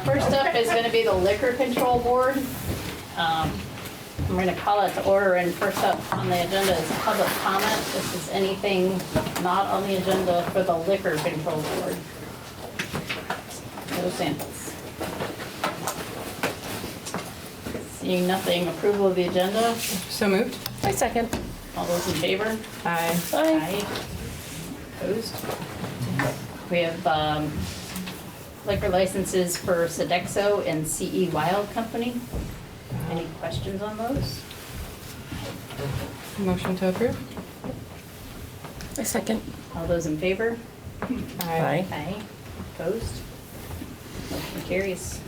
First up is going to be the Liquor Control Board. I'm going to call it to order, and first up on the agenda is public comment. This is anything not on the agenda for the Liquor Control Board. No samples. Seeing nothing, approval of the agenda. So moved. I second. All those in favor? Aye. Aye. Opposed? We have liquor licenses for Sodexo and CE Wild Company. Any questions on those? Motion to approve. I second. All those in favor? Aye. Aye. Opposed? Motion carries.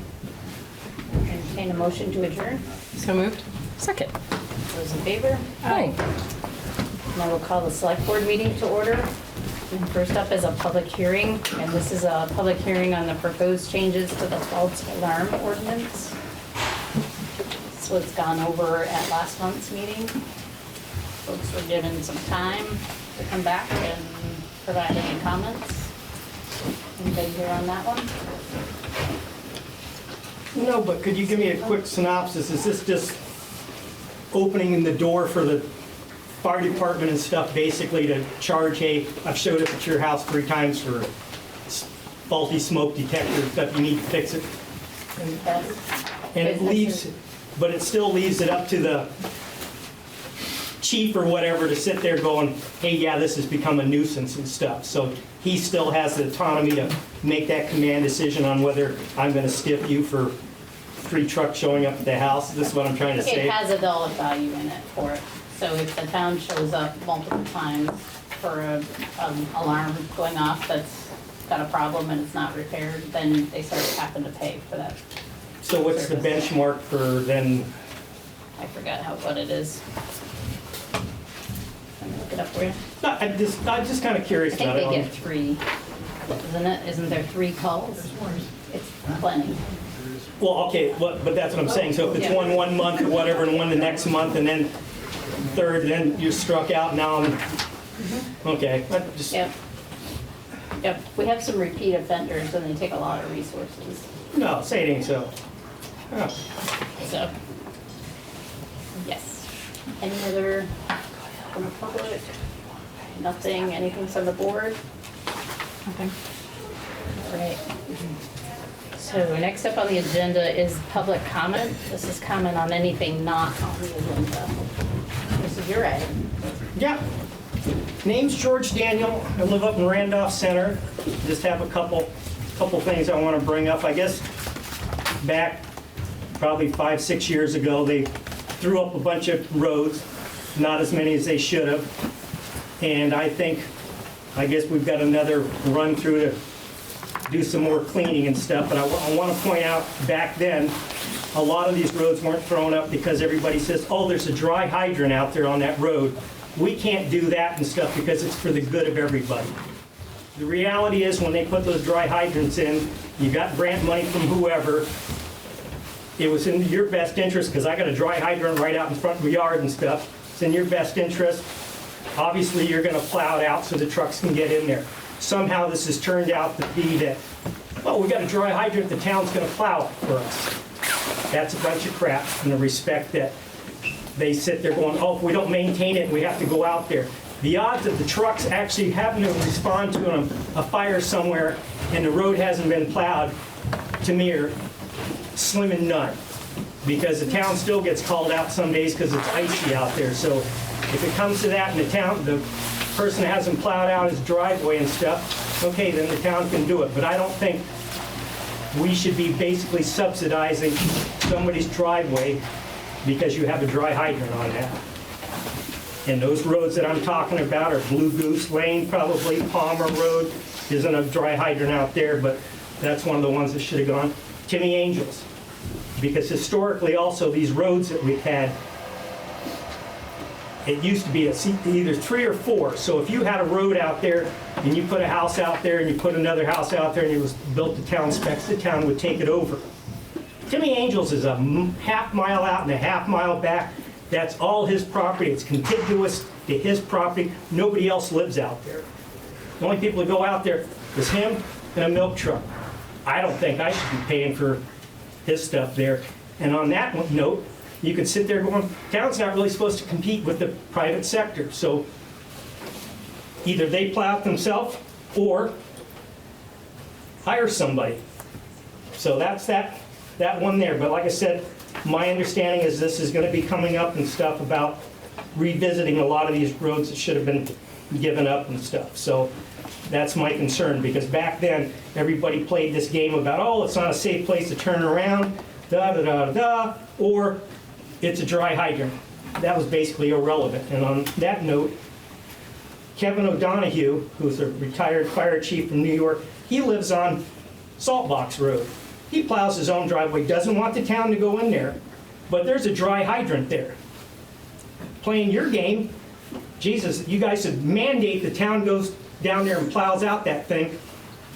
Entertain a motion to adjourn. So moved. Second. Those in favor? Aye. Now we'll call the select board meeting to order. And first up is a public hearing, and this is a public hearing on the proposed changes to the false alarm ordinance. This was gone over at last month's meeting. Folks were given some time to come back and provide any comments. Anybody here on that one? No, but could you give me a quick synopsis? Is this just opening the door for the fire department and stuff, basically to charge, hey, I've showed up at your house 3 times for faulty smoke detector stuff, you need to fix it? And it leaves, but it still leaves it up to the chief or whatever to sit there going, hey, yeah, this has become a nuisance and stuff. So he still has the autonomy to make that command decision on whether I'm gonna stiff you for 3 trucks showing up at the house. This is what I'm trying to say. It has a dollar value in it for it. So if the town shows up multiple times for an alarm going off that's got a problem and it's not repaired, then they start having to pay for that. So what's the benchmark for then? I forgot what it is. Let me look it up for you. No, I'm just kind of I curious think about they it. get 3, isn't it? Isn't there 3 calls? It's plenty. Well, okay, but that's what I'm saying. So if it's Yeah. one month or whatever, and one the next month, and then third, then you're struck out, now I'm, okay. I just, Yep. Yep, we have some repeat offenders and they take a lot of resources, no, say it ain't so. Oh. so. Yes. Any other from the public? Nothing, anything from the board? Nothing. All right. So next up on the agenda is public comment. This is comment on anything not on the agenda. This is your item. Yeah. Name's George Daniel. I live up in Randolph Center. Just have a couple things I want to bring up. I guess back probably 5-6 years ago, they threw up a bunch of roads, not as many as they should have. And I guess we've got another run through to do some more cleaning and stuff. But I want to point out, back then, a lot of these roads weren't thrown up because everybody says, oh, there's a dry hydrant out there on that road. We can't do that and stuff because it's for the good of everybody. The reality is, when they put those dry hydrants in, you got grant money from whoever, it was in your best interest, because I got a dry hydrant right out in front of my yard and stuff. It's in your best interest. Obviously, you're gonna plow it out so the trucks can get in there. Somehow this has turned out to be that, well, we got a dry hydrant, the town's gonna plow it for us. That's a bunch of crap in the respect that they sit there going, oh, if we don't maintain it, we have to go out there. The odds of the trucks actually having to respond to a fire somewhere and the road hasn't been plowed, to me, are slim and none. Because the town still gets called out some days because it's icy out there. So if it comes to that and the person hasn't plowed out his driveway and stuff, okay, then the town can do it. But I don't think we should be basically subsidizing somebody's driveway because you have a dry hydrant on that. And those roads that I'm talking about are Blue Goose Lane, probably Palmer Road. Isn't a dry hydrant out there, but that's one of the ones that should have gone. Timmy Angels. Because historically also, these roads that we've had, it used to be either 3 or 4. So if you had a road out there and you put a house out there and you put another house out there and it was built to town specs, the town would take it over. Timmy Angels is a half mile out and a half mile back. That's all his property. It's contiguous to his property. Nobody else lives out there. The only people that go out there is him and a milk truck. I don't think I should be paying for his stuff there. And on that one note, you could sit there going, town's not really supposed to compete with the private sector. So either they plow it themselves or hire somebody. So that's that one there. But like I said, my understanding is this is going to be coming up and stuff about revisiting a lot of these roads that should have been given up and stuff. So that's my concern, because back then, everybody played this game about, oh, it's not a safe place to turn around, da-da-da-da, or it's a dry hydrant. That was basically irrelevant. And on that note, Kevin O'Donohue, who's a retired fire chief from New York, he lives on Saltbox Road. He plows his own driveway, doesn't want the town to go in there, but there's a dry hydrant there. Playing your game, Jesus, you guys should mandate the town goes down there and plows out that thing,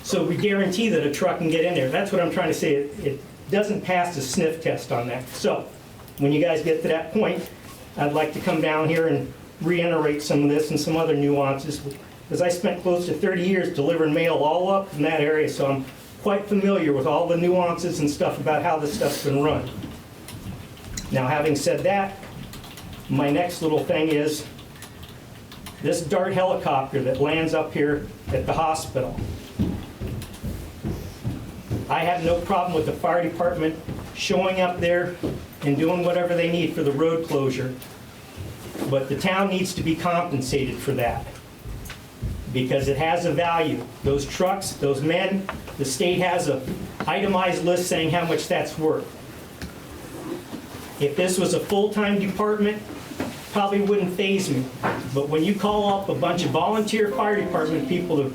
so we guarantee that a truck can get in there. That's what I'm trying to say. It doesn't pass the sniff test on that. So when you guys get to that point, I'd like to come down here and reiterate some of this and some other nuances, because I spent close to 30 years delivering mail all up in that area, so I'm quite familiar with all the nuances and stuff about how this stuff's been run. Now, having said that, my next little thing is this Dart helicopter that lands up here at the hospital. I have no problem with the fire department showing up there and doing whatever they need for the road closure, but the town needs to be compensated for that, because it has a value. Those trucks, those men, the state has a itemized list saying how much that's worth. If this was a full-time department, probably wouldn't faze me. But when you call up a bunch of volunteer fire department people to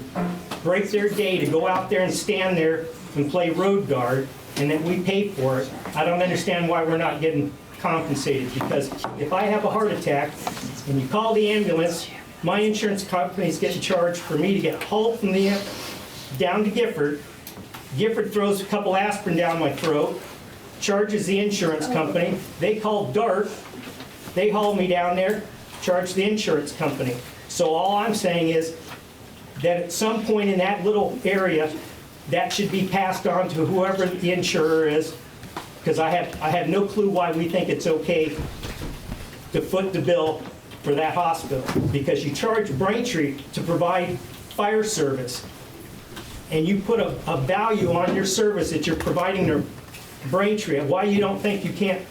break their day to go out there and stand there and play road guard, and then we pay for it, I don't understand why we're not getting compensated. Because if I have a heart attack and you call the ambulance, my insurance company's getting charged for me to get hauled from the down to Gifford. Gifford throws a couple aspirin down my throat, charges the insurance company. They call Dart. They haul me down there, charge the insurance company. So all I'm saying is that at some point in that little area, that should be passed on to whoever the insurer is, because I have no clue why we think it's okay to foot the bill for that hospital, because you charge Braintree to provide fire service, and you put a value on your service that you're providing to Braintree. Why you don't think you can't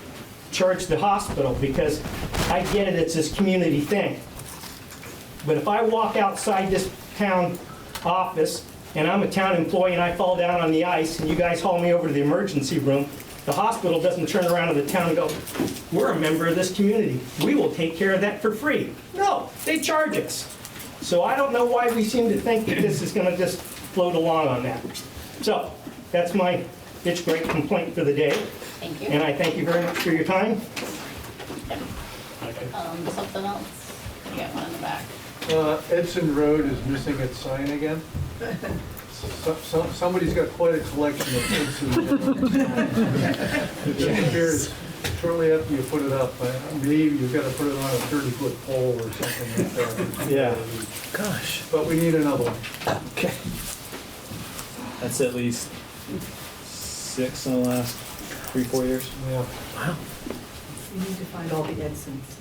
charge the hospital? Because I get it, it's this community thing. But if I walk outside this town office and I'm a town employee and I fall down on the ice and you guys haul me over to the emergency room, the hospital doesn't turn around to the town and go, we're a member of this community, we will take care of that for free. No, they charge us. So I don't know why we seem to think that this is going to just float along on that. So that's my bitch great complaint for the day. Thank you. And I thank you very much for your time. Something else? You got one in the back. Edson Road is missing its sign again. Somebody's got quite a collection of Edson. It disappears shortly after you put it up. Maybe you've got to put it on a 30-foot pole or something like that. Yeah. Gosh. But we need another one. Okay. That's at least 6 in the last 3-4 years. Yeah. Wow. You need to find all the Edsons.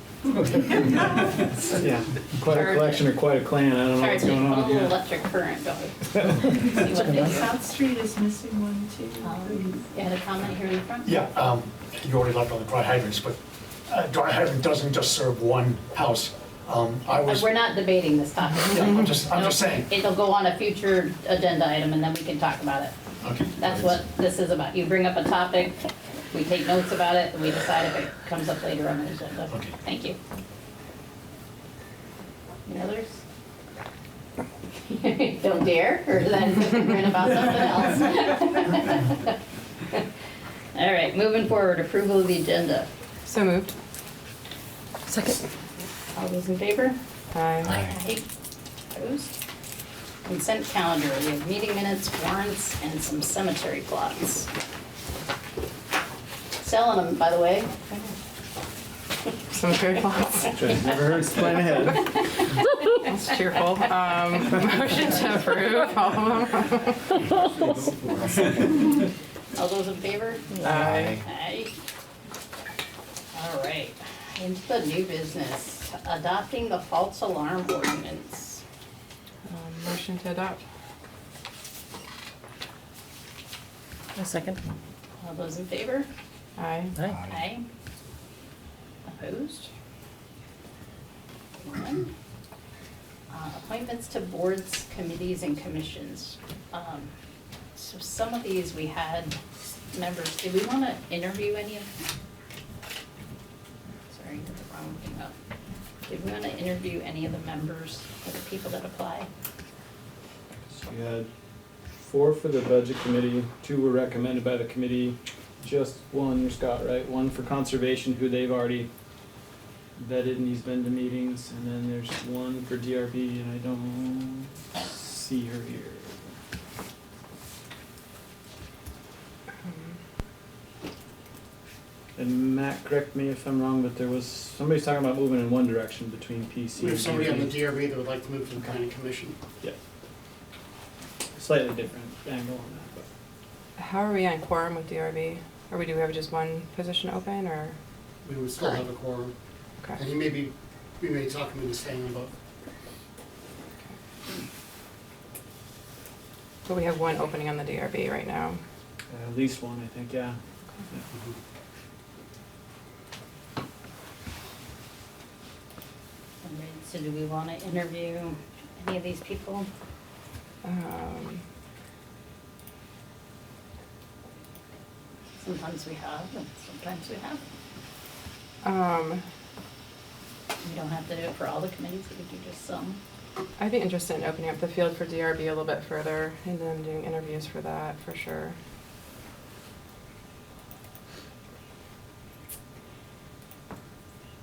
Yeah. Quite a collection or quite a clan. I don't know what's going on. Charging Yeah. electric current going. See what they do. South Street is missing one too. You had a comment here in the front? Yeah, you already left on the dry hydrants, but dry hydrant doesn't just serve one house. We're not debating this topic. I'm just saying. It'll go on a future agenda item and then we can talk about it. Okay. That's what this is about. You bring up a topic, we take notes about it, and we decide if it comes up later on the agenda. Okay. Thank you. Any others? Don't dare, or then grin about something else. All right, moving forward, approval of the agenda. So moved. Second. All those in favor? Aye. Aye. Opposed? Consent calendar, we have meeting minutes, warrants, and some cemetery plots. Selling them, by the way. Cemetery plots. Never heard plan ahead. That's cheerful. Motion to approve all of them. All those in favor? Aye. Aye. All right, into the new business, adopting the false alarm ordinance. Motion to adopt. A second. All those in favor? Aye. Aye. Aye. Opposed? None. Appointments to boards, committees, and commissions. So some of these we had members, did we want to interview any of them? Sorry, I got the wrong thing up. Did we want to interview any of the members, of the people that apply? So you had 4 for the budget committee, 2 were recommended by the committee, just 1, you're Scott, right? 1 for conservation, who they've already vetted and he's been to meetings, and then there's 1 for DRB, and I don't see her here. And Matt, correct me if I'm wrong, but there was, somebody's talking about moving in one direction between PC We and have somebody on the DRB. DRB that would like to move to the planning commission. Yeah. Slightly different angle on that, but. How are we on quorum with DRB? Or do we have just one position open, or? We would still have a quorum. And Okay. he may be, we may talk him into staying, but But we have one opening on the DRB right now. At least 1, I think, yeah. Alright, so do we want to interview any of these people? Sometimes we have, and sometimes we haven't. We don't have to do it for all the committees, we could do just some. I'd be interested in opening up the field for DRB a little bit further and then doing interviews for that, for sure.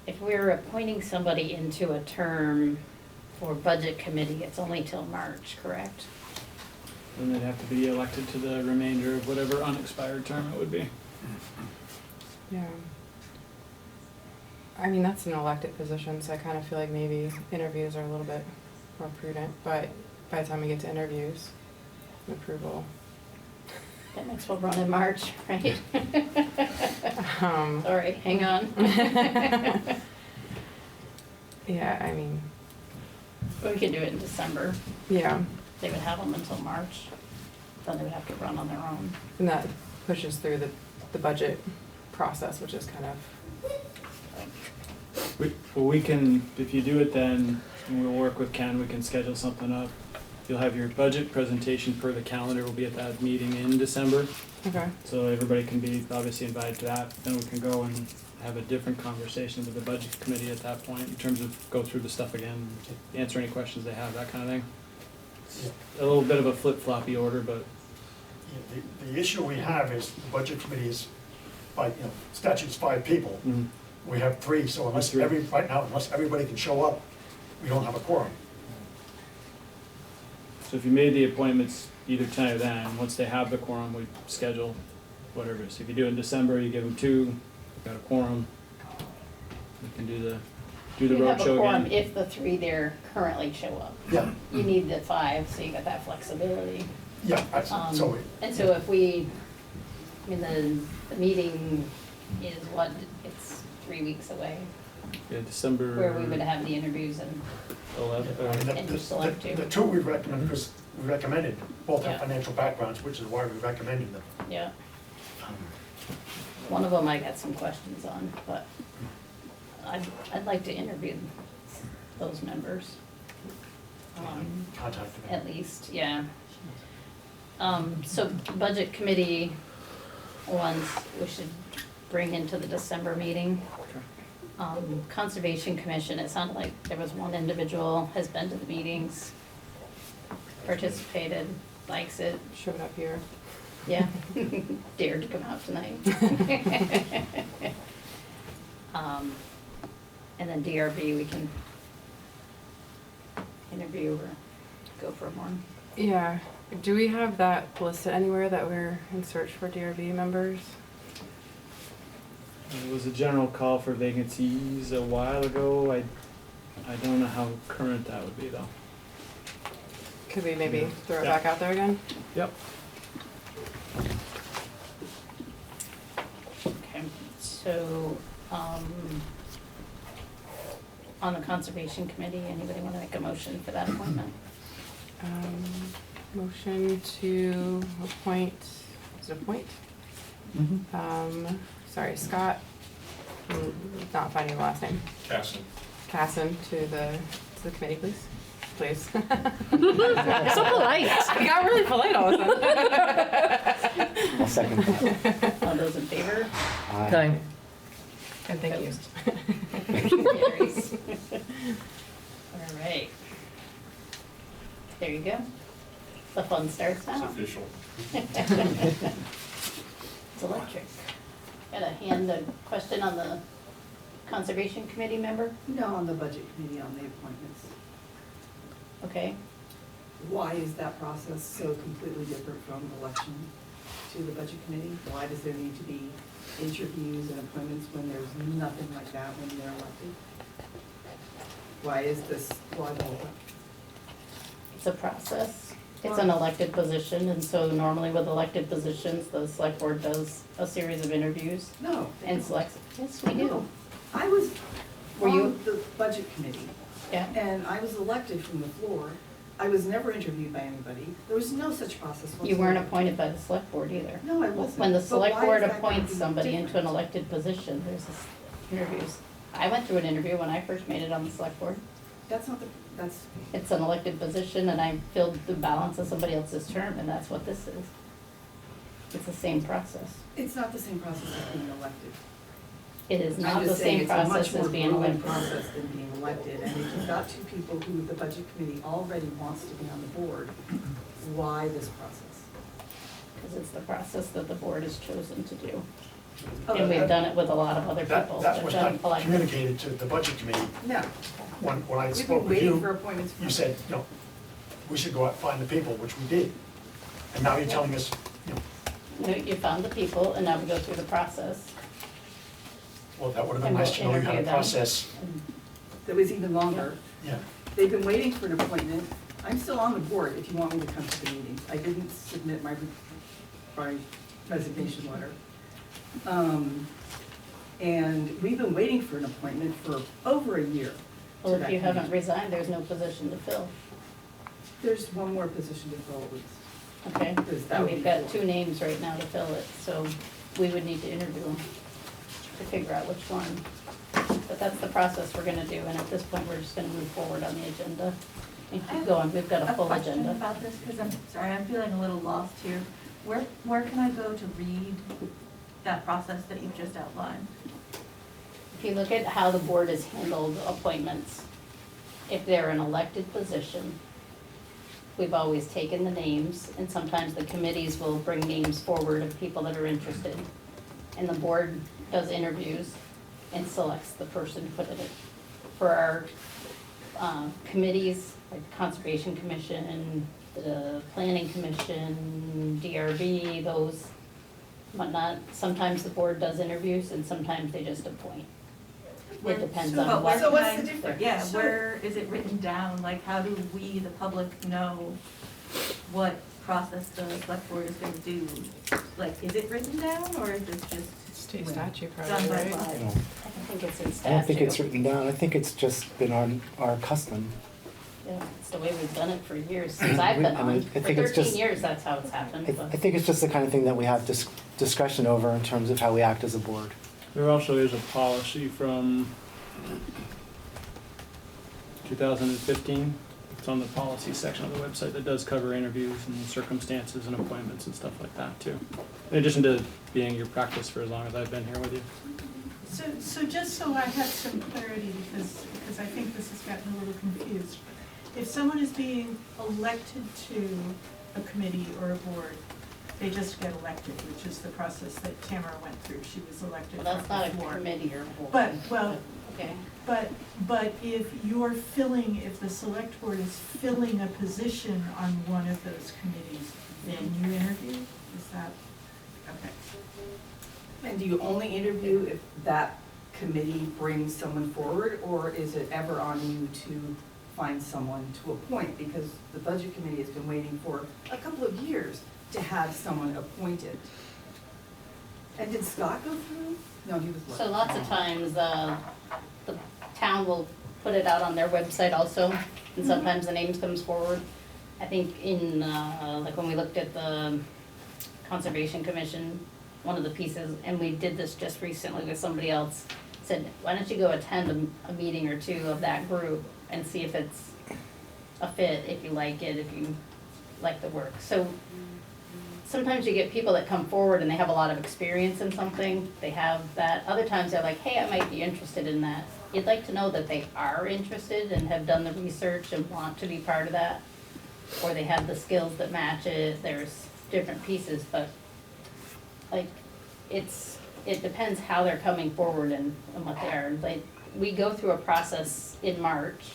If we're appointing somebody into a term for budget committee, it's only till March, correct? Then they'd have to be elected to the remainder of whatever unexpired term it would be. Yeah. I mean, that's an elected position, so I kind of feel like maybe interviews are a little bit more prudent, but by the time we get to interviews, and approval. That might as well run in March, right? Um, Sorry, hang on. Yeah, I mean, We could do it in December. yeah, They would have them until March. Then they would have to run on their own. and that pushes through the budget process, which is kind of, Well, we can, if you do it then, and we'll work with Ken, we can schedule something up. You'll have your budget presentation for the calendar will be at that meeting in December. okay, So everybody can be obviously invited to that. Then we can go and have a different conversation with the budget committee at that point in terms of go through the stuff again, answer any questions they have, that kind of thing. It's a little bit of a flip-floppy order, but Yeah, the issue we have is the budget committee is, by, statute's 5 people. We have 3, so unless Three. right now, unless everybody can show up, we don't have a quorum. so if you made the appointments either tonight or then, once they have the quorum, we schedule whatever it is. If you do it in December, you give them 2, got a quorum. We can do the You have a roadshow quorum again. if the 3 there currently show up. Yeah. You need the 5, so you got that flexibility. Yeah, that's, so, And so if we, I mean, the meeting is what, it's 3 weeks away, Yeah, December. where we would have the interviews and, 11, I mean, And you select 2. the 2 we recommend, because we recommended, both Yeah. have financial backgrounds, which is why we recommended them. yeah. One of them I got some questions on, but I'd like to interview those members. Contact them. At least, yeah. So budget committee ones, we should bring into the December meeting. Conservation Commission, it sounded like there was one individual, has been to the meetings, participated, likes it, showed up here. yeah, dared to come out tonight. And then DRB, we can interview or go for one. Yeah, do we have that listed anywhere that we're in search for DRB members? There was a general call for vacancies a while ago. I don't know how current that would be though. Could we maybe throw it Yeah. back out there again? Yep. Okay, so, on the Conservation Committee, anybody want to make a motion for that appointment? Motion to appoint, is it appoint? Sorry, Scott, not finding the last name. Casson to the committee, please. Please. So polite. I got really polite all of a sudden. I'll second that. All those in favor? Okay. And thank you. Motion carries. All right. There you go. The fun starts now. It's official. It's electric. Got a question on the Conservation Committee member? No, on the budget committee on the appointments. Okay, Why is that process so completely different from election to the budget committee? Why does there need to be interviews and appointments when there's nothing like that when they're elected? Why is this, why the whole? it's a process. It's an elected position, and so normally with elected positions, the select board does a series of interviews No. and selects. Yes, we do. I was Were you- on the budget committee, Yeah, and I was elected from the floor. I was never interviewed by anybody. There was no such process whatsoever. you weren't appointed by the select board either. No, I wasn't. When the But select why board is that gonna appoints be somebody into an different? elected position, there's this interviews. I went through an interview when I first made it on the select board. That's not the, that's, It's an elected position, and I filled the balance of somebody else's term, and that's what this is. It's the same process. it's not the same process as being elected. It is I'm not the just saying same it's a much process more as being grueling elected. process than being elected, and if you've got two people who the budget committee already wants to be on the board, why this process? Because it's the process that the board has chosen to do. Oh, And we've done it with a lot of other people. That that was done not elected. communicated to the budget committee. No, When I we've spoke been with waiting for you, appointments. you said, we should go out and find the people, which we did. And now you're telling us, You found the people, and now we go through the process. well, that would have been And nice we'll to know you had interview a them. process. That was even longer. Yeah. They've been waiting for an appointment. I'm still on the board if you want me to come to the meetings. I didn't submit my resignation letter. And we've been waiting for an appointment for over a year. Well, to if that you haven't committee. resigned, there's no position to fill, There's one more position to fill at least. okay? Because that And would we've be got four. 2 names right now to fill it, so we would need to interview them to figure out which one. But that's the process we're gonna do, and at this point, we're just gonna move forward on the agenda and keep going. We've got a full question agenda. about this, because I'm sorry, I'm feeling a little lost here. Where can I go to read that process that you've just outlined? If you look at how the board has handled appointments, if they're an elected position, we've always taken the names, and sometimes the committees will bring names forward of people that are interested. And the board does interviews and selects the person to put in it. For our committees, like Conservation Commission, the Planning Commission, DRB, those whatnot, sometimes the board does interviews and sometimes they just appoint. It depends But on where what. So what's can the I- difference? Yeah, So- where is it written down? Like, how do we, the public, know what process the select board is gonna do? Like, is it written down, or is it just State statute done probably, by right? law? I think it's in I statute. don't think it's written down. I think it's just been our custom. Yeah, it's the way we've done it for years, since I've been And on. I For think it's 13 just- years, that's how it's happened, I but think it's just the kind of thing that we have discretion over in terms of how we act as a board. There also is a policy from 2015. It's on the policy section of the website that does cover interviews and circumstances and appointments and stuff like that too. In addition to being your practice for as long as I've been here with you. So just so I have some clarity, because I think this has gotten a little confused. If someone is being elected to a committee or a board, they just get elected, which is the process that Tamara went through. She was elected well, that's from not the a floor. committee or board. But, well, Okay, but if you're filling, if the select board is filling a position on one of those committees, then you interview? Is that, okay. And do you only interview if that committee brings someone forward, or is it ever on you to find someone to appoint? Because the budget committee has been waiting for a couple of years to have someone appointed. And did Scott go through? No, he was left. So lots of times, the town will put it out on their website also, and sometimes the names comes forward. I think in, like when we looked at the Conservation Commission, one of the pieces, and we did this just recently with somebody else, said, why don't you go attend a meeting or two of that group and see if it's a fit, if you like it, if you like the work. So sometimes you get people that come forward and they have a lot of experience in something, they have that. Other times they're like, hey, I might be interested in that. You'd like to know that they are interested and have done the research and want to be part of that, or they have the skills that match it. There's different pieces, but like, it depends how they're coming forward and what they are. Like, we go through a process in March,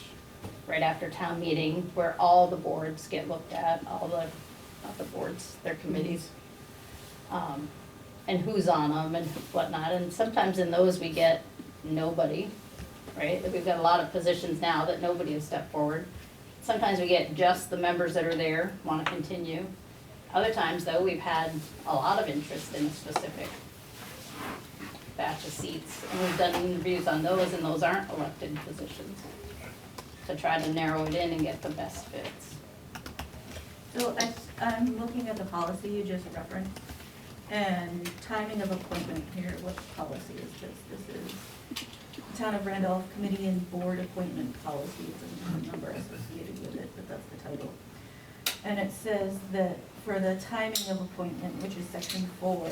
right after town meeting, where all the boards get looked at, not the boards, their committees, and who's on them and whatnot. And sometimes in those we get nobody, right? We've got a lot of positions now that nobody has stepped forward. Sometimes we get just the members that are there, want to continue. Other times, though, we've had a lot of interest in a specific batch of seats, and we've done interviews on those, and those aren't elected positions, to try to narrow it in and get the best fits. So I'm looking at the policy you just referenced, and timing of appointment here, what policy is this? This is Town of Randolph Committee and Board Appointment Policy. It doesn't have a number associated with it, but that's the title. And it says that for the timing of appointment, which is section 4,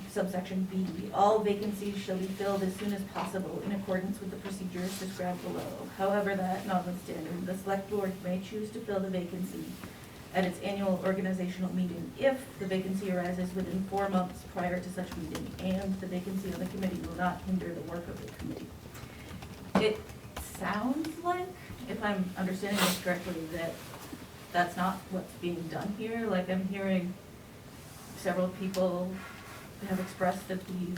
subsection B, all vacancies shall be filled as soon as possible in accordance with the procedures described below. However, that notwithstanding, the select board may choose to fill the vacancy at its annual organizational meeting if the vacancy arises within 4 months prior to such meeting, and the vacancy on the committee will not hinder the work of the committee. It sounds like, if I'm understanding this correctly, that that's not what's being done here. Like, I'm hearing several people have expressed that these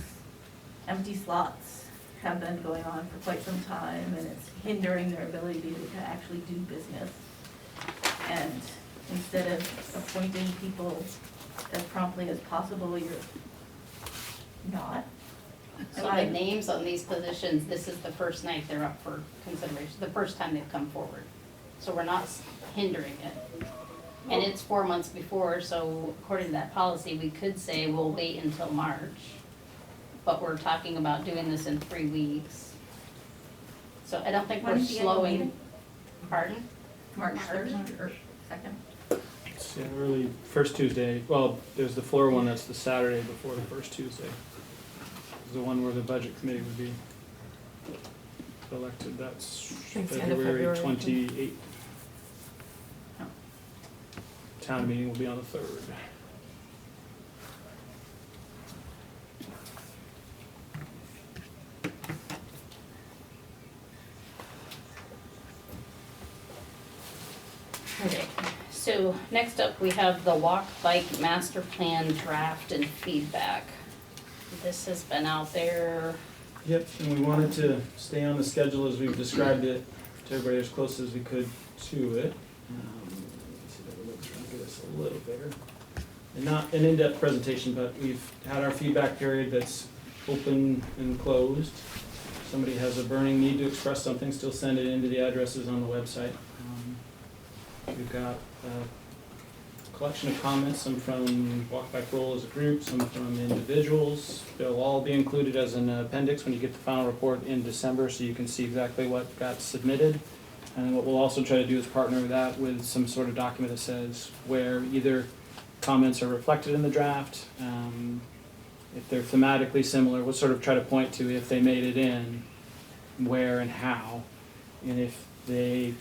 empty slots have been going on for quite some time, and it's hindering their ability to actually do business. And instead of appointing people as promptly as possible, you're not. So the names on these positions, this is the first night they're up for consideration, the first time they've come forward. So we're not hindering it. And it's 4 months before, so according to that policy, we could say we'll wait until March. But we're talking about doing this in 3 weeks. So I don't think we're When's the annual slowing. meeting? Pardon? March 3rd or 2nd? It's early, first Tuesday, well, there's the floor one, that's the Saturday before the first Tuesday. The one where the budget committee would be elected, that's It's the end of February February. 28th. Town meeting will be on the 3rd. Okay, so next up, we have the walk bike master plan draft and feedback. This has been out there. Yep, and we wanted to stay on the schedule as we've described it, to everybody as close as we could to it. Let's see if we're trying to get us a little bigger. And not an in-depth presentation, but we've had our feedback period that's open and closed. Somebody has a burning need to express something, still send it into the addresses on the website. We've got a collection of comments, some from Walk Bike Roll as a group, some from individuals. They'll all be included as an appendix when you get the final report in December, so you can see exactly what got submitted. And what we'll also try to do is partner that with some sort of document that says where either comments are reflected in the draft, if they're thematically similar, we'll sort of try to point to if they made it in, where and how, and if they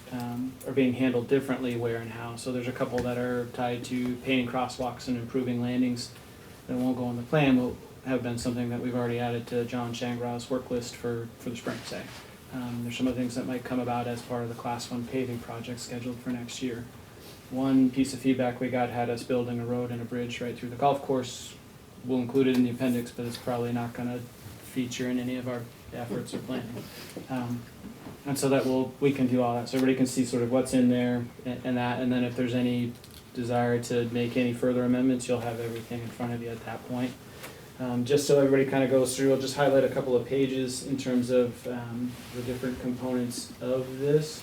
are being handled differently, where and how. So there's a couple that are tied to painting crosswalks and improving landings that won't go on the plan, will have been something that we've already added to John Shangraw's work list for the spring, say. There's some other things that might come about as part of the Class 1 paving project scheduled for next year. One piece of feedback we got had us building a road and a bridge right through the golf course we'll include it in the appendix, but it's probably not gonna feature in any of our efforts or planning. And so that we can do all that, so everybody can see sort of what's in there and that, and then if there's any desire to make any further amendments, you'll have everything in front of you at that point. Just so everybody kind of goes through, I'll just highlight a couple of pages in terms of the different components of this.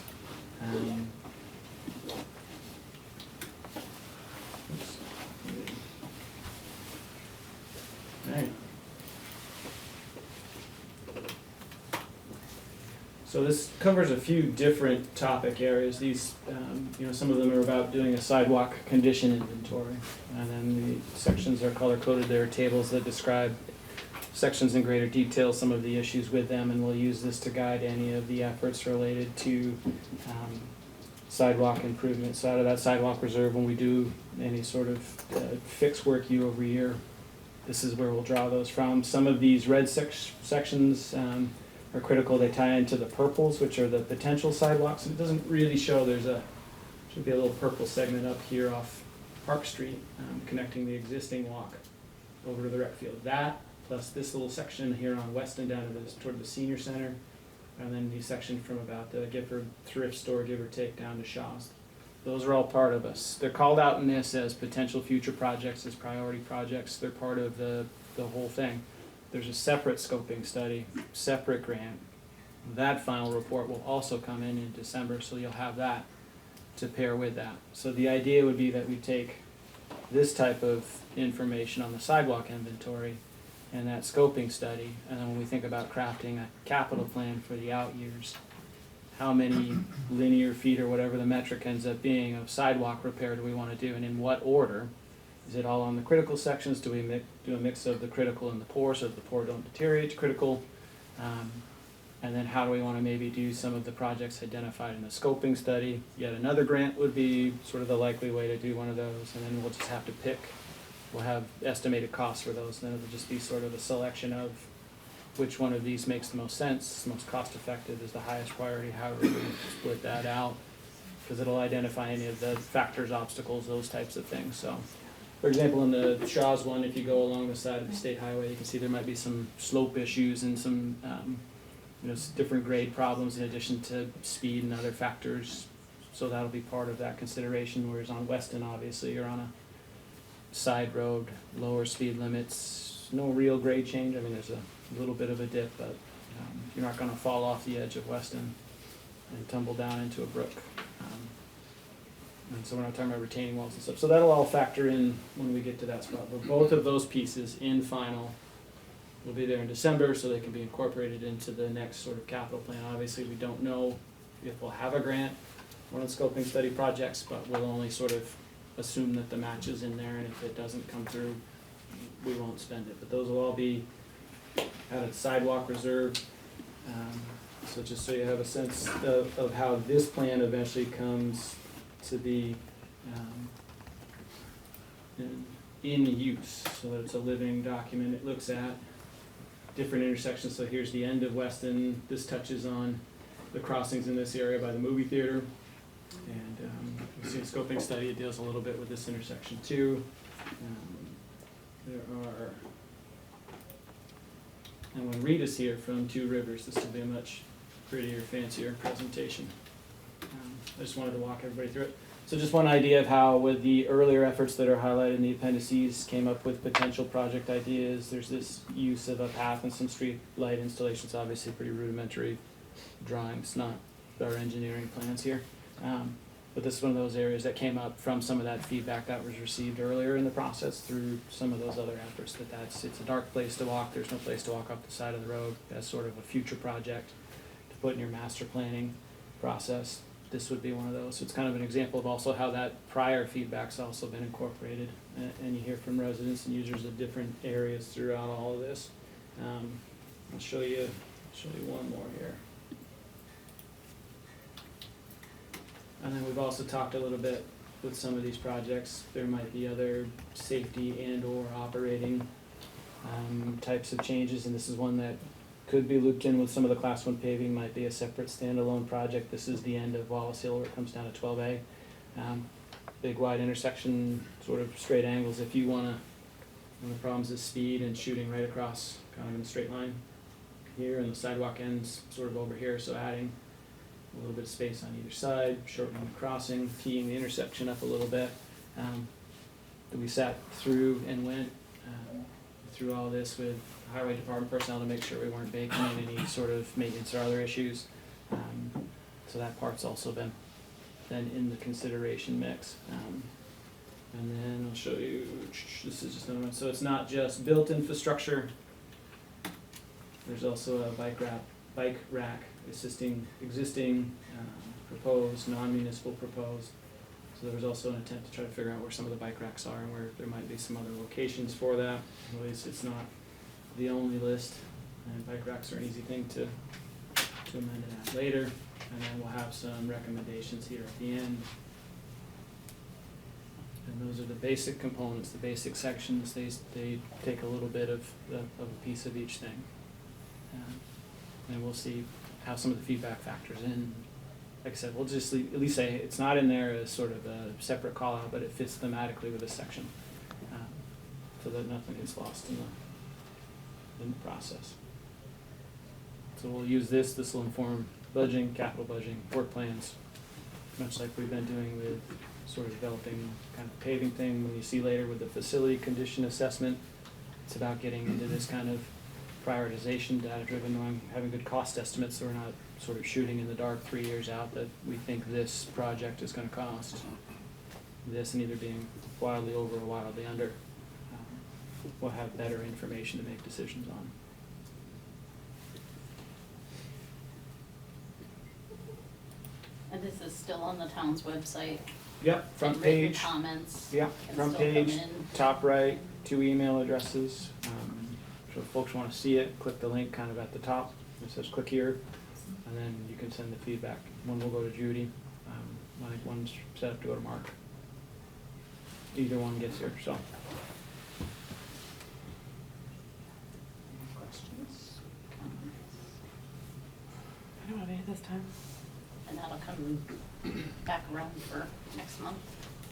All right. So this covers a few different topic areas. These, some of them are about doing a sidewalk condition inventory. And then the sections are color-coded. There are tables that describe sections in greater detail, some of the issues with them, and we'll use this to guide any of the efforts related to sidewalk improvements. So out of that sidewalk reserve, when we do any sort of fix work year over year, this is where we'll draw those from. Some of these red sections are critical. They tie into the purples, which are the potential sidewalks. It doesn't really show. Should be a little purple segment up here off Park Street, connecting the existing walk over to the rec field. That, plus this little section here on Weston down to toward the senior center, and then the section from about the Gifford thrift store, give or take, down to Shaw's. Those are all part of us. They're called out in this as potential future projects, as priority projects. They're part of the whole thing. There's a separate scoping study, separate grant. That final report will also come in December, so you'll have that to pair with that. So the idea would be that we take this type of information on the sidewalk inventory and that scoping study, and then when we think about crafting a capital plan for the out years, how many linear feet or whatever the metric ends up being of sidewalk repair do we want to do, and in what order? Is it all on the critical sections? Do we do a mix of the critical and the poor so that the poor don't deteriorate to critical? And then how do we want to maybe do some of the projects identified in the scoping study? Yet another grant would be sort of the likely way to do one of those, and then we'll just have to pick. We'll have estimated costs for those, and then it'll just be sort of a selection of which one of these makes the most sense, most cost effective, is the highest priority, however we split that out, because it'll identify any of the factors, obstacles, those types of things. So, for example, in the Shaw's one, if you go along the side of the state highway, you can see there might be some slope issues and some different grade problems in addition to speed and other factors. So that'll be part of that consideration, whereas on Weston, obviously, you're on a side road, lower speed limits, no real grade change. I mean, there's a little bit of a dip, but you're not going to fall off the edge of Weston and tumble down into a brook. And so we're not talking about retaining walls and stuff. So that'll all factor in when we get to that spot. But both of those pieces in final will be there in December, so they can be incorporated into the next sort of capital plan. Obviously, we don't know if we'll have a grant or on scoping study projects, but we'll only sort of assume that the match is in there, and if it doesn't come through, we won't spend it. But those will all be out of sidewalk reserve. So just so you have a sense of how this plan eventually comes to be in use, so that it's a living document. It looks at different intersections. So here's the end of Weston. This touches on the crossings in this area by the movie theater. And you see a scoping study, it deals a little bit with this intersection too. And when Rita's here from Two Rivers, this will be a much prettier, fancier presentation. I just wanted to walk everybody through it. So just one idea of how, with the earlier efforts that are highlighted in the appendices, came up with potential project ideas. There's this use of a path and some street light installations, obviously pretty rudimentary drawings, not our engineering plans here. But this is one of those areas that came up from some of that feedback that was received earlier in the process through some of those other efforts, it's a dark place to walk, there's no place to walk up the side of the road. As sort of a future project to put in your master planning process, this would be one of those. So it's kind of an example of also how that prior feedback's also been incorporated, and you hear from residents and users of different areas throughout all of this. I'll show you one more here. And then we've also talked a little bit with some of these projects. There might be other safety and or operating types of changes, and this is one that could be looped in with some of the class 1 paving, might be a separate standalone project. This is the end of Wallace Hill where it comes down to 12A. Big wide intersection, sort of straight angles. If you want to One of the problems is speed and shooting right across, kind of in a straight line here, and the sidewalk ends sort of over here, so adding a little bit of space on either side, shortening the crossing, teeing the intersection up a little bit. We sat through and went through all this with highway department personnel to make sure we weren't baking in any sort of maintenance or other issues. So that part's also been in the consideration mix. And then I'll show you, this is just another one. So it's not just built infrastructure. There's also a bike rack assisting existing proposed, non-municipal proposed. So there was also an attempt to try to figure out where some of the bike racks are and where there might be some other locations for that. At least it's not the only list, and bike racks are an easy thing to amend and add later. And then we'll have some recommendations here at the end. And those are the basic components, the basic sections. They take a little bit of a piece of each thing. And we'll see how some of the feedback factors in. Like I said, we'll just at least say it's not in there as sort of a separate call out, but it fits thematically with this section, so that nothing gets lost in the process. So we'll use this. This will inform budgeting, capital budgeting, work plans, much like we've been doing with sort of developing kind of paving thing. When you see later with the facility condition assessment, it's about getting into this kind of prioritization, data-driven, knowing, having good cost estimates, so we're not sort of shooting in the dark 3 years out that we think this project is going to cost this, and either being wildly over or wildly under. We'll have better information to make decisions on. And this is still on the town's website. Yep, front And written page. comments. Yeah, can front still come page, in. top right, 2 email addresses. So if folks want to see it, click the link kind of at the top. It says click here, and then you can send the feedback. One will go to Judy. I think one's set up to go to Mark. Either one gets here, so. Questions? I don't have any this time. And that'll come back around for next month.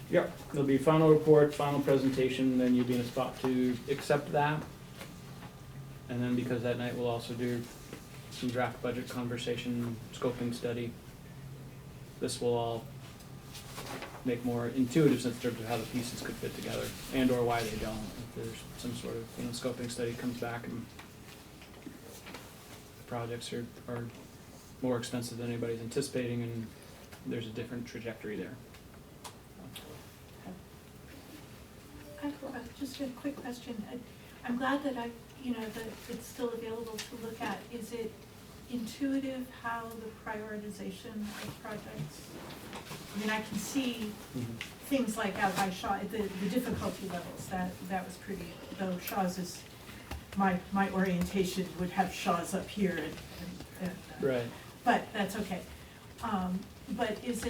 Yep, there'll be final report, final presentation, then you'll be in a spot to accept that. And then because that night we'll also do some draft budget conversation, scoping study. This will all make more intuitive sense in terms of how the pieces could fit together and or why they don't. If there's some sort of scoping study comes back and the projects are more expensive than anybody's anticipating and there's a different trajectory there. Just a quick question. I'm glad that that it's still available to look at. Is it intuitive how the prioritization of projects? I mean, I can see things like out by Shaw, the difficulty levels. That was pretty. Though Shaw's is my orientation would have Shaw's up here and Right. But that's okay. But is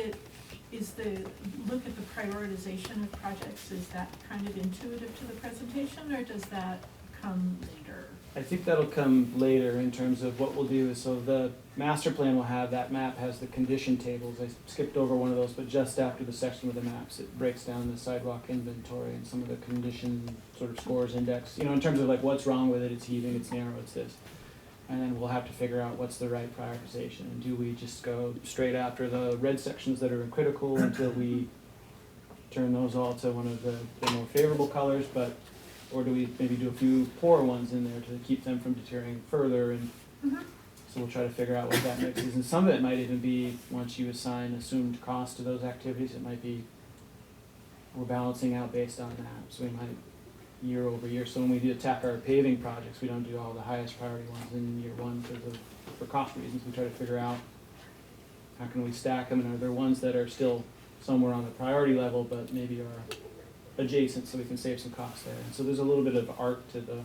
the look at the prioritization of projects, is that kind of intuitive to the presentation, or does that come later? I think that'll come later in terms of what we'll do is, so the master plan will have, that map has the condition tables. I skipped over one of those, but just after the section with the maps, it breaks down the sidewalk inventory and some of the condition sort of scores index, in terms of like what's wrong with it, it's heaving, it's narrow, it's this. And then we'll have to figure out what's the right prioritization. And do we just go straight after the red sections that are critical until we turn those all to one of the more favorable colors, or do we maybe do a few poor ones in there to keep them from deteriorating further? And so we'll try to figure out what that mix is. And some of it might even be, once you assign assumed cost to those activities, it might be we're balancing out based on that. So we might year over year. So when we do attack our paving projects, we don't do all the highest priority ones in year one for cost reasons. We try to figure out how can we stack them, and are there ones that are still somewhere on the priority level but maybe are adjacent, so we can save some costs there. And so there's a little bit of art to the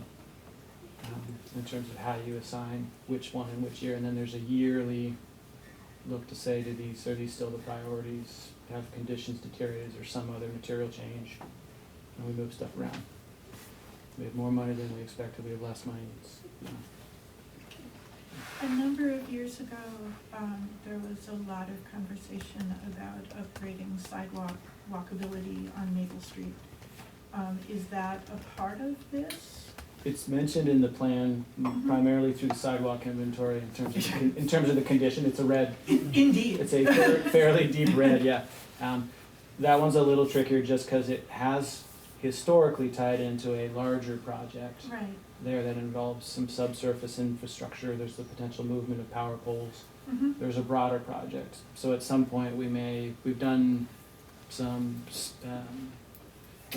in terms of how you assign which one in which year, and then there's a yearly look to say, are these still the priorities? Have conditions deteriorated or some other material change? And we move stuff around. We have more money than we expected, we have less money. A number of years ago, there was a lot of conversation about upgrading sidewalk walkability on Maple Street. is that a part of this? It's mentioned in the plan primarily through the sidewalk inventory in terms of the condition. It's a red. Indeed. It's a fairly deep red, yeah. That one's a little trickier just because it has historically tied into a larger project Right. there that involves some subsurface infrastructure. There's the potential movement of power poles. Mm-hmm. There's a broader project. So at some point we've done some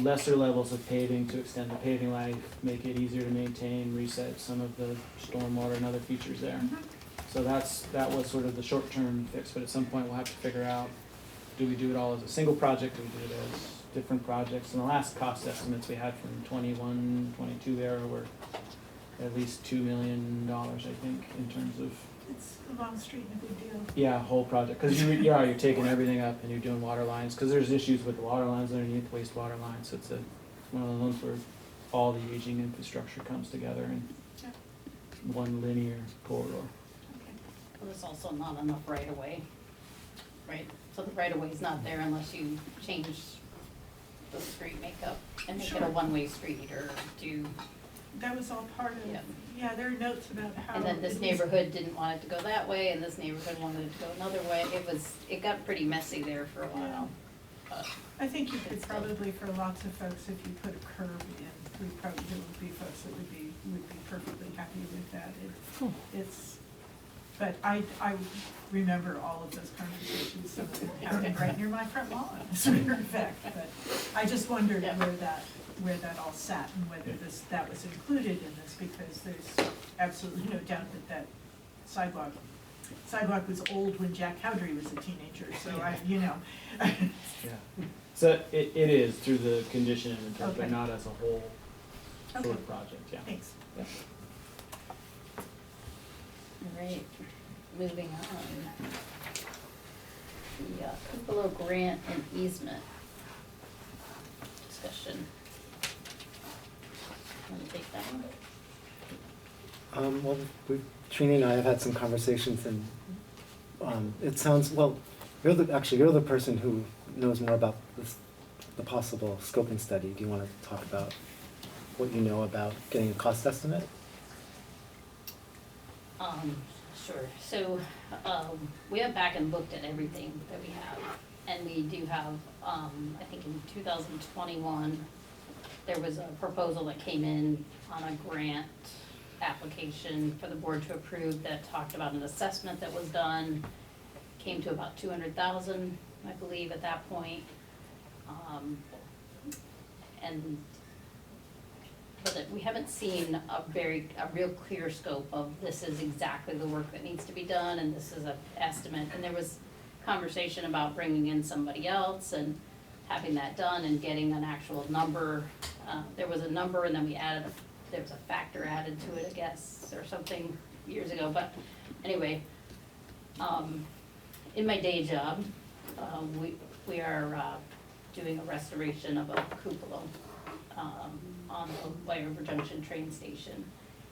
lesser levels of paving to extend the paving life, make it easier to maintain, reset some of the stormwater and other features there. Mm-hmm. So that was sort of the short-term fix, but at some point we'll have to figure out, do we do it all as a single project, do we do it as different projects? And the last cost estimates we had from 21, 22 era were at least $2 million, I think, in terms of, It's a long street and a big deal. yeah, whole project. Because you're taking everything up and you're doing water lines, because there's issues with the water lines underneath, wastewater lines. So it's one of the ones where all the aging infrastructure comes together in Yeah. one linear corridor. Okay. Well, there's also not enough right of way, right? So the right of way is not there unless you change the street makeup and make it a Sure. one-way street or do, That was all part of, Yeah. yeah, there are notes about how. and then this it was- neighborhood didn't want it to go that way and this neighborhood wanted it to go another way. It got pretty messy there for a while. But I think you could It's still- probably, for lots of folks, if you put a curb in, there would be folks that would be perfectly happy with that. It's, but I remember all of those conversations, some of them happened right near my front lawn, as a matter of fact. But I just wondered Yeah. where that all sat and whether that was included in this, because there's absolutely no doubt that sidewalk was old when Jack Cowdery was a teenager, so Yeah. So it is through the condition inventory, but Okay. not as a whole sort Okay. of project, yeah. Thanks. Yeah. All right, moving on. The Cupola grant and easement discussion. Want to take that one? Well, Trini and I have had some conversations, and it sounds, well, you're the person who knows more about the possible scoping study. Do you want to talk about what you know about getting a cost estimate? Sure. So, we went back and looked at everything that we have, and we do have, I think in 2021, there was a proposal that came in on a grant application for the board to approve that talked about an assessment that was done, came to about 200,000, I believe, at that point. But we haven't seen a real clear scope of this is exactly the work that needs to be done and this is an estimate. And there was conversation about bringing in somebody else and having that done and getting an actual number. There was a number and then there was a factor added to it, I guess, or something years ago. But anyway, in my day job, we are doing a restoration of a cupola on the White River Junction train station.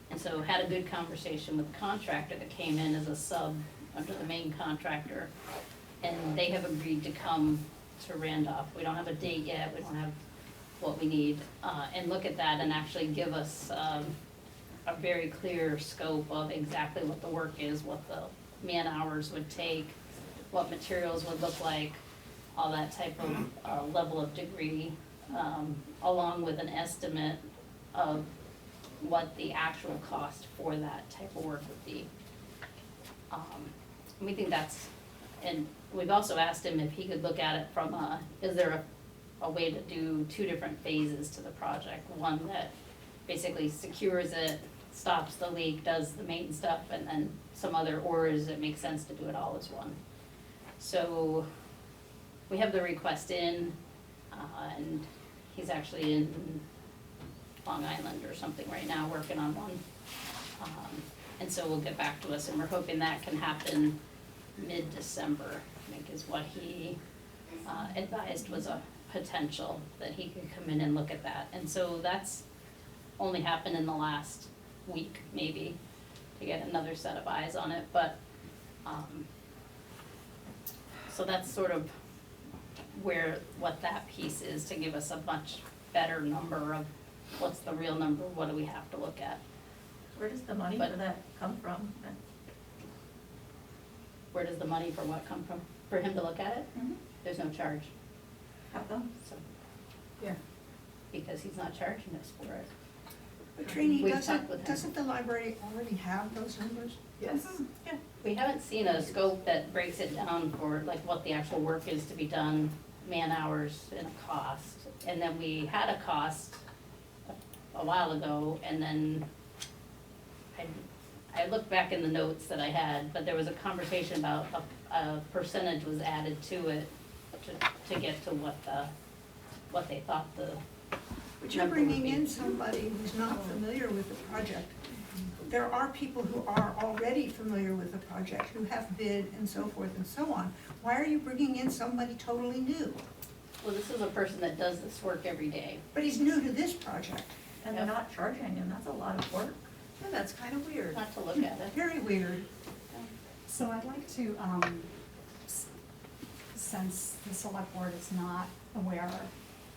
And so had a good conversation with the contractor that came in as a sub under the main contractor. And they have agreed to come to Randolph. We don't have a date yet, we don't have what we need, and look at that and actually give us a very clear scope of exactly what the work is, what the man hours would take, what materials would look like, all that type of level of degree, along with an estimate of what the actual cost for that type of work would be. We think that's, and we've also asked him if he could look at it from is there a way to do two different phases to the project? One that basically secures it, stops the leak, does the main stuff, and then some other, or does it make sense to do it all as one? So we have the request in, and he's actually in Long Island or something right now, working on one. And so we'll get back to us, and we're hoping that can happen mid-December, I think is what he advised was a potential, that he could come in and look at that. And so that's only happened in the last week, maybe, to get another set of eyes on it, but, so that's sort of what that piece is, to give us a much better number of what's the real number, what do we have to look at? Where does the money But- for that come from? Where does the money for what come from? For him to look at it? Mhm. There's no charge, How come? so, Yeah. because he's not charging us for it. But Trini, We've talked with him. doesn't the library already have those numbers? Yes. Yeah, We haven't seen a scope that breaks it down for like what the actual work is to be done, man hours and a cost. And then we had a cost a while ago, and then I looked back in the notes that I had, but there was a conversation about a percentage was added to it to get to what they thought the But you're number would bringing be. in somebody who's not familiar with the project. There are people who are already familiar with the project, who have bid and so forth and so on. Why are you bringing in somebody totally new? Well, this is a person that does this work every day. But he's new to this project. And they're not charging him, that's a lot of work. Yeah, that's kind of weird. Not to look at it. Very weird. So I'd like to, since the select board is not aware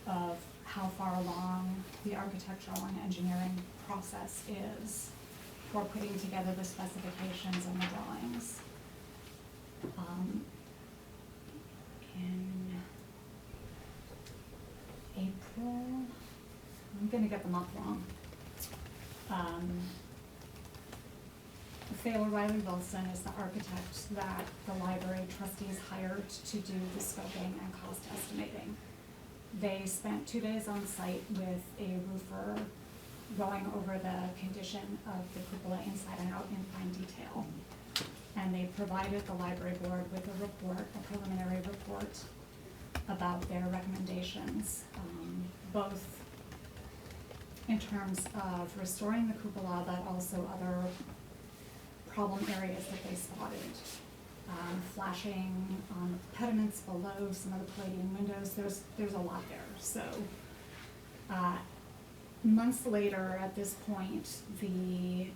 of how far along the architectural and engineering process is for putting together the specifications and the drawings. In April, I'm gonna get the month wrong. Thayer Riley Wilson is the architect that the library trustees hired to do the scoping and cost estimating. They spent 2 days on site with a roofer going over the condition of the cupola inside and out in fine detail. And they provided the library board with a report, a preliminary report about their recommendations, both in terms of restoring the cupola, but also other problem areas that they spotted. Flashing on the pediments below some of the Palladian windows, there's a lot there. So months later, at this point, the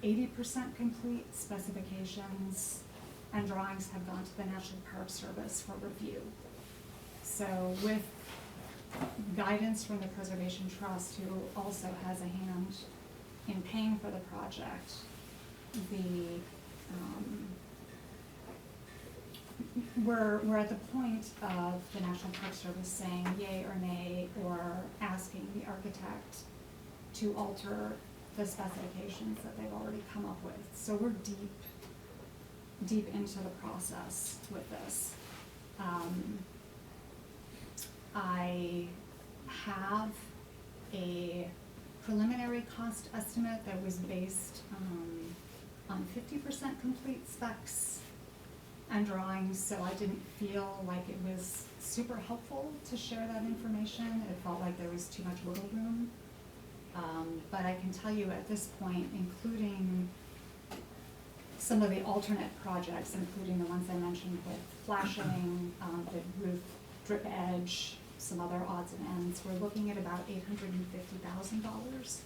80% complete specifications and drawings have gone to the National Park Service for review. So with guidance from the Preservation Trust, who also has a hand in paying for the project, we're at the point of the National Park Service saying yay or nay, or asking the architect to alter the specifications that they've already come up with. So we're deep into the process with this. I have a preliminary cost estimate that was based on 50% complete specs and drawings, so I didn't feel like it was super helpful to share that information. It felt like there was too much wiggle room. But I can tell you at this point, including some of the alternate projects, including the ones I mentioned with flashing, the roof drip edge, some other odds and ends, we're looking at about $850,000.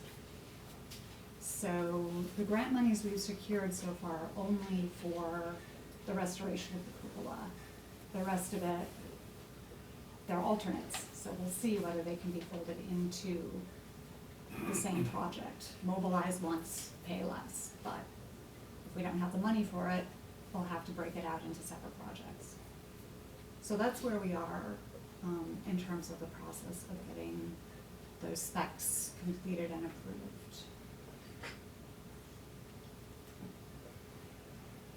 So the grant monies we've secured so far are only for the restoration of the cupola. The rest of it, they're alternates, so we'll see whether they can be folded into the same project. Mobilize once, pay less, but if we don't have the money for it, we'll have to break it out into separate projects. So that's where we are in terms of the process of getting those specs completed and approved.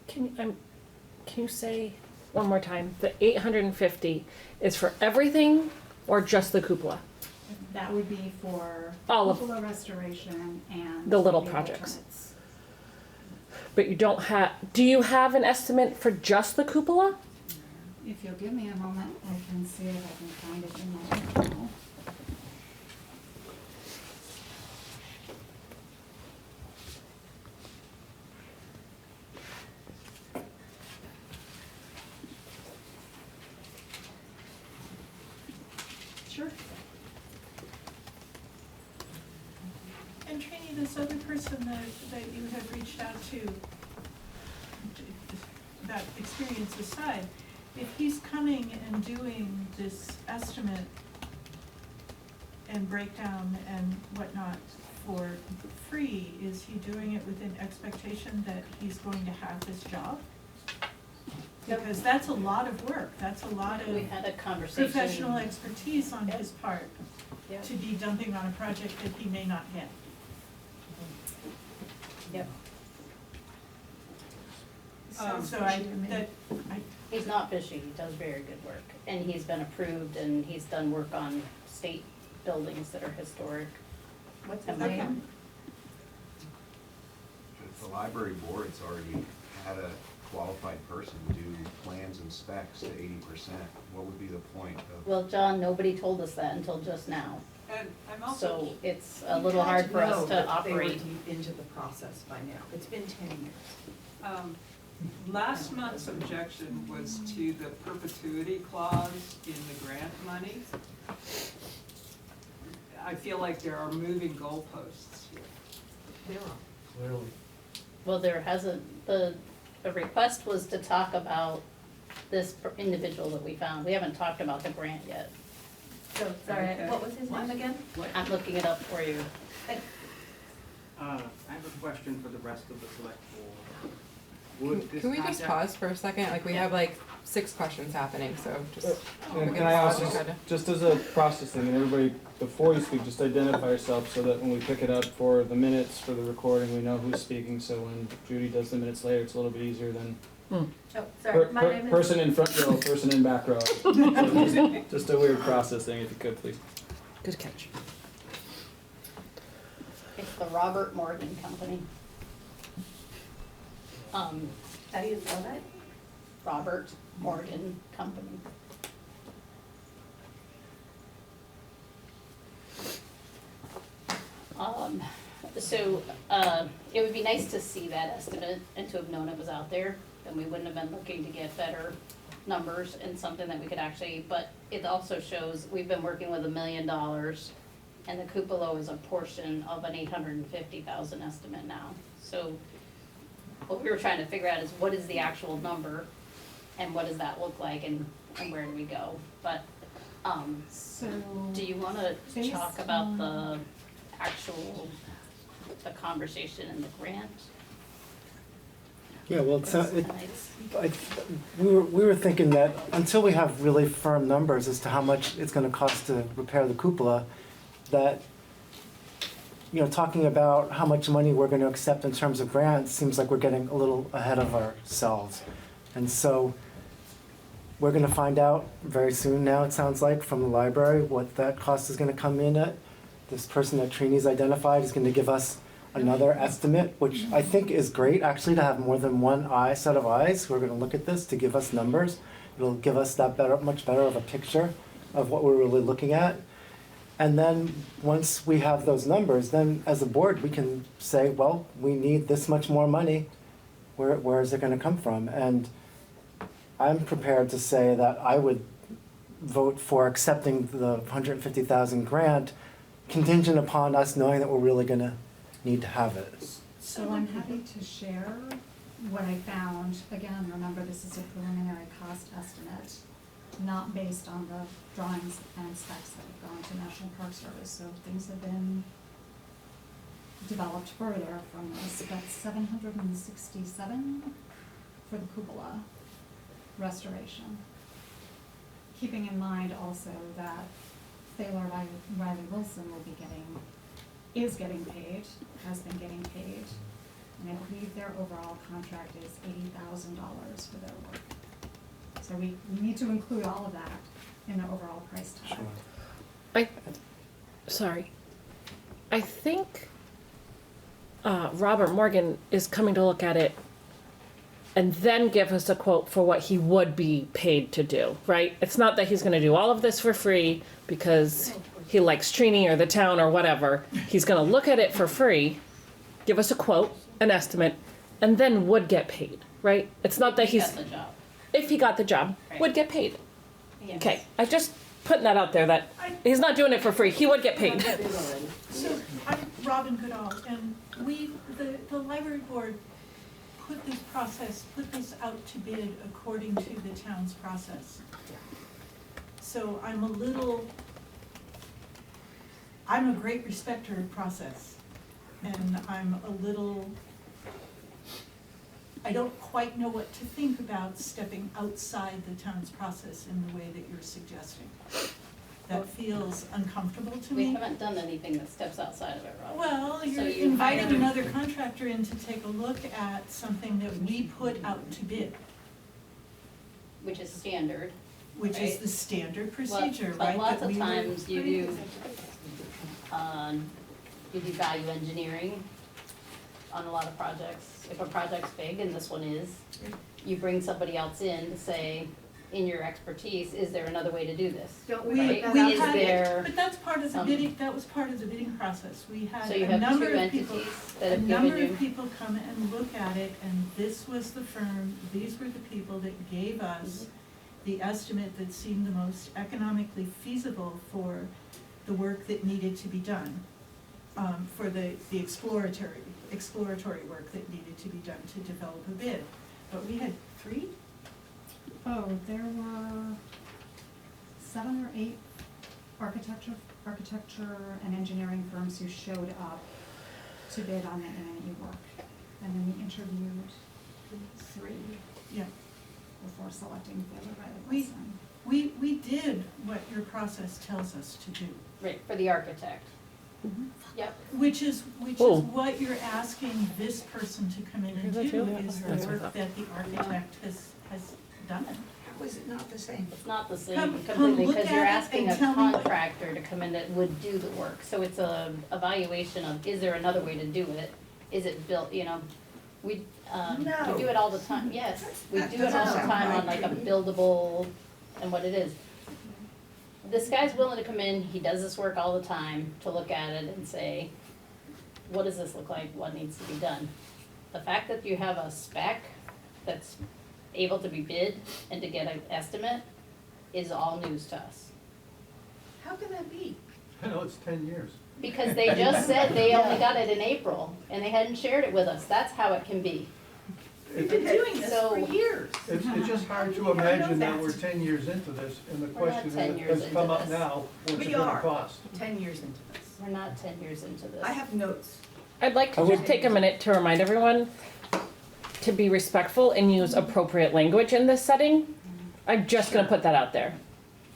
Can you say one more time, the 850 is for everything or just the cupola? That would be for All of- cupola restoration and The little projects. alternates. But you don't have, do you have an estimate for just the cupola? If you'll give me a moment, I can see if I can find it in my email. sure. And Trini, this other person that you had reached out to, that experience aside, if he's coming and doing this estimate and breakdown and whatnot for free, is he doing it with an expectation that he's going to have this job? Because that's a lot of work, that's a lot We of had a conversation. professional expertise on his part Yep. to be dumping on a project that he may not get. Yep. So I, He's not fishy, he does very good work, and he's been approved, and he's done work on state buildings that are historic. What's his Okay. name? If the library board's already had a qualified person do plans and specs to 80%, what would be the point of? Well, John, nobody told us that until just now, And I'm also. so it's a little hard for us to operate. They were deep into the process by now. It's been 10 years. Last month's objection was to the perpetuity clause in the grant money. I feel like there are moving goalposts here. There are. Clearly. Well, there hasn't, the request was to talk about this individual that we found. We haven't talked about the grant yet. So, sorry, Okay. what was his name again? I'm looking it up for you. I have a question for the rest of the select board. Would this Can we just contact- pause for a second? Like, we have like 6 questions happening, so just. And can I also, just as a process thing, and everybody, before you speak, just identify yourself so that when we pick it up for the minutes, for the recording, we know who's speaking, so when Judy does the minutes later, it's a little bit easier than Oh, sorry, my name is. person in front row, person in back row. Just a weird process thing, if you could, please. Good catch. It's the Robert Morgan Company. How do you spell that? Robert Morgan Company. It would be nice to see that estimate and to have known it was out there, then we wouldn't have been looking to get better numbers and something that we could actually, but it also shows, we've been working with $1 million, and the cupola is a portion of an $850,000 estimate now. So what we were trying to figure out is what is the actual number, and what does that look like, and where do we go? But, So. do you wanna based talk about on- the actual, the conversation and the grant? Yeah, well, Tonight's- we were thinking that until we have really firm numbers as to how much it's gonna cost to repair the cupola, that, you know, talking about how much money we're gonna accept in terms of grants seems like we're getting a little ahead of ourselves. And so, we're gonna find out very soon now, it sounds like, from the library, what that cost is gonna come in at. This person that Trini's identified is gonna give us another estimate, which I think is great, actually, to have more than one set of eyes who are gonna look at this to give us numbers. It'll give us that much better of a picture of what we're really looking at. And then, once we have those numbers, then as a board, we can say, well, we need this much more money. Where is it gonna come from? And I'm prepared to say that I would vote for accepting the 150,000 grant contingent upon us knowing that we're really gonna need to have it. So I'm happy to share what I found. Again, remember, this is a preliminary cost estimate, not based on the drawings and specs that have gone to National Park Service. So things have been developed further from this, but 767 for the cupola restoration. Keeping in mind also that Thaler Riley Wilson is getting paid, has been getting paid, and I believe their overall contract is $80,000 for their work. So we need to include all of that in the overall price tag. I think Robert Morgan is coming to look at it and then give us a quote for what he would be paid to do, right? It's not that he's gonna do all of this for free because he likes Trini or the town or whatever. He's gonna look at it for free, give us a quote, an estimate, and then would get paid, right? It's not that he's, Got the job. if he got the job, Right. would get paid. Yes. Okay, I just putting that out there that he's not doing it for free, he would get paid. So I'm Robin Goodall, and the library board put this out to bid according to the town's process. So I'm a little I'm a great respecter of process, and I'm a little, I don't quite know what to think about stepping outside the town's process in the way that you're suggesting. That feels uncomfortable to me. We haven't done anything that steps outside of it, Rob. Well, So you're you inviting hired- another contractor in to take a look at something that we put out to bid, Which is standard. which is Right. the standard Well, procedure, right? But lots that of we were- times you do value engineering on a lot of projects. If a project's big, and this one is, you bring somebody else in to say, in your expertise, is there another way to do this? Don't We, Right? we Is had, there but that's part of the some- bidding, that was part of the bidding process. We had So you a have number two of entities people, that a have number given you. of people come and look at it, and this was the firm, these were the people that gave us the estimate that seemed the most economically feasible for the work that needed to be done. For the exploratory work that needed to be done to develop a bid. But we had 3? Oh, there were 7 or 8 architecture and engineering firms who showed up to bid on the A&E work. And then we interviewed 3 Yeah. before selecting the other right of We- person. We did what your process tells us to do. Right, for the architect. Yep. Which is Oh. what you're asking this person to come in and Here's that do, too? is the That's what I work thought. that the architect has done. How is it not the same? It's not the same Come completely, look because you're at it asking and a tell me what- contractor to come in that would do the work. So it's a evaluation of, is there another way to do it? Is it built, we do it all the time, yes. We That do it all the doesn't sound time on right like a to me. buildable and what it is. This guy's willing to come in, he does this work all the time, to look at it and say, what does this look like, what needs to be done? The fact that you have a spec that's able to be bid and to get an estimate is all news to us. How can that be? I know, it's 10 years. Because they just said they only got it in April, and they hadn't shared it with us, that's how it can be. We've been doing this So- for years. It's just hard to How do you not know imagine that that? we're 10 years into this, and the We're not question 10 is, years has come into up this. now, what's it We gonna are cost? 10 years into this. We're not 10 years into this. I have notes. I'd like to just take a minute to remind everyone to be respectful and use appropriate language in this setting. I'm just gonna put that out there.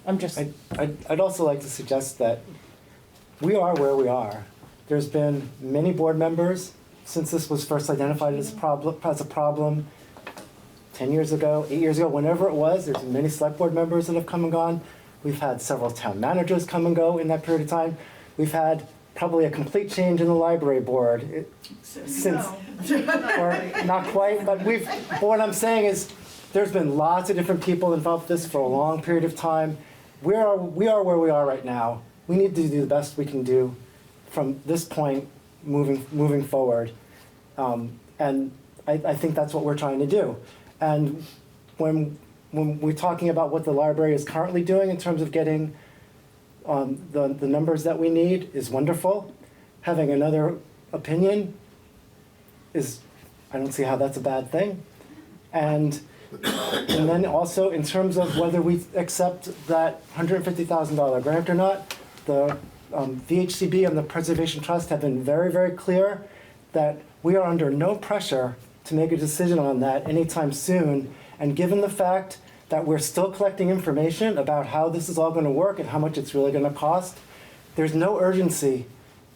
I'm just, I'd also like to suggest that we are where we are. There's been many board members since this was first identified as a problem 10 years ago, 8 years ago, whenever it was. There's been many select board members that have come and gone. We've had several town managers come and go in that period of time. We've had probably a complete change in the library board since, or not quite, but what I'm saying is, there's been lots of different people involved with this for a long period of time. We are where we are right now. We need to do the best we can do from this point moving forward. And I think that's what we're trying to do. And when we're talking about what the library is currently doing in terms of getting the numbers that we need is wonderful. Having another opinion is, I don't see how that's a bad thing. And then also in terms of whether we accept that $150,000 grant or not, the VHCB and the Preservation Trust have been very, very clear that we are under no pressure to make a decision on that anytime soon. And given the fact that we're still collecting information about how this is all going to work and how much it's really going to cost, there's no urgency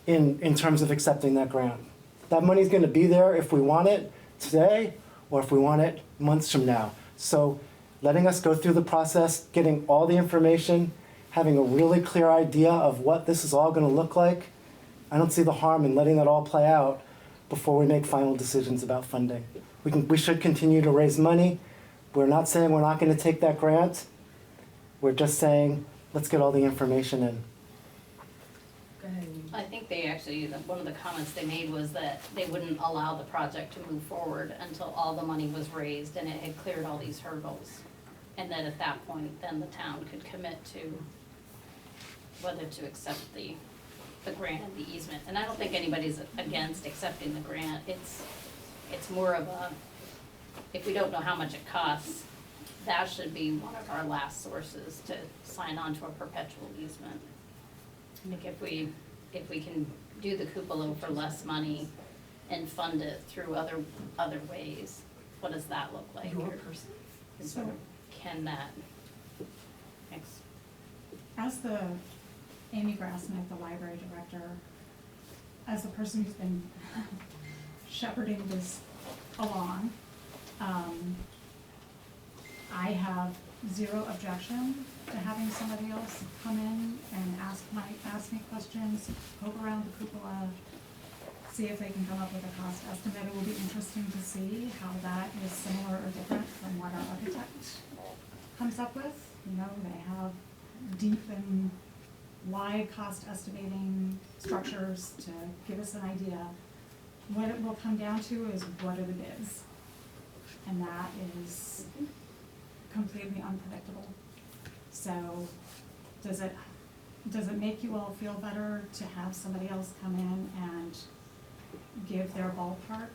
in terms of accepting that grant. That money's going to be there if we want it today or if we want it months from now. So letting us go through the process, getting all the information, having a really clear idea of what this is all going to look like, I don't see the harm in letting that all play out before we make final decisions about funding. We should continue to raise money. We're not saying we're not going to take that grant. We're just saying, let's get all the information in. Go ahead. I think they actually, one of the comments they made was that they wouldn't allow the project to move forward until all the money was raised and it had cleared all these hurdles. And then at that point, then the town could commit to whether to accept the grant and the easement. And I don't think anybody's against accepting the grant. It's more of a, if we don't know how much it costs, that should be one of our last sources to sign on to a perpetual easement. I think if we if we can do the cupola for less money and fund it through other ways, what does that look like? Your person? And sort of, can that, As the Amy Grassmith, the library director, as the person who's been shepherding this along, I have zero objection to having somebody else come in and ask me questions, poke around the cupola, see if they can come up with a cost estimate. It will be interesting to see how that is similar or different from what our architect comes up with. You know, they have deep and wide cost estimating structures to give us an idea. What it will come down to is what are the bids? And that is completely unpredictable. So does it make you all feel better to have somebody else come in and give their ballpark?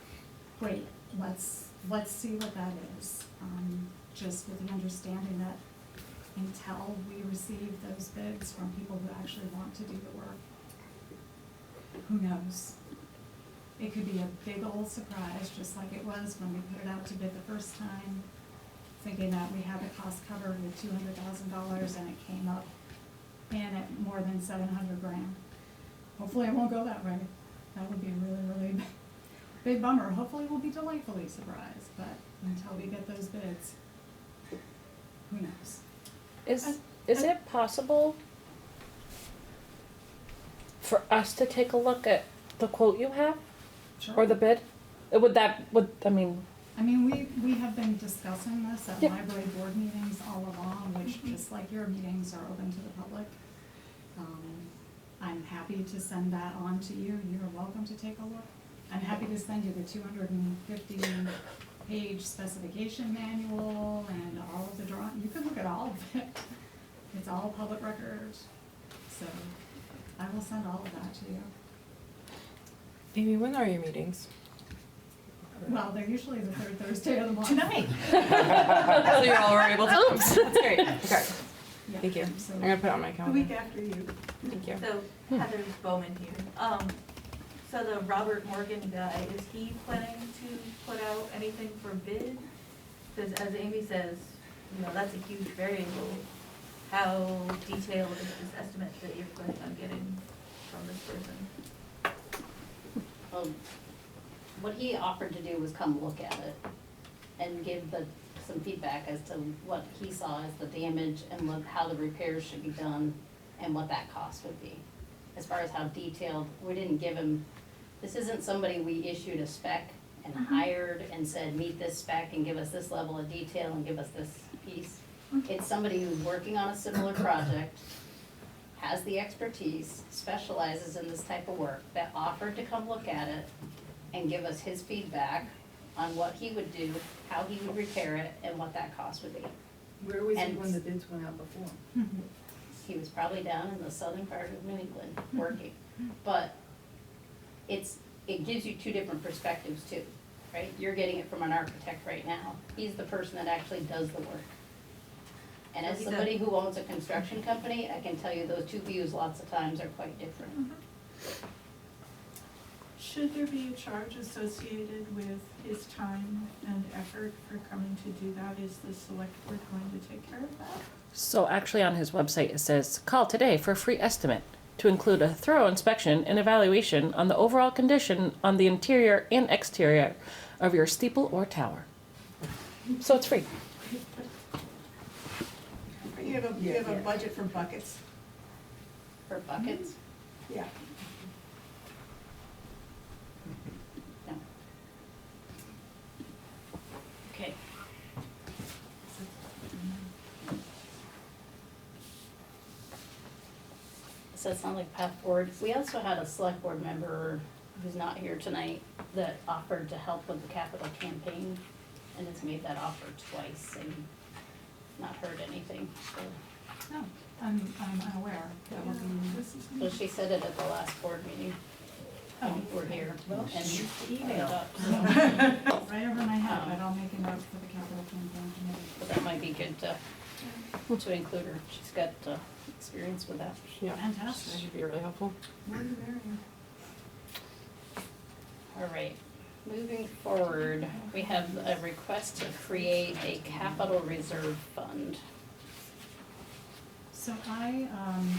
Great, let's see what that is. Just with the understanding that until we receive those bids from people who actually want to do the work, who knows? It could be a big old surprise, just like it was when we put it out to bid the first time, thinking that we had the cost covered with $200,000 and it came up in at more than 700 grand. Hopefully it won't go that way. That would be a really, really big bummer. Hopefully we'll be delightfully surprised, but until we get those bids, who knows? Is it possible for us to take a look at the quote you have? Sure. Or the bid? I mean, we have been discussing this at Yep. library board meetings all along, which just like your meetings are open to the public. I'm happy to send that on to you. You're welcome to take a look. I'm happy to send you the 250-page specification manual and all of the drawing. You can look at all of it. It's all public record. So I will send all of that to you. Amy, when are your meetings? Well, they're usually the third Thursday of the month. Tonight. So you all were able to. Oops. That's great. Okay. Yeah, Thank you. so- I'm gonna put it on my The calendar. week after you. Thank you. So Heather Bowman here. So the Robert Morgan guy, is he planning to put out anything for bid? Because as Amy says, you know, that's a huge variable. How detailed is this estimate that you're planning on getting from this person? What he offered to do was come look at it and give some feedback as to what he saw as the damage and how the repairs should be done and what that cost would be. As far as how detailed, we didn't give him, this isn't somebody we issued a spec and hired and said, meet this spec and give us this level of detail and give us this piece. It's somebody who's working on a similar project, has the expertise, specializes in this type of work, that offered to come look at it and give us his feedback on what he would do, how he would repair it, and what that cost would be. Where was he And- when the bids went out before? He was probably down in the southern part of New England working. But it gives you two different perspectives too, right? You're getting it from an architect right now. He's the person that actually does the work. And as somebody who owns a construction company, I can tell you those two views lots of times are quite different. Should there be a charge associated with his time and effort for coming to do that? Is the select board going to take care of that? so actually on his website it says, call today for a free estimate to include a thorough inspection and evaluation on the overall condition on the interior and exterior of your steeple or tower. So it's free. You have a budget for buckets? For buckets? Yeah. No. Okay. So it sounds like path forward. We also had a select board member who's not here tonight that offered to help with the capital campaign and has made that offer twice and not heard anything, so. No, I'm unaware. That would be. Well, she said it at the last board meeting. Oh. We're here. Well, And shoot the brought it email. up, so. Right over my head, but I'll make a note for the capital campaign committee. But that might be good to to include her. She's got experience with that. Yeah. That Fantastic. should be really helpful. More the merrier. All right, moving forward, we have a request to create a capital reserve fund. So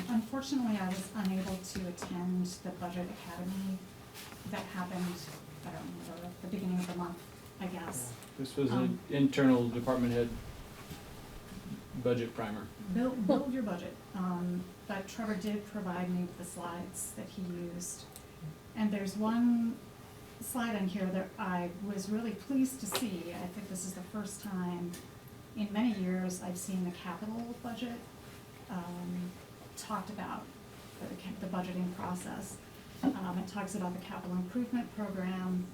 unfortunately, I was unable to attend the Budget Academy that happened, I don't remember, at the beginning of the month, I guess. This was an internal department head budget primer. Build your budget. But Trevor did provide me with the slides that he used. And there's one slide on here that I was really pleased to see. I think this is the first time in many years I've seen the capital budget talked about, the budgeting process. It talks about the capital improvement program,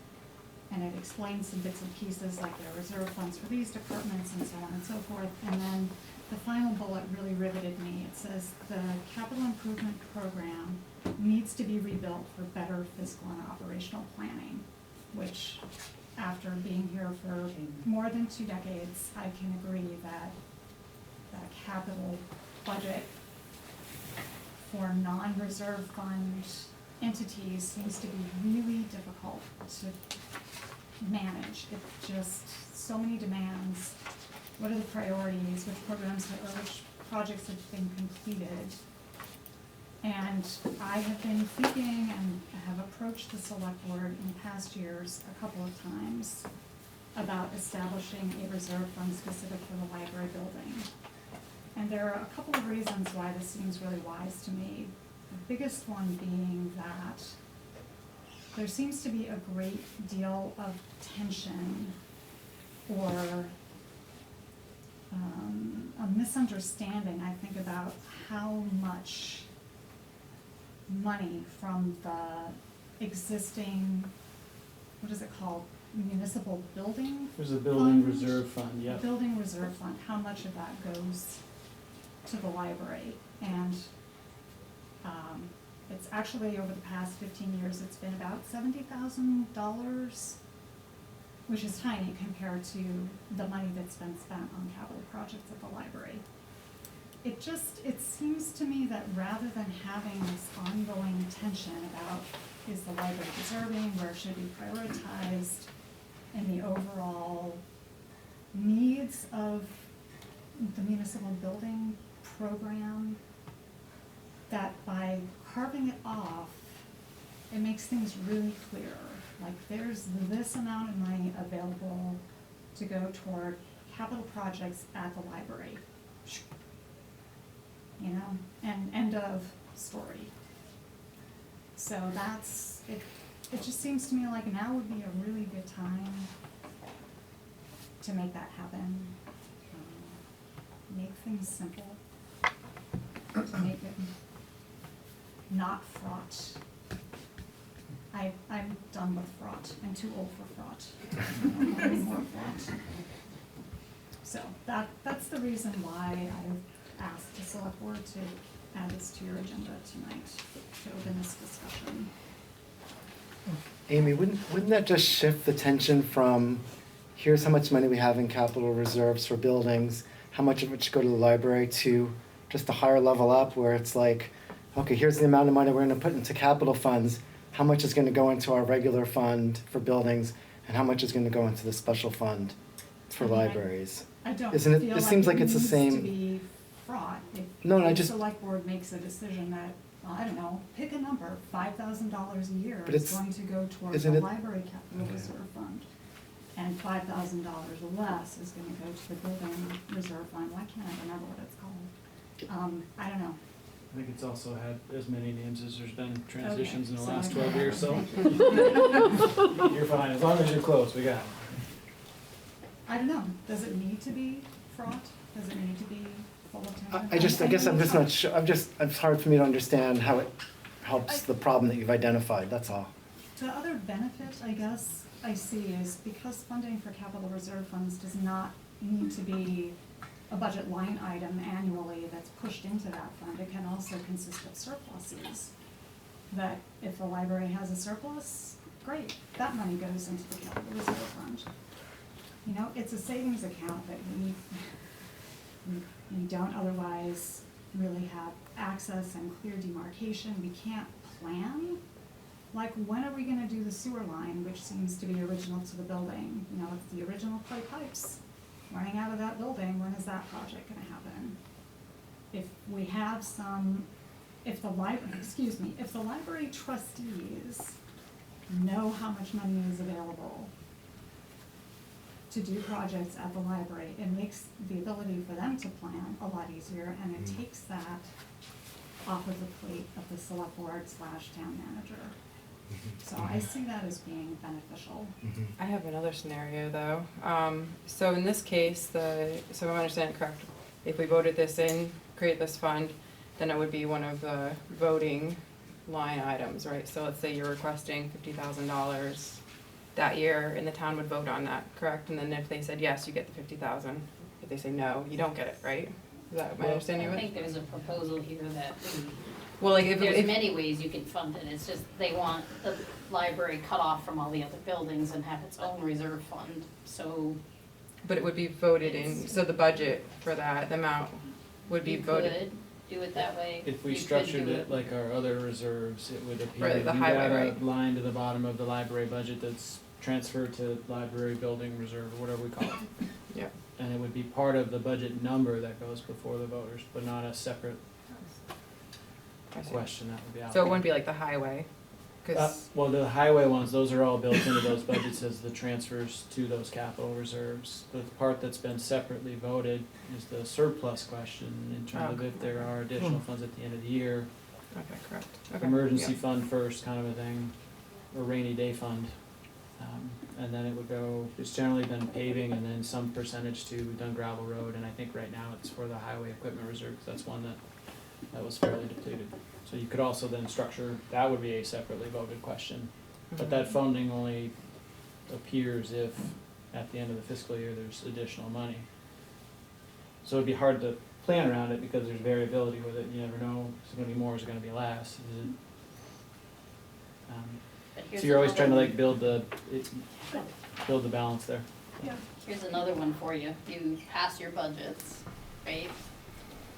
and it explains some bits and pieces like there are reserve funds for these departments and so on and so forth. And then the final bullet really riveted me. It says the capital improvement program needs to be rebuilt for better fiscal and operational planning, which after being here for more than 2 decades, I can agree that the capital budget for non-reserve fund entities seems to be really difficult to manage. It just, so many demands. What are the priorities? Which programs or which projects have been completed? And I have been thinking and have approached the select board in past years a couple of times about establishing a reserve fund specific for the library building. And there are a couple of reasons why this seems really wise to me. The biggest one being that there seems to be a great deal of tension or a misunderstanding, I think, about how much money from the existing, what is it called, municipal building? There's a building fund? reserve fund, yeah. Building reserve fund, how much of that goes to the library? And it's actually, over the past 15 years, it's been about $70,000, which is tiny compared to the money that's been spent on capital projects at the library. It seems to me that rather than having this ongoing tension about is the library deserving, where it should be prioritized, and the overall needs of the municipal building program, that by carving it off, it makes things really clear. Like, there's this amount of money available to go toward capital projects at the library. You know, and end of story. So that's, it just seems to me like now would be a really good time to make that happen. Make things simple, to make it not fraught. I'm done with fraught. I'm too old for fraught. I don't want any more fraught. So that's the reason why I asked the select board to add this to your agenda tonight, to open this discussion. Amy, wouldn't that just shift the tension from, here's how much money we have in capital reserves for buildings, how much of it should go to the library, to just a higher level up where it's like, okay, here's the amount of money we're gonna put into capital funds, how much is gonna go into our regular fund for buildings, and how much is gonna go into the special fund for libraries? I don't Isn't it, feel it seems like it's the needs same. to be fraught. No, I If just- the select board makes a decision that, well, I don't know, pick a number, $5,000 a year But is it's- going to go towards isn't the it- library capital reserve fund. And $5,000 less is gonna go to the building reserve fund. Why can't I remember what it's called? I don't know. I think it's also had as many names as there's been transitions in the Okay, last sorry. 12 years, so. Thank You're fine, as long as you're close, we got it. I don't know, does it need to be fraught? Does it need to be full of tension? I guess I'm just not sure, it's hard for me to understand how it helps the problem that you've identified, that's all. The other benefit, I guess, I see is because funding for capital reserve funds does not need to be a budget line item annually that's pushed into that fund, it can also consist of surpluses. That if the library has a surplus, great, that money goes into the capital reserve fund. You know, it's a savings account that We don't otherwise really have access and clear demarcation. We can't plan. Like, when are we gonna do the sewer line, which seems to be original to the building? You know, it's the original clay pipes running out of that building. When is that project gonna happen? If we have some, if the library trustees know how much money is available to do projects at the library, it makes the ability for them to plan a lot easier, and it takes that off of the plate of the select board / town manager. So I see that as being beneficial. I have another scenario though. So in this case, so if I understand it correct, if we voted this in, create this fund, then it would be one of the voting line items, right? So let's say you're requesting $50,000 that year, and the town would vote on that, correct? And then if they said yes, you get the 50,000. If they say no, you don't get it, right? Is that my understanding of I it? think there's a proposal here that, Well, like if there's many ways you can fund it, it's just they want the library cut off from all the other buildings and have its own reserve fund, so. But it would be voted in, so the budget for that, the amount would be voted. You could do it that way. If we You could structured do it like our other reserves, it would appear Right, that the you highway, got a right. line to the bottom of the library budget that's transferred to library building reserve, or whatever we call it. Yeah. And it would be part of the budget number that goes before the voters, but not a separate I see. question that would be out. So it wouldn't be like the highway, because, Well, the highway ones, those are all built into those budgets as the transfers to those capital reserves. The part that's been separately voted is the surplus question in terms of if there are additional funds at the end of the year. okay, correct. Okay, Emergency yeah. fund first kind of a thing, or rainy day fund. And then it would go, it's generally been paving and then some percentage to Dunn Gravel Road, and I think right now it's for the highway equipment reserve, 'cause that's one that was fairly depleted. So you could also then structure, that would be a separately voted question. But that funding only appears if, at the end of the fiscal year, there's additional money. So it'd be hard to plan around it because there's variability with it, you never know, is it gonna be more, is it gonna be less? Is it, But so here's you're always trying to another like build the balance there. one. Here's another one for you. You pass your budgets, right?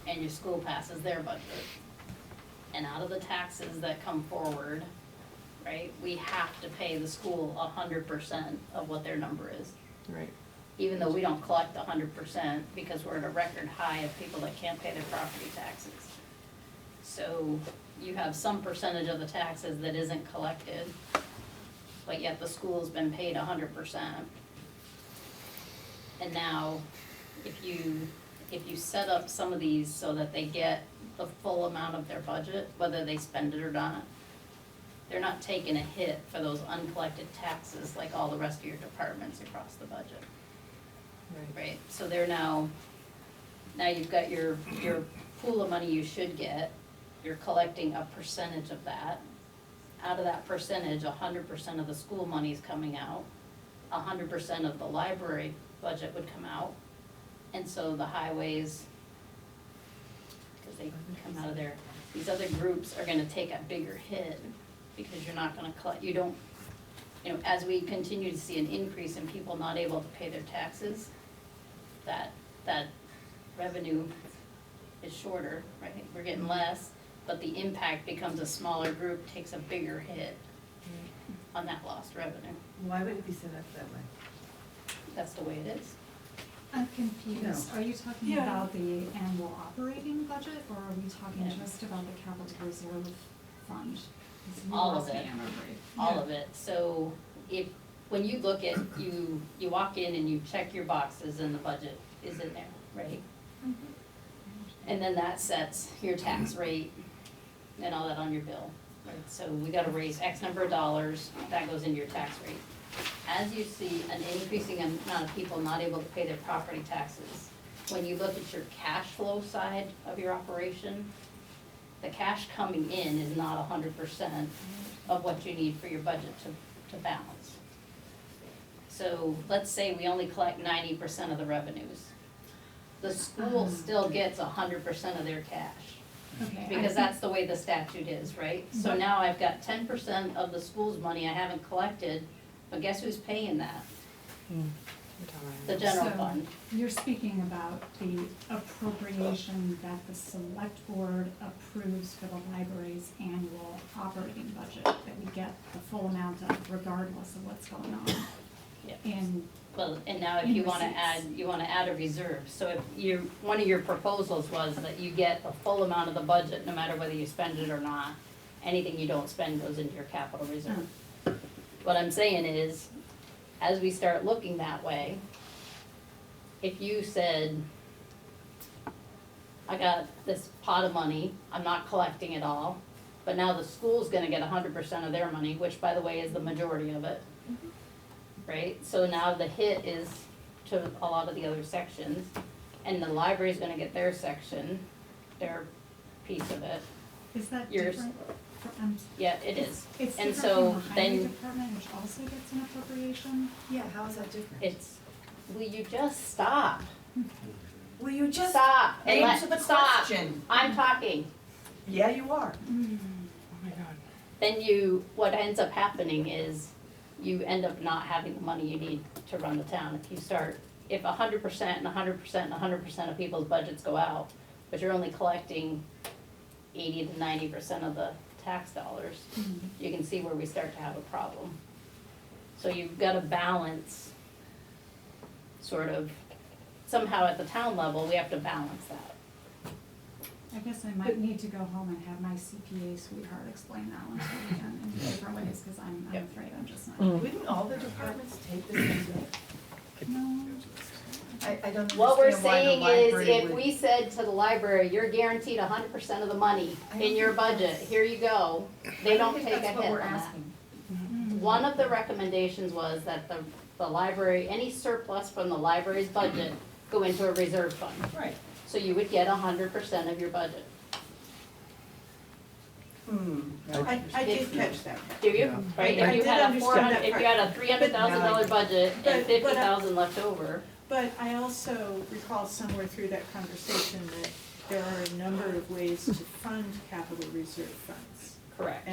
And your school passes their budget. And out of the taxes that come forward, right, we have to pay the school 100% of what their number is. Right. Even though we don't collect 100% because we're at a record high of people that can't pay their property taxes. So you have some percentage of the taxes that isn't collected, but yet the school's been paid 100%. And now, if you set up some of these so that they get the full amount of their budget, whether they spend it or not, they're not taking a hit for those uncollected taxes like all the rest of your departments across the budget. Right, so they're now you've got your pool of money you should get, you're collecting a percentage of that. Out of that percentage, 100% of the school money's coming out, 100% of the library budget would come out. And so the highways, because they come out of there, these other groups are gonna take a bigger hit because you're not gonna collect, as we continue to see an increase in people not able to pay their taxes, that revenue is shorter, right? We're getting less, but the impact becomes a smaller group, takes a bigger hit on that lost revenue. Why would it be set up that way? That's the way it is. I'm confused. No. Are you talking Yeah. about the annual operating budget, or are we talking Yeah. just about the capital reserve fund? 'Cause you All of lost me it. on memory. All of it. So when you look at, you walk in and you check your boxes and the budget is in there, right? And then that sets your tax rate and all that on your bill. Right? So we gotta raise X number of dollars, that goes into your tax rate. As you see an increasing amount of people not able to pay their property taxes, when you look at your cash flow side of your operation, the cash coming in is not 100% of what you need for your budget to balance. So let's say we only collect 90% of the revenues. The school still gets 100% of their cash. Okay. Because that's the way the statute is, right? So now I've got 10% of the school's money I haven't collected, but guess who's paying that? the general So, fund. You're speaking about the appropriation that the select board approves for the library's annual operating budget, that we get the full amount of regardless of what's going on. Yeah. In, Well, and now if in you wanna receipts. add a reserve, so if one of your proposals was that you get the full amount of the budget, no matter whether you spend it or not, anything you don't spend goes into your capital reserve. What I'm saying is, as we start looking that way, if you said, I got this pot of money, I'm not collecting it all, but now the school's gonna get 100% of their money, which by the way is the majority of it. Right, so now the hit is to a lot of the other sections, and the library's gonna get their section, their piece of it. is that Yours. different? Yeah, it is. It's And different so from the highway then department, which also gets an appropriation? Yeah, how is that different? it's, will you just stop? Will you just Stop and answer the stop. question? I'm talking. Yeah, you are. Oh my god. Then what ends up happening is you end up not having the money you need to run the town. If 100% and 100% and 100% of people's budgets go out, but you're only collecting 80 to 90% of the tax dollars, you can see where we start to have a problem. So you've got to balance, sort of, somehow at the town level, we have to balance that. I guess I might need to go home and have my CPA sweetheart explain that one to me again in different ways, because I'm afraid I'm just not. Wouldn't all the departments take this into? No. I don't What we're understand why the saying is, library if would. we said to the library, you're guaranteed 100% of the money in your budget, here you go, they don't take a hit That's what we're on that. asking. One of the recommendations was that the library, any surplus from the library's budget go into a reserve fund. Right. So you would get 100% of your budget. I did catch that. Do you? Yeah. Right, I if you did had a understand that if you had a $300,000 budget and But I- 50,000 left over, But I also recall somewhere through that conversation that there are a number of ways to fund capital reserve funds. correct.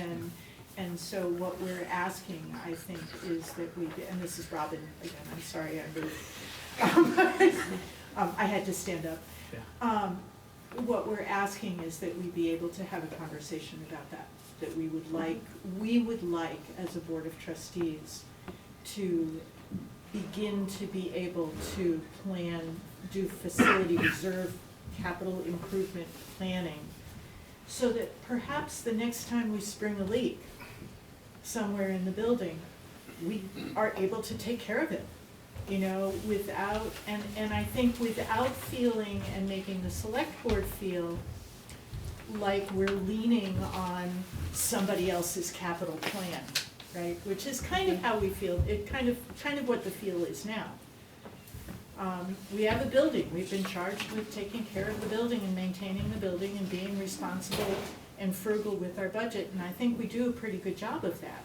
And so what we're asking, I think, is that we, and this is Robin again, I'm sorry, I moved. I had to stand up. Yeah. What we're asking is that we be able to have a conversation about that we would like, as a board of trustees, to begin to be able to do facility reserve capital improvement planning, so that perhaps the next time we spring a leak somewhere in the building, we are able to take care of it, without, and I think without feeling and making the select board feel like we're leaning on somebody else's capital plan, right? Which is kind of how we feel, kind of what the feel is now. We have a building, we've been charged with taking care of the building and maintaining the building and being responsible and frugal with our budget, and I think we do a pretty good job of that.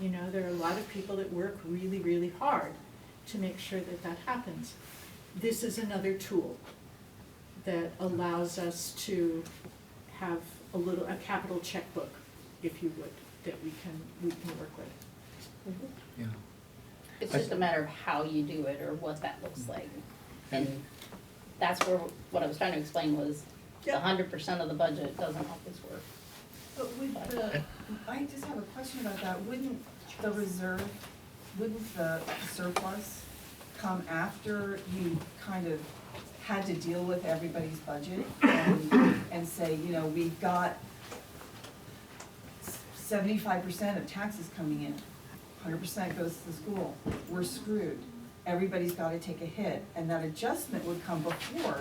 There are a lot of people that work really, really hard to make sure that that happens. This is another tool that allows us to have a capital checkbook, if you would, that we can work with. Yeah. It's just a matter of how you do it or what that looks like. And that's where, what I was trying to explain was, the 100% of the budget doesn't always work. But with I just have a question about that. Wouldn't the surplus come after you kind of had to deal with everybody's budget and say, we've got 75% of taxes coming in, 100% goes to the school, we're screwed. Everybody's gotta take a hit, and that adjustment would come before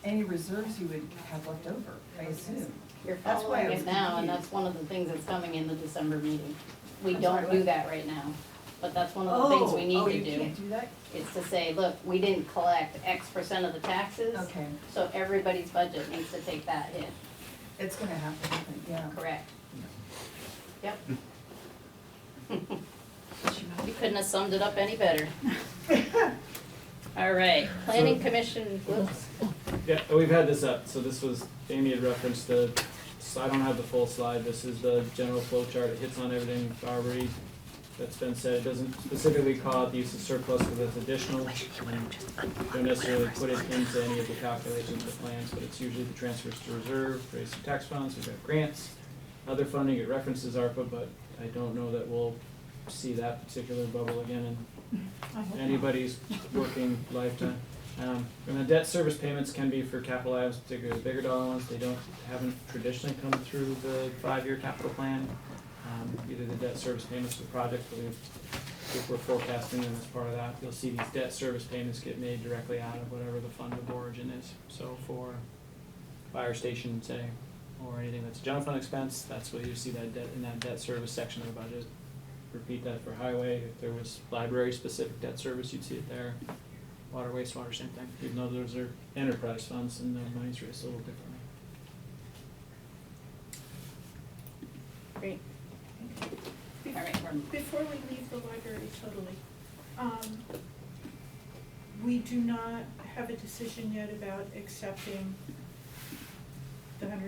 any reserves you would have left over, I assume. You're That's why I following was it now, and confused. that's one of the things that's coming in the December meeting. We I'm don't sorry, do what? that right now, but that's one of the things we need to do. you can't do that? Is to say, look, we didn't collect X% of the taxes, Okay, so everybody's budget needs to take that hit. it's gonna happen, I think, yeah. Correct. Yep. You couldn't have summed it up any better. All right, planning commission, whoops. Yeah, we've had this up, so this was, Amy had referenced so I don't have the full slide, this is the general flow chart, it hits on everything Barbary that's been said. It doesn't specifically call out the use of surplus because it's additional. Don't necessarily put it into any of the calculations of the plans, but it's usually the transfers to reserve, raise some tax funds, we've got grants, other funding, it references ARPA, but I don't know that we'll see that particular bubble again in anybody's working lifetime. And the debt service payments can be for capital items, particularly the bigger dollar ones. They haven't traditionally come through the 5-year capital plan. Either the debt service payments for projects, but if we're forecasting them as part of that, you'll see these debt service payments get made directly out of whatever the fund of origin is. So for fire station, say, or anything that's a general fund expense, that's what you see that debt in that debt service section of the budget. Repeat that for highway. If there was library specific debt service, you'd see it there. Water, wastewater, same thing. Even though those are enterprise funds and the money's raised a little differently. Great. All right, Before we leave the library totally, we do not have a decision yet about accepting the $150,000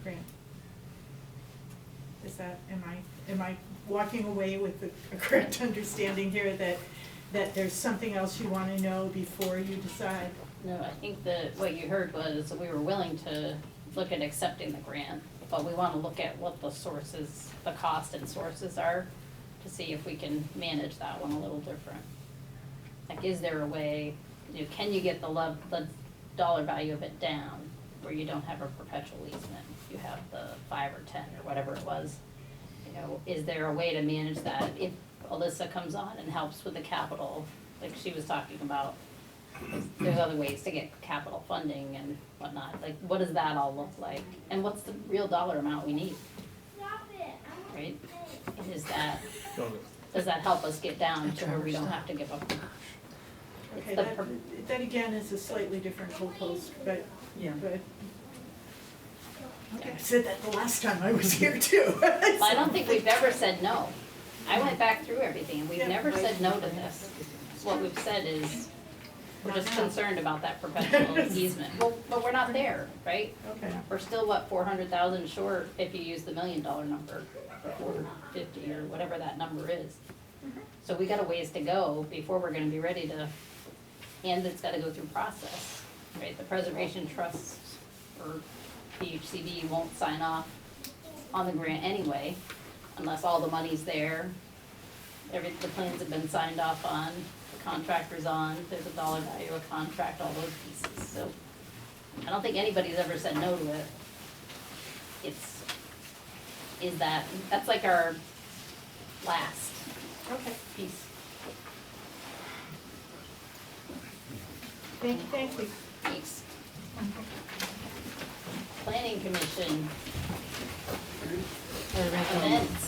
grant. Is that, am I walking away with the correct understanding here that there's something else you want to know before you decide? No, I think that what you heard was that we were willing to look at accepting the grant, but we want to look at what the sources, the cost and sources are, to see if we can manage that one a little different. Like, is there a way, can you get the dollar value of it down where you don't have a perpetual easement? You have the 5 or 10 or whatever it was. Is there a way to manage that? If Alyssa comes on and helps with the capital, like she was talking about, there's other ways to get capital funding and whatnot. Like, what does that all look like? And what's the real dollar amount we need? Right? And does that help us get down to where we don't have to give up? Okay, that again is a slightly different goalpost, but, Yeah. but. Okay, I said that the last time I was here too. Well, I don't think we've ever said no. I went back through everything, and we've Yeah. never said no to this. What we've said is, we're just concerned about that perpetual easement. Well, but we're not there, right? Okay. We're still, what, 400,000 short if you use the $1 million number, or 450, or whatever that number is. So we got a ways to go before we're gonna be ready to, and it's gotta go through process, right? The preservation trust or PHCD won't sign off on the grant anyway, unless all the money's there. The plans have been signed off on, the contractor's on, there's a dollar value of contract, all those pieces, so. I don't think anybody's ever said no to it. That's like our last piece. Thank you. Thanks. Planning Commission. Events.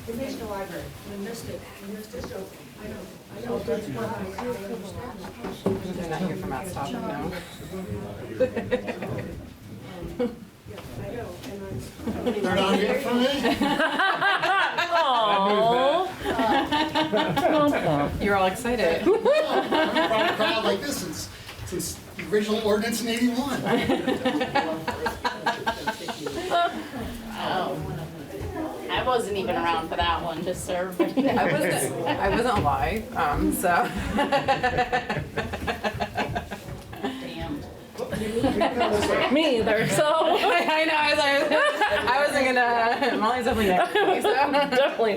We missed the library, we missed it, so, I know, that's what Did not hear from Matt's topic, no? I know, and They're not here for me? Aww. You're all excited. I've been around a crowd like this since the original ordinance in '81. I wasn't even around for that one, just so everybody. I wasn't live, so. Damn. Me either, so. I know, I wasn't gonna, Molly's definitely next to me, so. Definitely.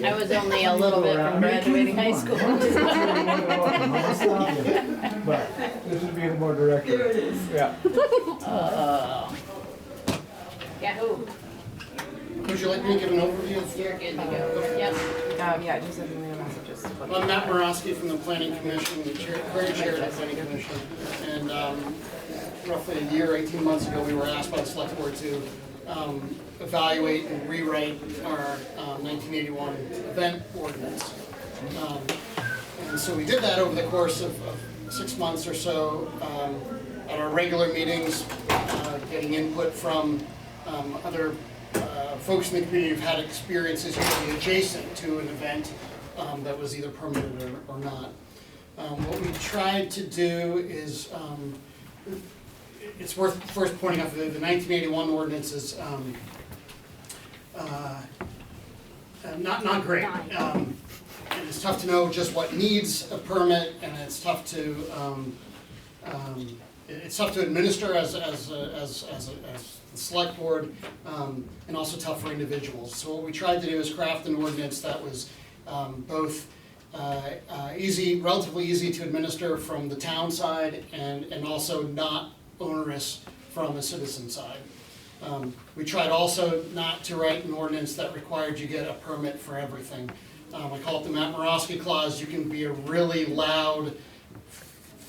I was only a little bit from graduating high school. But this is being more direct. There it is. Yeah. Yahoo. Would you like me to give an overview? You're good to go. Yep. Yeah, just send me a message, just. I'm Matt Borowski from the Planning Commission, the chair of the Planning Commission. And roughly a year, 18 months ago, we were asked by the Selectboard to evaluate and rewrite our 1981 event ordinance. And so we did that over the course of 6 months or so at our regular meetings, getting input from other folks in the community who've had experiences usually adjacent to an event that was either permitted or not. What we tried to do is, it's worth first pointing out that the 1981 ordinance is not great. And it's tough to know just what needs a permit, and it's tough to administer as the select board, and also tough for individuals. So what we tried to do is craft an ordinance that was both relatively easy to administer from the town side, and also not onerous from a citizen side. We tried also not to write an ordinance that required you get a permit for everything. I call it the Matt Morosky clause. You can be a really loud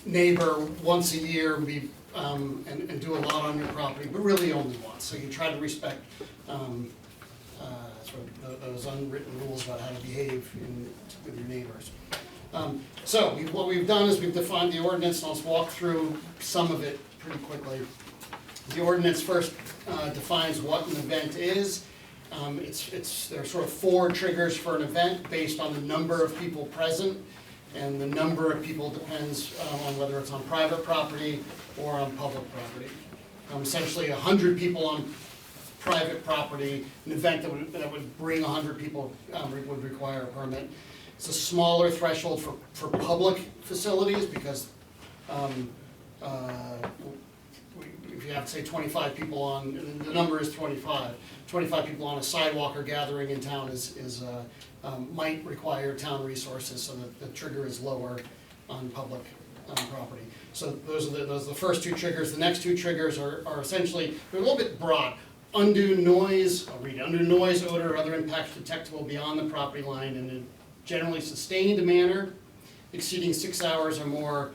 neighbor once a year and be and do a lot on your property, but really only once. So you try to respect sort of those unwritten rules about how to behave with your neighbors. So what we've done is we've defined the ordinance, and I'll just walk through some of it pretty quickly. The ordinance first defines what an event is. There are sort of 4 triggers for an event based on the number of people present, and the number of people depends on whether it's on private property or on public property. Essentially, 100 people on private property, an event that would bring 100 people would require a permit. It's a smaller threshold for public facilities because if you have, say, 25 people on, and the number is 25 people on a sidewalk or gathering in town might require town resources, so that the trigger is lower on public property. So those are the first 2 triggers. The next 2 triggers are essentially, they're a little bit broad. Undue noise, I'll read it, undue noise, odor, or other impacts detectable beyond the property line in a generally sustained manner, exceeding 6 hours or more,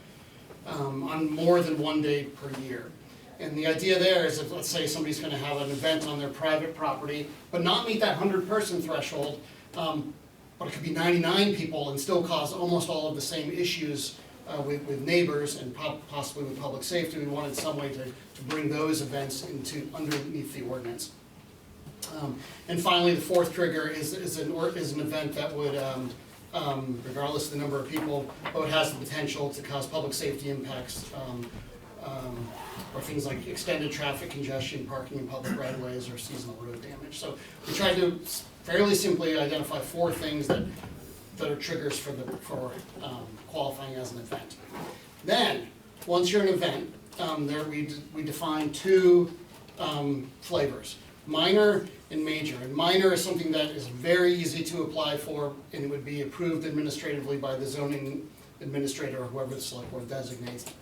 on more than 1 day per year. And the idea there is if, let's say, somebody's gonna have an event on their private property, but not meet that 100-person threshold, but it could be 99 people and still cause almost all of the same issues with neighbors and possibly with public safety. We wanted some way to bring those events underneath the ordinance. And finally, the 4th trigger is an event that would, regardless of the number of people, it has the potential to cause public safety impacts, or things like extended traffic congestion, parking in public right-of-ways, or seasonal road damage. So we tried to fairly simply identify 4 things that are triggers for qualifying as an event. Then, once you're an event, we define 2 flavors: minor and major. And minor is something that is very easy to apply for, and it would be approved administratively by the zoning administrator or whoever the select board designates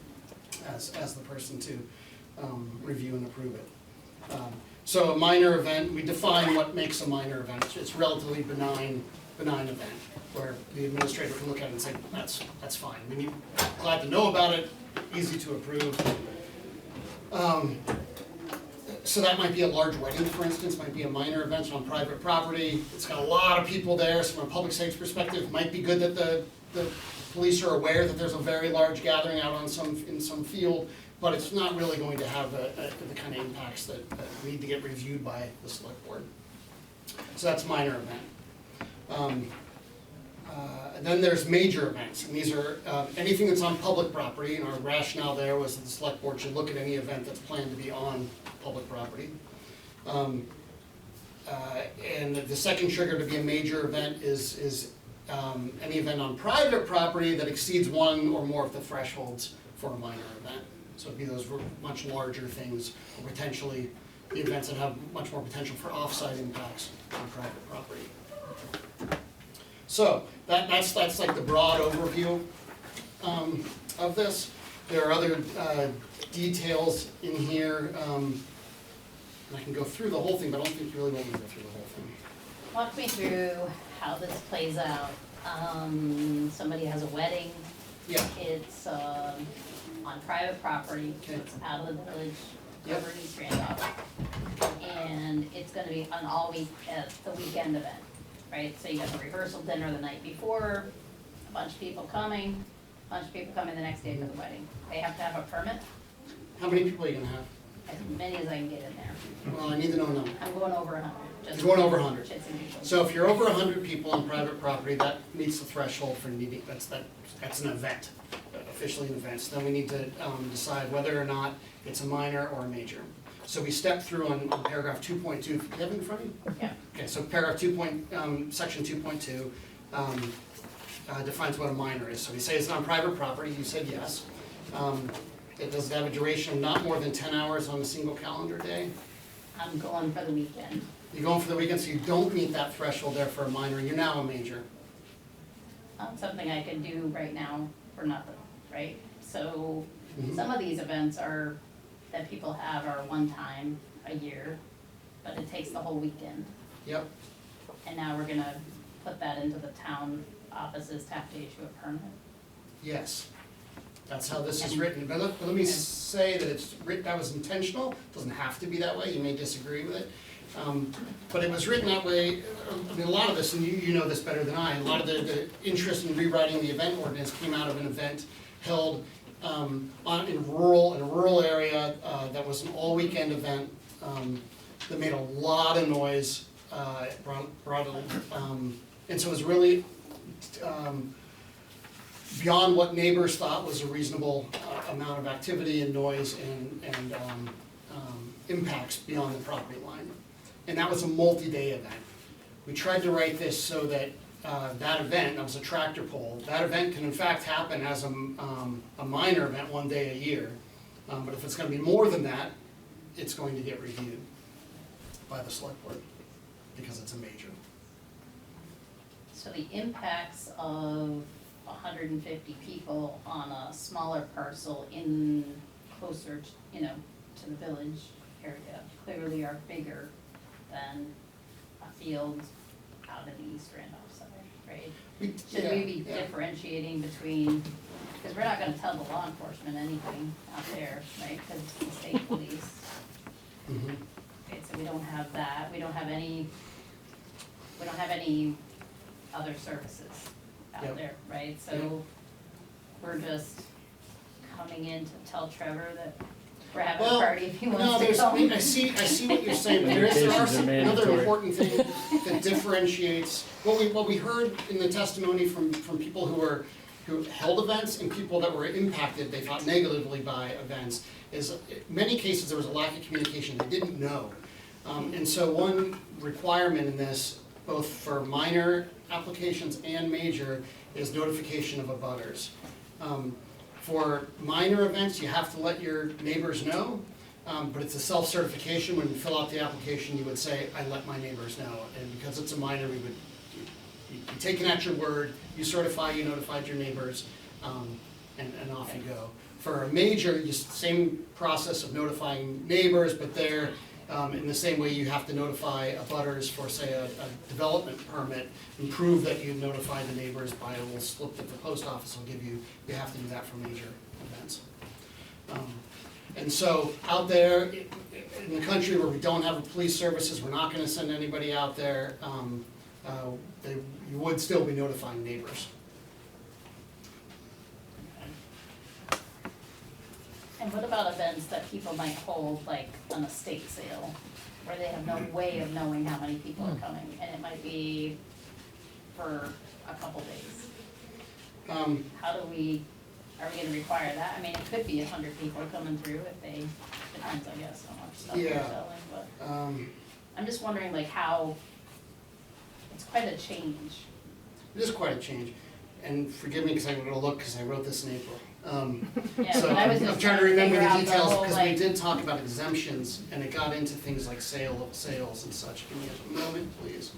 as the person to review and approve it. So a minor event, we define what makes a minor event. It's relatively benign event, where the administrator can look at it and say, that's fine. Glad to know about it, easy to approve. So that might be a large wedding, for instance, might be a minor event on private property. It's got a lot of people there, so from a public safety perspective, it might be good that the police are aware that there's a very large gathering out in some field, but it's not really going to have the kind of impacts that need to get reviewed by the select board. So that's minor event. And then there's major events, and these are anything that's on public property, and our rationale there was that the select board should look at any event that's planned to be on public property. And the second trigger to be a major event is any event on private property that exceeds 1 or more of the thresholds for a minor event. So it'd be those much larger things, or potentially the events that have much more potential for off-site impacts on private property. So that's like the broad overview of this. There are other details in here. And I can go through the whole thing, but I don't think you really want me to go through the whole thing. Walk me through how this plays out. Somebody has a wedding. Yeah. It's on private property, so it's out of the village, over in East Randolph. And it's gonna be an the weekend event, right? So you got the rehearsal dinner the night before, a bunch of people coming the next day for the wedding. They have to have a permit. How many people are you gonna have? as many as I can get in there. Well, I need to know a number. I'm going over 100. just You're going over 100. shits and giggles. So if you're over 100 people on private property, that meets the threshold for needing, that's an event, officially an event. So then we need to decide whether or not it's a minor or a major. So we step through on paragraph 2.2, do you have it in front of you? Yeah. Okay, so paragraph section 2.2 defines what a minor is. So we say it's on private property, you said yes. It does have a duration of not more than 10 hours on a single calendar day. I'm going for the weekend. You're going for the weekend, so you don't meet that threshold there for a minor, you're now a major. Something I can do right now for nothing, right? So Mhm. some of these events are, that people have are one time a year, but it takes the whole weekend. Yep. And now we're gonna put that into the town offices to have to issue a permit. Yes, that's how this is written, but let me say that it's written, that was intentional, doesn't have to be that way, you may disagree with it. But it was written that way, I mean, a lot of this, and you know this better than I, a lot of the interest in rewriting the event ordinance came out of an event held in a rural area, that was an all-weekend event, that made a lot of noise, and so it was really, beyond what neighbors thought was a reasonable amount of activity and noise and impacts beyond the property line. And that was a multi-day event. We tried to write this so that that event, that was a tractor pull, that event can in fact happen as a minor event one day a year. But if it's gonna be more than that, it's going to get reviewed by the select board because it's a major. So the impacts of 150 people on a smaller parcel in closer, to the village area clearly are bigger than a field out in the East Randolph side, right? Should we be differentiating between, because we're not gonna tell the law enforcement anything out there, right, because it's the state police. Mm-hmm. Okay, so we don't have that, we don't have any other services out Yep. there, right? Yep. So we're just coming in to tell Trevor that we're having a party if he wants to come. I see what you're saying, but there are Invitations are some other mandatory. important thing that differentiates, what we heard in the testimony from people who held events and people that were impacted, they thought negatively by events, is in many cases there was a lack of communication, they didn't know. And so one requirement in this, both for minor applications and major, is notification of abutters. For minor events, you have to let your neighbors know, but it's a self-certification. When you fill out the application, you would say, I let my neighbors know. And because it's a minor, you take it at your word, you certify you notified your neighbors, and off you go. For a major, same process of notifying neighbors, but they're, in the same way you have to notify abutters for, say, a development permit, and prove that you notified the neighbors by a little slip that the post office will give you. You have to do that for major events. And so out there in the country where we don't have police services, we're not gonna send anybody out there. You would still be notifying neighbors. And what about events that people might hold, like an estate sale, where they have no way of knowing how many people are coming, and it might be for a couple days? Are we gonna require that? I mean, it could be 100 people coming through if they, depends, I guess, how much stuff they're Yeah. selling, but I'm just wondering like how, it's quite a change. It is quite a change, and forgive me because I'm gonna look, because I wrote this in April. Yeah, So but I was I'm just trying to remember figure the out the details, whole, because we like- did talk about exemptions, and it got into things like sales and such. Give me a moment, please.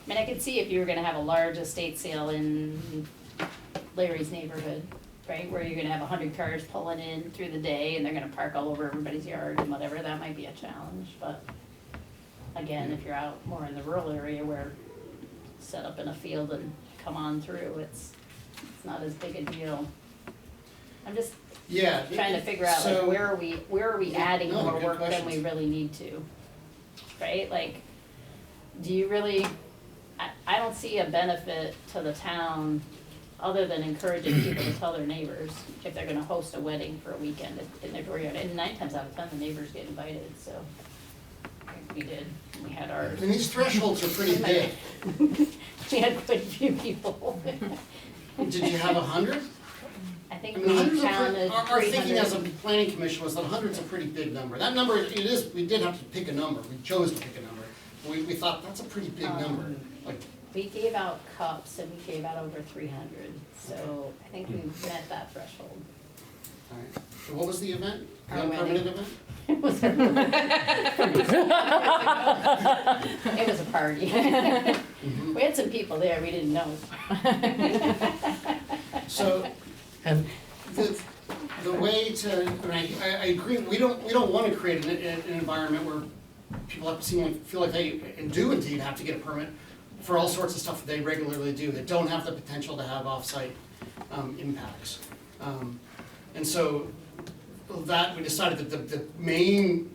I mean, I could see if you were gonna have a large estate sale in Larry's neighborhood, right, where you're gonna have 100 cars pulling in through the day and they're gonna park all over everybody's yard and whatever, that might be a challenge, but again, if you're out more in the rural area where set up in a field and come on through, it's not as big a deal. I'm just Yeah. trying to figure out like so- where are we adding No, more good work than we questions. really need to? Right, like, do you really, I don't see a benefit to the town other than encouraging people to tell their neighbors if they're gonna host a wedding for a weekend in their dooryard. And 9 times out of 10, the neighbors get invited, so we did, we had ours. And these thresholds are pretty big. We had quite a few people. Did you have 100? I think I we mean, 100's counted our thinking as a 300. planning commission was that 100's a pretty big number. That number, it is, we did have to pick a number, we chose to pick a number. We thought, that's a pretty big number, like, We gave out cups and we gave out over 300, so I think we met that threshold. all right. So what was the event? The Our unpermitted wedding. event? It was It was a party. We had some people there we didn't know. So, And the way to, and I agree, we don't want to create an environment where people have to feel like they, and do indeed have to get a permit for all sorts of stuff that they regularly do, that don't have the potential to have off-site impacts. And so, that, we decided that the main,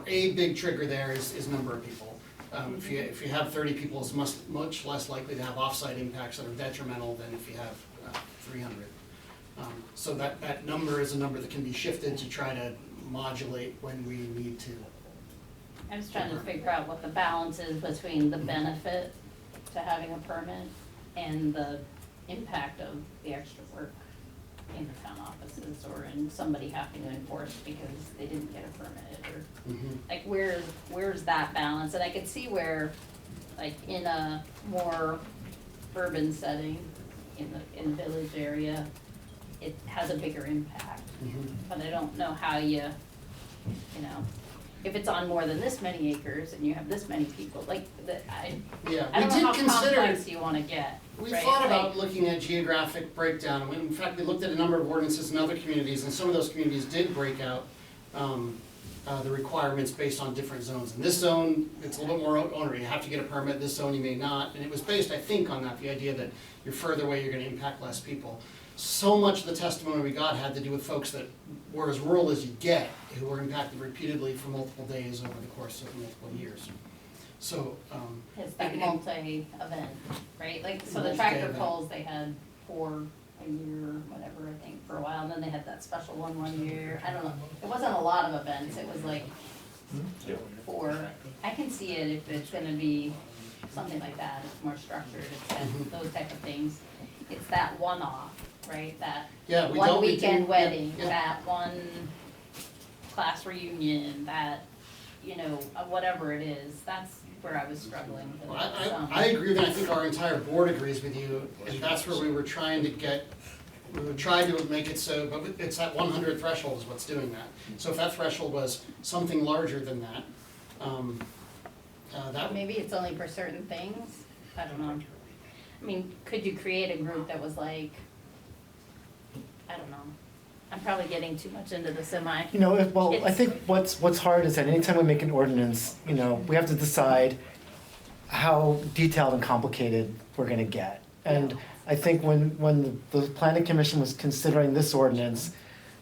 a big trigger there is number of people. If you have 30 people, it's much less likely to have off-site impacts that are detrimental than if you have 300. So that number is a number that can be shifted to try to modulate when we need to. I'm just trying to figure out what the balance is between the benefit to having a permit and the impact of the extra work in the town offices or in somebody having to enforce because they didn't get a permit or, like, where's that balance? And I could see where, like, in a more urban setting, in the village area, it has a bigger impact. But I don't know how you know, if it's on more than this many acres and you have this many people, like, I don't know how complex you wanna get. We right? thought about Like, looking at geographic breakdown, and in fact, we looked at a number of ordinances in other communities, and some of those communities did break out the requirements based on different zones. In this zone, it's a little bit more onerous, you have to get a permit, this zone you may not, and it was based, I think, on that, the idea that you're further away, you're gonna impact less people. So much of the testimony we got had to do with folks that were as rural as you get, who were impacted repeatedly for multiple days over the course of multiple years. So, it's that multi-event, right? Like, so the Multi-event. tractor pulls, they had 4 a year, whatever, I think, for a while, and then they had that special one year. I don't know, it wasn't a lot of events, it was like 4. I can see it if it's gonna be something like that, it's more structured, it's those type of things. It's that one-off, right? That Yeah, we one don't- we do- weekend wedding, yeah. that one class reunion, that, you know, whatever it is, that's where I was struggling with some. I agree with that, I think our entire board agrees with you, and that's where we were trying to get, we were trying to make it so, but it's that 100 threshold is what's doing that. So if that threshold was something larger than that, that. Maybe it's only for certain things, I don't know. I mean, could you create a group that was like, I don't know, I'm probably getting too much into the semi. You know, well, I It's- think what's hard is that anytime we make an ordinance, you know, we have to decide how detailed and complicated we're gonna get. And I think when the planning commission was considering this ordinance,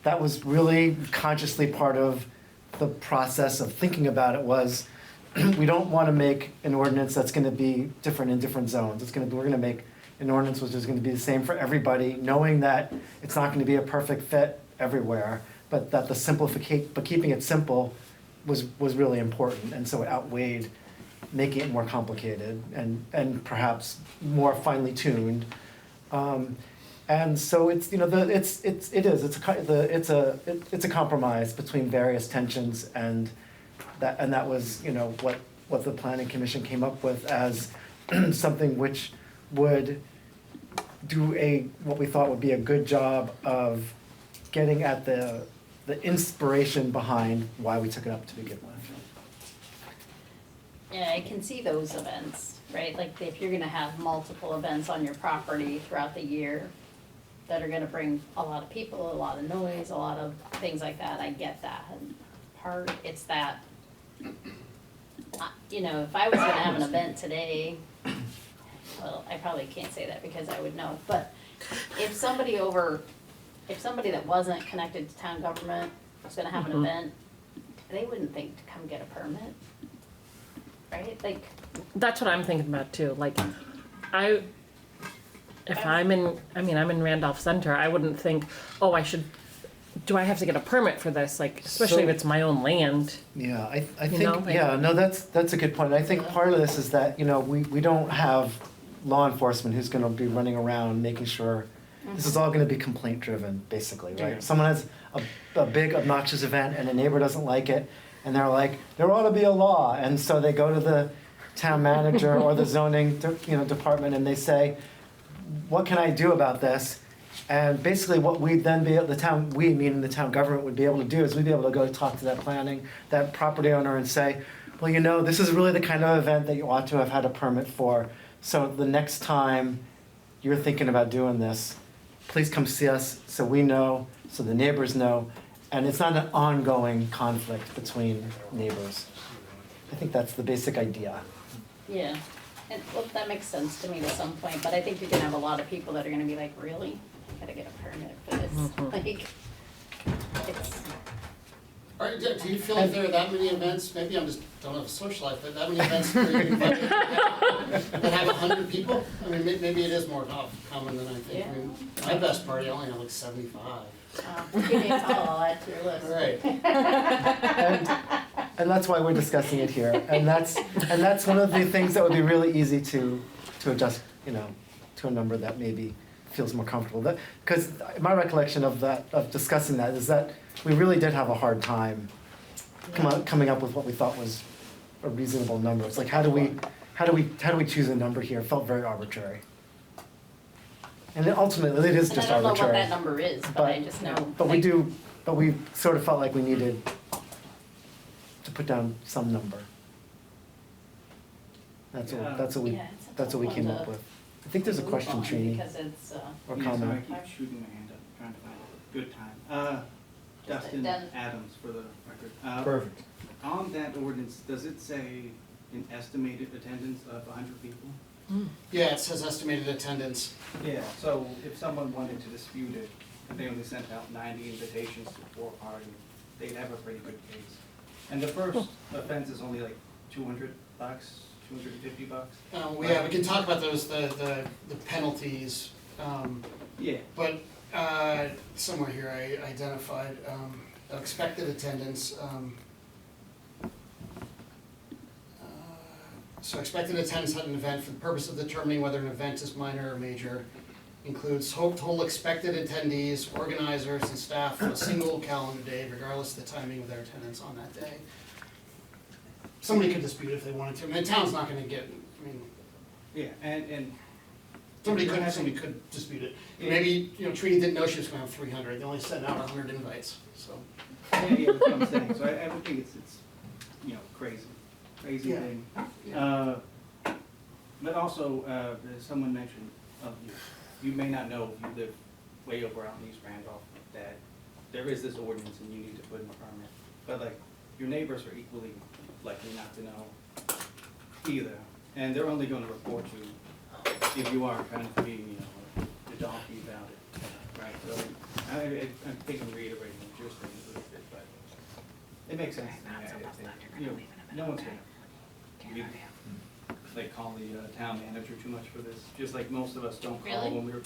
that was really consciously part of the process of thinking about it was, we don't wanna make an ordinance that's gonna be different in different zones. We're gonna make an ordinance which is gonna be the same for everybody, knowing that it's not gonna be a perfect fit everywhere, but that but keeping it simple was really important, and so it outweighed making it more complicated and perhaps more finely tuned. And so it's, you know, it's a compromise between various tensions, and that was, you know, what the planning commission came up with as something which would do what we thought would be a good job of getting at the inspiration behind why we took it up to begin with. Yeah, I can see those events, right? Like, if you're gonna have multiple events on your property throughout the year that are gonna bring a lot of people, a lot of noise, a lot of things like that, I get that. And it's that, you know, if I was gonna have an event today, well, I probably can't say that because I would know, but if somebody that wasn't connected to town government was gonna have an event, they wouldn't think to come get a permit, right? Like, That's what I'm thinking about too, like, if I'm in Randolph Center, I wouldn't think, oh, do I have to get a permit for this? Like, especially if So- it's my own land. Yeah, I You think, know, like- yeah, no, that's a good point. I think part of this is that, we don't have law enforcement who's gonna be running around making sure, this is all gonna be complaint driven, basically, right? Yeah. Someone has a big obnoxious event and a neighbor doesn't like it, and they're like, there ought to be a law, and so they go to the town manager or the zoning, department, and they say, what can I do about this? And basically what we'd then be, we, meaning the town government, would be able to do is we'd be able to go talk to that property owner and say, well, this is really the kind of event that you ought to have had a permit for. So the next time you're thinking about doing this, please come see us so we know, so the neighbors know, and it's not an ongoing conflict between neighbors. I think that's the basic idea. Yeah, and well, that makes sense to me to some point, but I think you're gonna have a lot of people that are gonna be like, really? I gotta get a permit for this, like, it's, All right, do you feel like there are that many events, maybe I'm just don't have a social life, but that many events where you can that have 100 people? I mean, maybe it is more common than I think. I mean, my best party, I only had like 75. I'll add to your list. All right. And that's why we're discussing it here. And that's one of the things that would be really easy to adjust, to a number that maybe feels more comfortable. Because my recollection of discussing that is that we really did have a hard time coming up with what we thought was a reasonable number. It's like, how do we choose a number here? It felt very arbitrary. And then ultimately, it is And just I don't know arbitrary. what that number is, but I just know. But we sort of felt like we needed to put down some number. That's what we Yeah, it's a that's what we tough came one up to with. I think there's a move question, on Trini, Because it's, or Yeah, comment. sorry, I keep shooting my hand up, trying to find a good time. Dustin Adams for the record. Perfect. On that ordinance, does it say an estimated attendance of 100 people? Yeah, it says estimated attendance. Yeah, so if someone wanted to dispute it, and they only sent out 90 invitations to 4 parties, they'd have a pretty good case. And the first offense is only like $200, $250. We can talk about those, the penalties. Yeah. But somewhere here I identified expected attendance. So expected attendance at an event for the purpose of determining whether an event is minor or major includes total expected attendees, organizers, and staff for a single calendar day, regardless of the timing of their attendance on that day. Somebody could dispute if they wanted to. I mean, the town's not gonna get, Yeah, and somebody could dispute it. Maybe, Trini didn't know she was gonna have 300, they only sent out 100 invites, so. yeah, that's what I'm saying. So I would think it's crazy Yeah. thing. But also, as someone mentioned, you may not know if you live way over out in East Randolph that there is this ordinance and you need to put in a permit. But like, your neighbors are equally likely not to know either. And they're only gonna report you if you are kind of being, a donkey about it, right? So I'm thinking reiterating what you're saying a little bit, but it makes sense to me. I think, no one's gonna really, like, call the town manager too much for this, just like most of us don't call Really? when we're.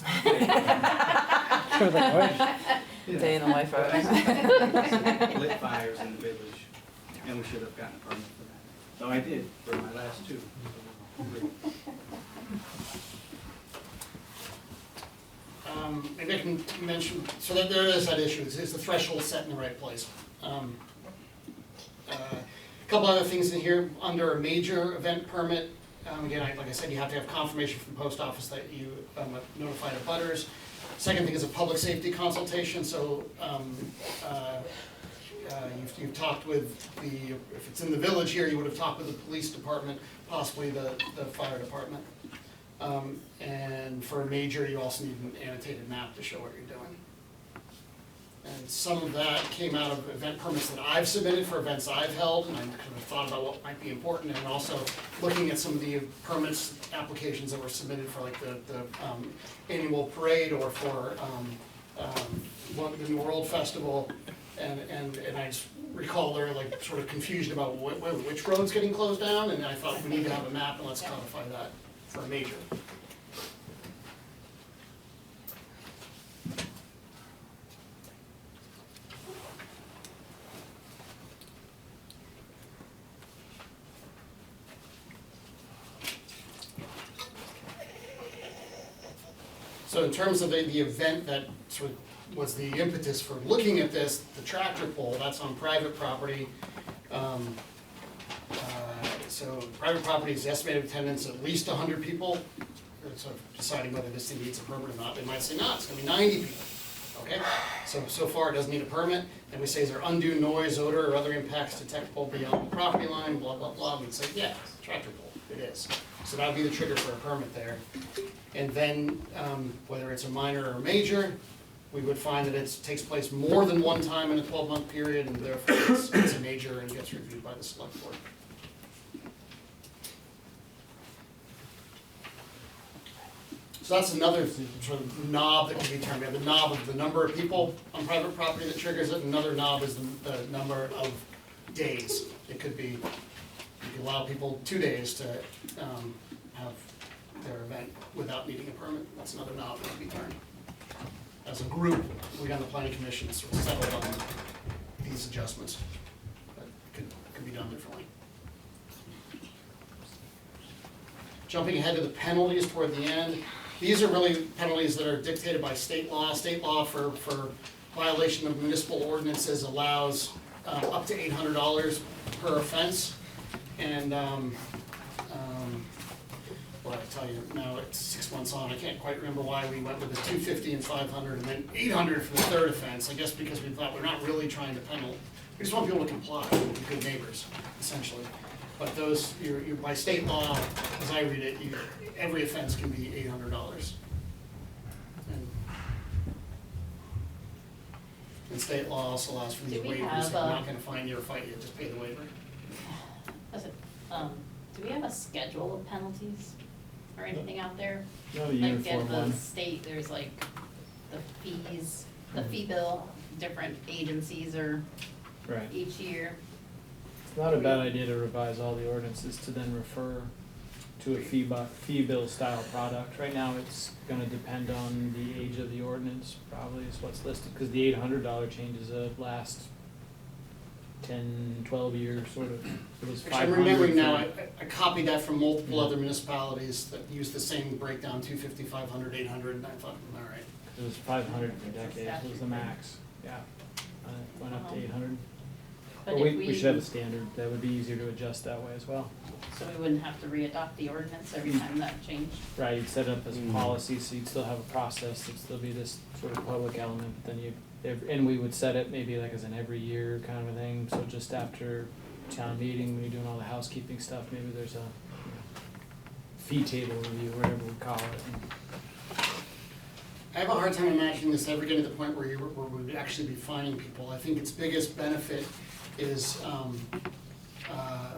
Day in the life of Lit fires in the village, and we should have gotten a permit for that. So I did for my last 2. Maybe I can mention, so that there is that issue, is the threshold set in the right place? A couple other things in here, under a major event permit, again, like I said, you have to have confirmation from the post office that you notified abutters. Second thing is a public safety consultation, so you've talked with if it's in the village here, you would have talked with the police department, possibly the fire department. And for a major, you also need an annotated map to show what you're doing. And some of that came out of event permits that I've submitted for events I've held, and I kind of thought about what might be important, and also looking at some of the permits applications that were submitted for like the annual parade or for the New World Festival, and I just recall they're like sort of confused about which road's getting closed down, and I thought we need to have a map and let's codify that for a major. So in terms of the event that sort of was the impetus for looking at this, the tractor pull, that's on private property. So private property is estimated attendance at least 100 people. They're sort of deciding whether this thing needs a permit or not. They might say, no, it's gonna be 90 people. Okay, so far it doesn't need a permit, and we say, is there undue noise, odor, or other impacts detectable beyond the property line, blah, blah, blah, we'd say, yeah, it's a tractor pull, it is. So that would be the trigger for a permit there. And then, whether it's a minor or major, we would find that it takes place more than one time in a 12-month period, and therefore it's a major and gets reviewed by the select board. So that's another sort of knob that can be turned. We have the knob of the number of people on private property that triggers it. Another knob is the number of days. It could be, you can allow people 2 days to have their event without needing a permit. That's another knob that can be turned. As a group, we on the planning commission sort of settled on these adjustments. But could be done differently. Jumping ahead to the penalties toward the end. These are really penalties that are dictated by state law. State law for violation of municipal ordinances allows up to $800 per offense. And well, I tell you, now it's 6 months on, I can't quite remember why we went with the $250 and $500 and then $800 for the third offense. I guess because we thought we're not really trying to penalize. We just want people to comply, be good neighbors, essentially. But those, you're by state law, as I read it, every offense can be $800. And state law also allows for these waivers. I'm not gonna fine you or fight you, just pay the waiver. Do we have a schedule of penalties or anything out there? Not a Like uniform at the one. state, there's like the fees, the fee bill, different agencies are Right. each year. It's not a bad idea to revise all the ordinances to then refer to a fee bill style product. Right now, it's gonna depend on the age of the ordinance, probably is what's listed, because the $800 changes last 10, 12 years, sort of. It was Actually, I'm 500 remembering now, for- I copied that from multiple other municipalities that use the same breakdown, 250, 500, 800, and I thought, all right. It was 500 for decades, was the max, yeah. It went up to 800. But But if we should have a standard, that would be easier to adjust that way as well. So we wouldn't have to re-adopt the ordinance every time that changed? Right, you'd set it up as a policy, so you'd still have a process, it'd still be this sort of public element, but then and we would set it maybe like as an every year kind of a thing, so just after town meeting, when you're doing all the housekeeping stuff, maybe there's a fee table review, whatever we call it. I have a hard time imagining this ever getting to the point where where we would actually be fining people. I think its biggest benefit is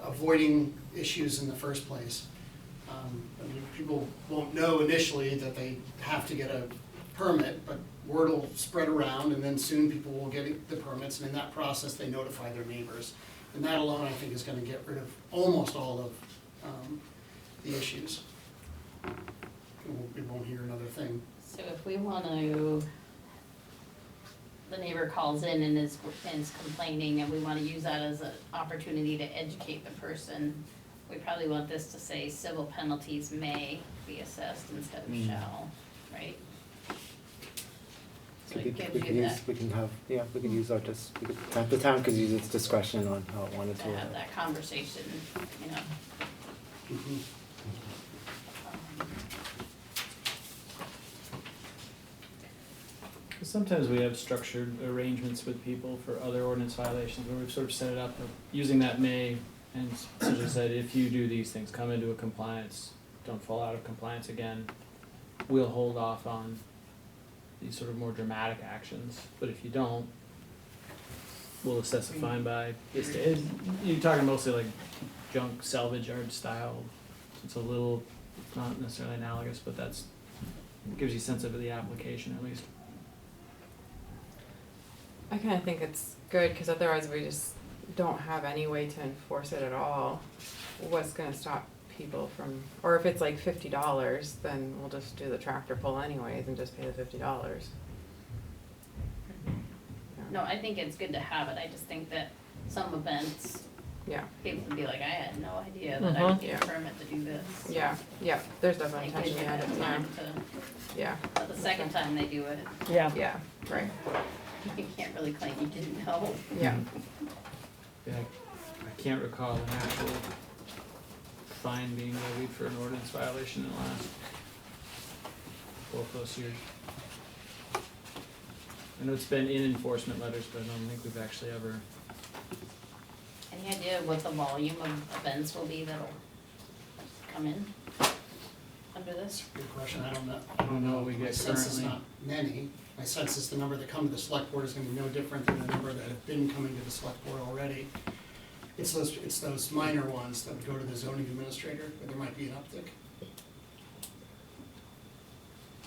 avoiding issues in the first place. I mean, people won't know initially that they have to get a permit, but word will spread around, and then soon people will get the permits, and in that process, they notify their neighbors. And that alone, I think, is gonna get rid of almost all of the issues. We won't hear another thing. So if we wanna, the neighbor calls in and is complaining, and we wanna use that as an opportunity to educate the person, we probably want this to say civil penalties may be assessed instead of shall, right? So it gives you that, We can use our the town could use its discretion on how it wanted to to. have that conversation, you know. Mhm. Sometimes we have structured arrangements with people for other ordinance violations where we've sort of set it up of using that may, and such as said, if you do these things, come into a compliance, don't fall out of compliance again, we'll hold off on these sort of more dramatic actions, but if you don't, we'll assess a fine by this day. You're talking mostly like junk salvage yard style, it's a little, not necessarily analogous, but it gives you a sense of the application at least. I kind of think it's good, because otherwise we just don't have any way to enforce it at all. What's gonna stop people from, or if it's like $50, then we'll just do the tractor pull anyways and just pay the $50. No, I think it's good to have it, I just think that some events Yeah, People would be like, I had no idea that I Mhm. would get a permit to do this. yeah, there's definitely Like, intention gives you behind it, that yeah, time to, yeah, but the second time they do it, Yeah. yeah, right, you can't really claim you didn't know. yeah. Yeah, I can't recall an actual fine being levied for an ordinance violation in the last 4+ years. I know it's been in enforcement letters, but I don't think we've actually ever. Any idea what the volume of events will be that'll come in under this? Good question, I don't know. I don't know what we My get sense is currently. not many. My sense is the number that come to the select board is gonna be no different than the number that have been coming to the select board already. It's those minor ones that would go to the zoning administrator, where there might be an uptick.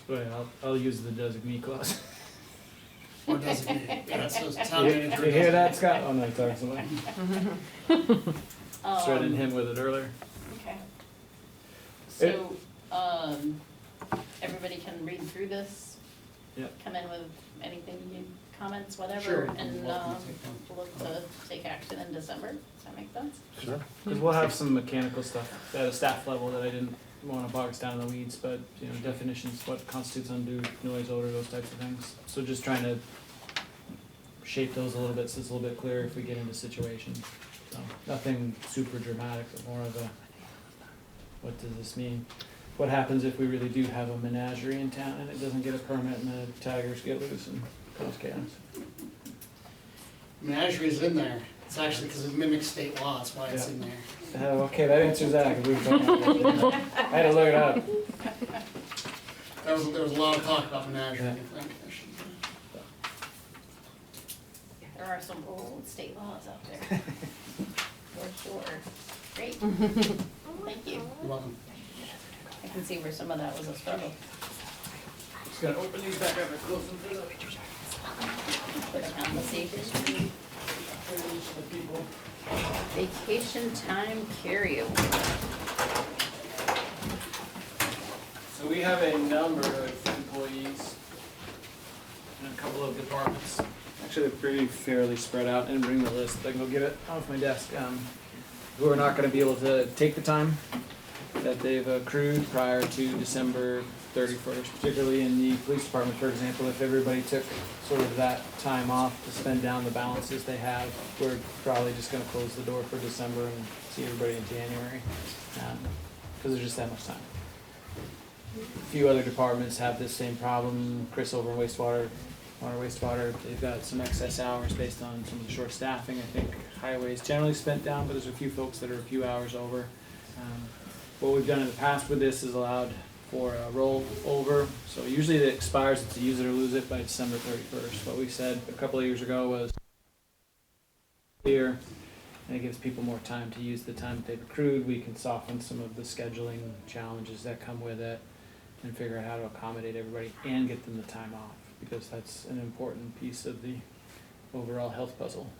But yeah, I'll use the designee clause. Or designate, yeah, it's those town You manager. you hear that, designate. Scott? Oh, no, sorry, somebody. Threatened him with it earlier. Okay. So, everybody can read through this? Yep. Come in with anything, you comments, whatever, Sure, and, welcome to take them. look to take action in December, does that make sense? Sure. Because we'll have some mechanical stuff at a staff level that I didn't want to bog us down in the weeds, but, you know, definitions, what constitutes undue noise, odor, those types of things. So just trying to shape those a little bit so it's a little bit clearer if we get into situations. So nothing super dramatic, but more of a, what does this mean? What happens if we really do have a menagerie in town and it doesn't get a permit and the tigers get loose and cause chaos? Menagerie is in there. It's actually because it mimics state law, that's why it's Yeah. in there. Okay, that answers that, 'cause we were talking about it. I had to look it up. There was a lot of talk about menagerie in the planning commission. There are some old state laws out there, for sure. Great, thank you. You're welcome. I can see where some of that was a struggle. Just gotta open these back up and close them for the Put it on the safety. Vacation time carryover. So we have a number of employees in a couple of departments. Actually, they're pretty fairly spread out. I didn't bring the list. I can go get it off my desk. Who are not gonna be able to take the time that they've accrued prior to December 31st, particularly in the police department, for example. If everybody took sort of that time off to spend down the balances they have, we're probably just gonna close the door for December and see everybody in January, because there's just that much time. A few other departments have this same problem. Chris over in wastewater, they've got some excess hours based on some of the short staffing. I think highways generally spent down, but there's a few folks that are a few hours over. What we've done in the past with this is allowed for a rollover. So usually it expires, it's a use it or lose it by December 31st. What we said a couple of years ago was here, and it gives people more time to use the time that they've accrued. We can soften some of the scheduling challenges that come with it and figure out how to accommodate everybody and get them the time off, because that's an important piece of the overall health puzzle.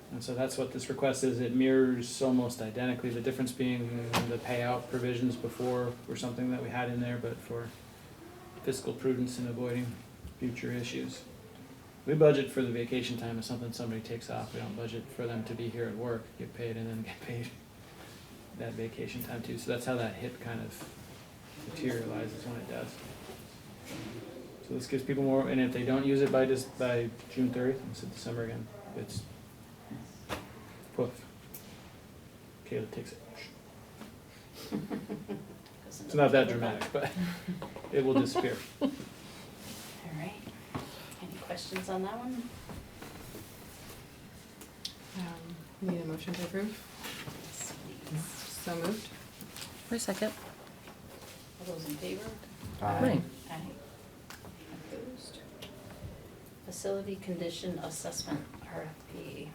And so that's what this request is. It mirrors almost identically, the difference being the payout provisions before were something that we had in there, but for fiscal prudence and avoiding future issues. We budget for the vacation time as something somebody takes off. We don't budget for them to be here at work, get paid, and then get paid that vacation time too. So that's how that hit kind of materializes when it does. So this gives people more, and if they don't use it by June 30th, it's December again, it's poof. Kayla takes it. It's not that dramatic, but it will disappear. All right, any questions on that one? Need a motion to approve? So moved. For a second. All those in favor? Right. Aye. Opposed? Facility condition assessment, RFP.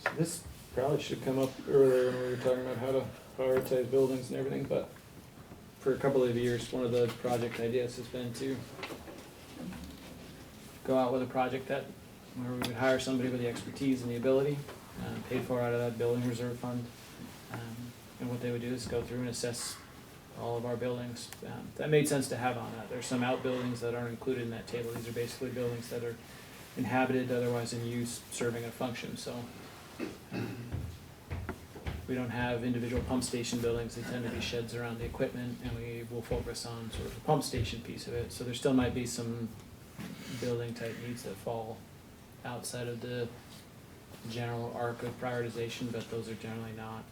So this probably should come up earlier when we were talking about how to prioritize buildings and everything, but for a couple of years, one of the project ideas has been to go out with a project that, where we would hire somebody with the expertise and the ability, paid for out of that building reserve fund. And what they would do is go through and assess all of our buildings. That made sense to have on that. There's some outbuildings that aren't included in that table. These are basically buildings that are inhabited, otherwise in use, serving a function. So We don't have individual pump station buildings, they tend to be sheds around the equipment, and we will focus on sort of the pump station piece of it. So there still might be some building type needs that fall outside of the general arc of prioritization, but those are generally not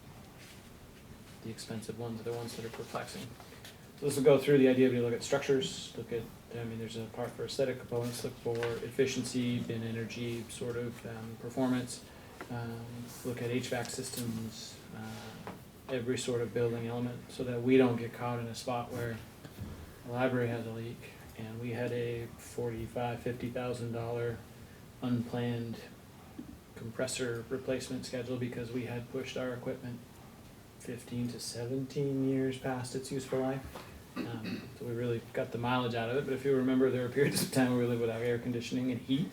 the expensive ones, are the ones that are perplexing. So this will go through the idea of you look at structures, look at, I mean, there's a part for aesthetic components, look for efficiency, bin energy, sort of performance, look at HVAC systems, every sort of building element, so that we don't get caught in a spot where the library has a leak and we had a $50,000 unplanned compressor replacement schedule because we had pushed our equipment 15 to 17 years past its useful life. So we really got the mileage out of it, but if you remember, there were periods of time where we lived without air conditioning and heat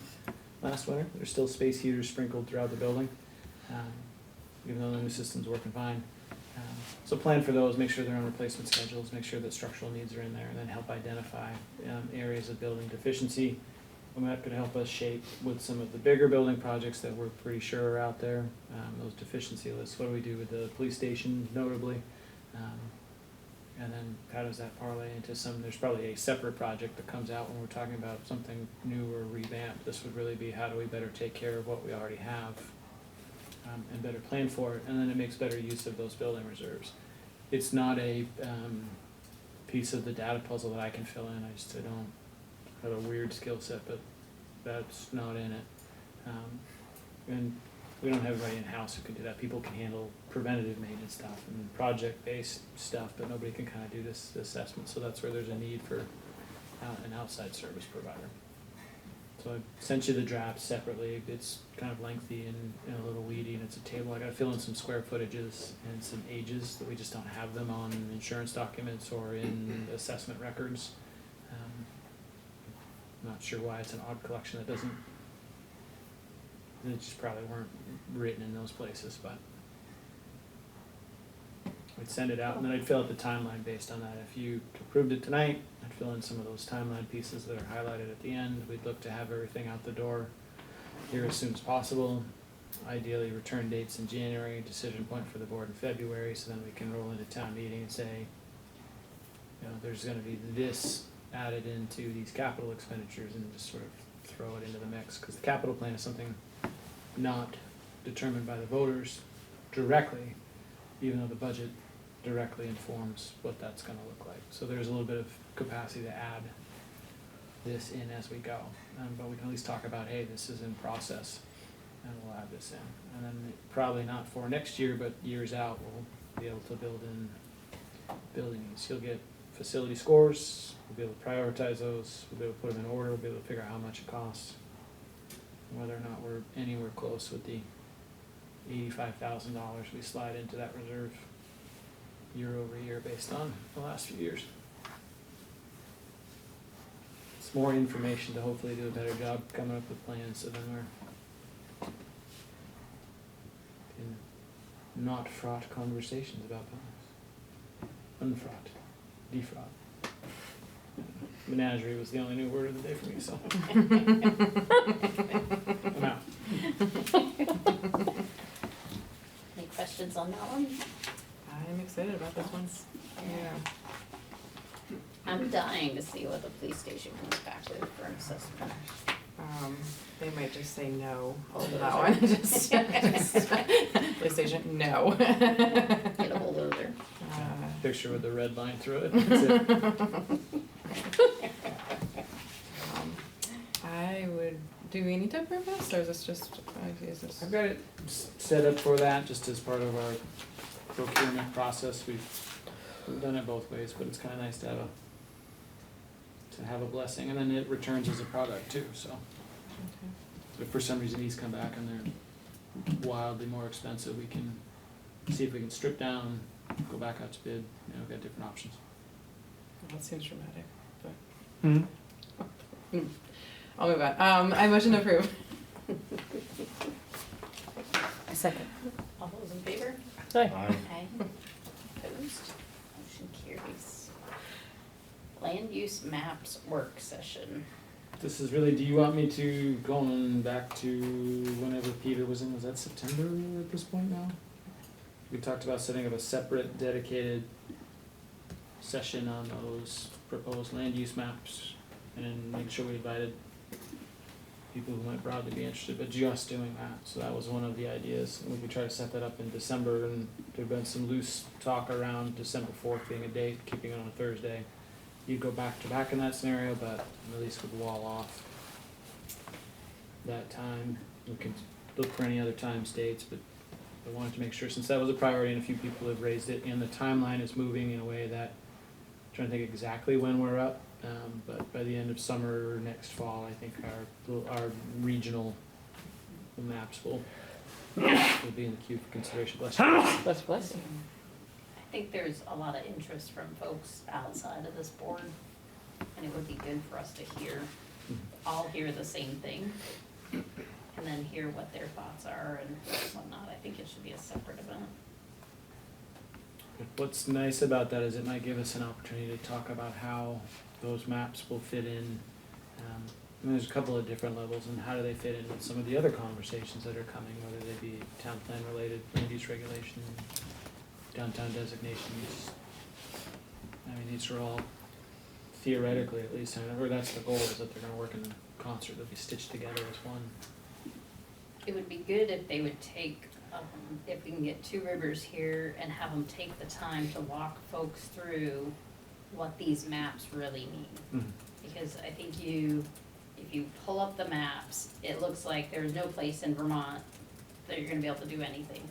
last winter. There's still space heaters sprinkled throughout the building, even though the new system's working fine. So plan for those, make sure they're on replacement schedules, make sure that structural needs are in there, and then help identify areas of building deficiency. And that could help us shape with some of the bigger building projects that we're pretty sure are out there, those deficiency lists. What do we do with the police station notably? And then how does that parlay into some, there's probably a separate project that comes out when we're talking about something new or revamped. This would really be how do we better take care of what we already have and better plan for it, and then it makes better use of those building reserves. It's not a piece of the data puzzle that I can fill in. I don't have a weird skill set, but that's not in it. And we don't have everybody in-house who can do that. People can handle preventative maintenance stuff and project-based stuff, but nobody can kind of do this assessment, so that's where there's a need for an outside service provider. So I sent you the draft separately. It's kind of lengthy and a little weedy, and it's a table. I gotta fill in some square footages and some ages that we just don't have them on insurance documents or in assessment records. Not sure why it's an odd collection that doesn't, they just probably weren't written in those places, but we'd send it out, and then I'd fill out the timeline based on that. If you approved it tonight, I'd fill in some of those timeline pieces that are highlighted at the end. We'd look to have everything out the door here as soon as possible. Ideally, return dates in January, decision point for the board in February, so then we can roll into town meeting and say, you know, there's gonna be this added into these capital expenditures, and just sort of throw it into the mix, because the capital plan is something not determined by the voters directly, even though the budget directly informs what that's gonna look like. So there's a little bit of capacity to add this in as we go, but we can at least talk about, hey, this is in process, and we'll add this in. And then probably not for next year, but years out, we'll be able to build in building needs. You'll get facility scores, we'll be able to prioritize those, we'll be able to put them in order, we'll be able to figure out how much it costs, and whether or not we're anywhere close with the $85,000 we slide into that reserve year over year based on the last few years. It's more information to hopefully do a better job coming up with plans, so then we're in not fraught conversations about plans. Unfraught. Defraud. Menagerie was the only new word of the day for me, so. I'm out. Any questions on that one? I'm excited about this one. Yeah. I'm dying to see what the police station comes back with for an assessment. They might just say no Oh, to those that are- one. just PlayStation, no. Get a bulldozer. Picture with the red line through it. That's it. I would, do we need to approve this, or is this just, is this? I've got it set up for that, just as part of our procurement process. We've done it both ways, but it's kinda nice to have a blessing, and then it returns as a product too, so. If for some reason these come back and they're wildly more expensive, we can see if we can strip down, go back out to bid, you know, we've got different options. That seems dramatic, but. I'll move on. I motion to approve. A second. All those in favor? Aye. Aye. Opposed? Motion carries. Land use maps work session. This is really, do you want me to, going back to whenever Peter was in, was that September at this point now? We talked about setting up a separate dedicated session on those proposed land use maps and make sure we invited people who might broadly be interested, but just doing that. So that was one of the ideas. And we could try to set that up in December, and there'd been some loose talk around December 4th being a date, keeping it on a Thursday. You'd go back to back in that scenario, but at least would wall off that time. We could look for any other time states, but I wanted to make sure, since that was a priority and a few people have raised it, and the timeline is moving in a way that, I'm trying to think exactly when we're up, but by the end of summer next fall, I think our regional maps will be in the queue for consideration. Bless you. Bless you. I think there's a lot of interest from folks outside of this board, and it would be good for us to all hear the same thing, and then hear what their thoughts are and whatnot. I think it should be a separate event. What's nice about that is it might give us an opportunity to talk about how those maps will fit in. I mean, there's a couple of different levels, and how do they fit in with some of the other conversations that are coming, whether they be town plan related, land use regulation, downtown designations. I mean, these are all theoretically, at least, or that's the goal, is that they're gonna work in concert, they'll be stitched together as one. It would be good if they would take, if we can get Two Rivers here and have them take the time to walk folks through what these maps really mean. Because I think if you pull up the maps, it looks like there's no place in Vermont that you're gonna be able to do anything.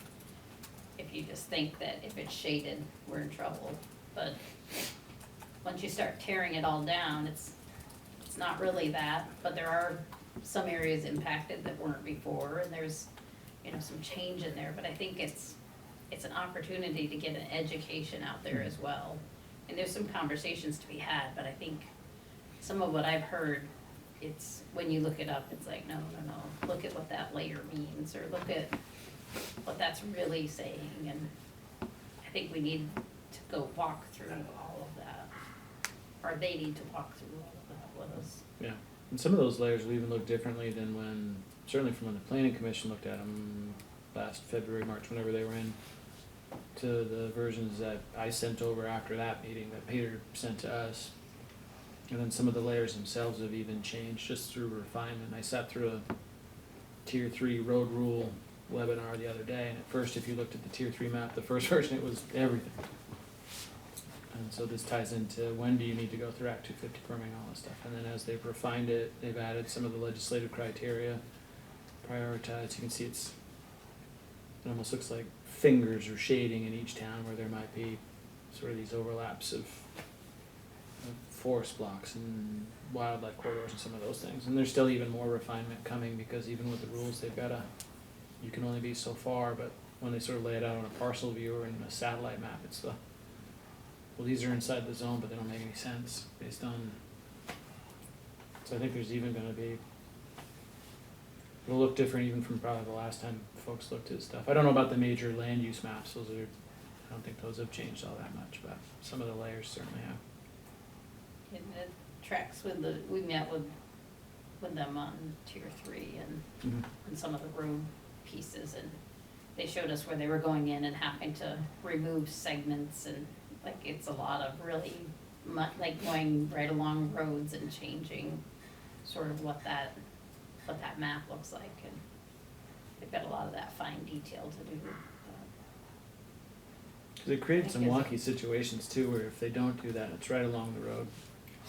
If you just think that if it's shaded, we're in trouble. But once you start tearing it all down, it's not really that, but there are some areas impacted that weren't before, and there's, some change in there, but I think it's an opportunity to get an education out there as well. And there's some conversations to be had, but I think some of what I've heard, it's, when you look it up, it's like, no, look at what that layer means, or look at what that's really saying, and I think we need to go walk through all of that, or they need to walk through all of that with us. Yeah, and some of those layers will even look differently than when, certainly from when the planning commission looked at them last February, March, whenever they were in, to the versions that I sent over after that meeting that Peter sent to us. And then some of the layers themselves have even changed just through refinement. I sat through a tier 3 road rule webinar the other day, and at first, if you looked at the tier 3 map, the first version, it was everything. And so this ties into when do you need to go through Act 250 permitting, all this stuff. And then as they've refined it, they've added some of the legislative criteria, prioritized. You can see it almost looks like fingers or shading in each town where there might be sort of these overlaps of forest blocks and wildlife corridors and some of those things. And there's still even more refinement coming, because even with the rules, they've got you can only be so far, but when they sort of lay it out on a parcel view or in a satellite map, it's well, these are inside the zone, but they don't make any sense based on, so I think there's even gonna be, it'll look different even from probably the last time folks looked at stuff. I don't know about the major land use maps, I don't think those have changed all that much, but some of the layers certainly have. And it tracks with we met with them on tier 3 and some of the road pieces, and they showed us where they were going in and having to remove segments, and like it's a lot of really like going right along roads and changing sort of what that map looks like, and they've got a lot of that fine detail to do. Because it creates some wonky situations too, where if they don't do that, it's right along the road,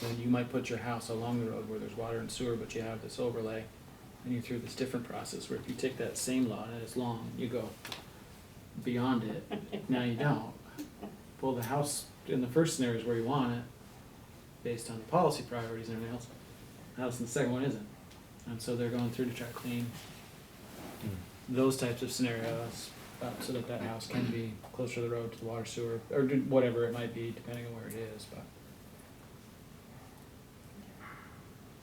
then you might put your house along the road where there's water and sewer, but you have this overlay, and you're through this different process where if you take that same lot and it's long, you go beyond it. Now you don't. Well, the house in the first scenario is where you want it, based on the policy priorities and everything else. The house in the second one isn't. And so they're going through to try to clean those types of scenarios up so that house can be closer to the road, to the water, sewer, or whatever it might be, depending on where it is. But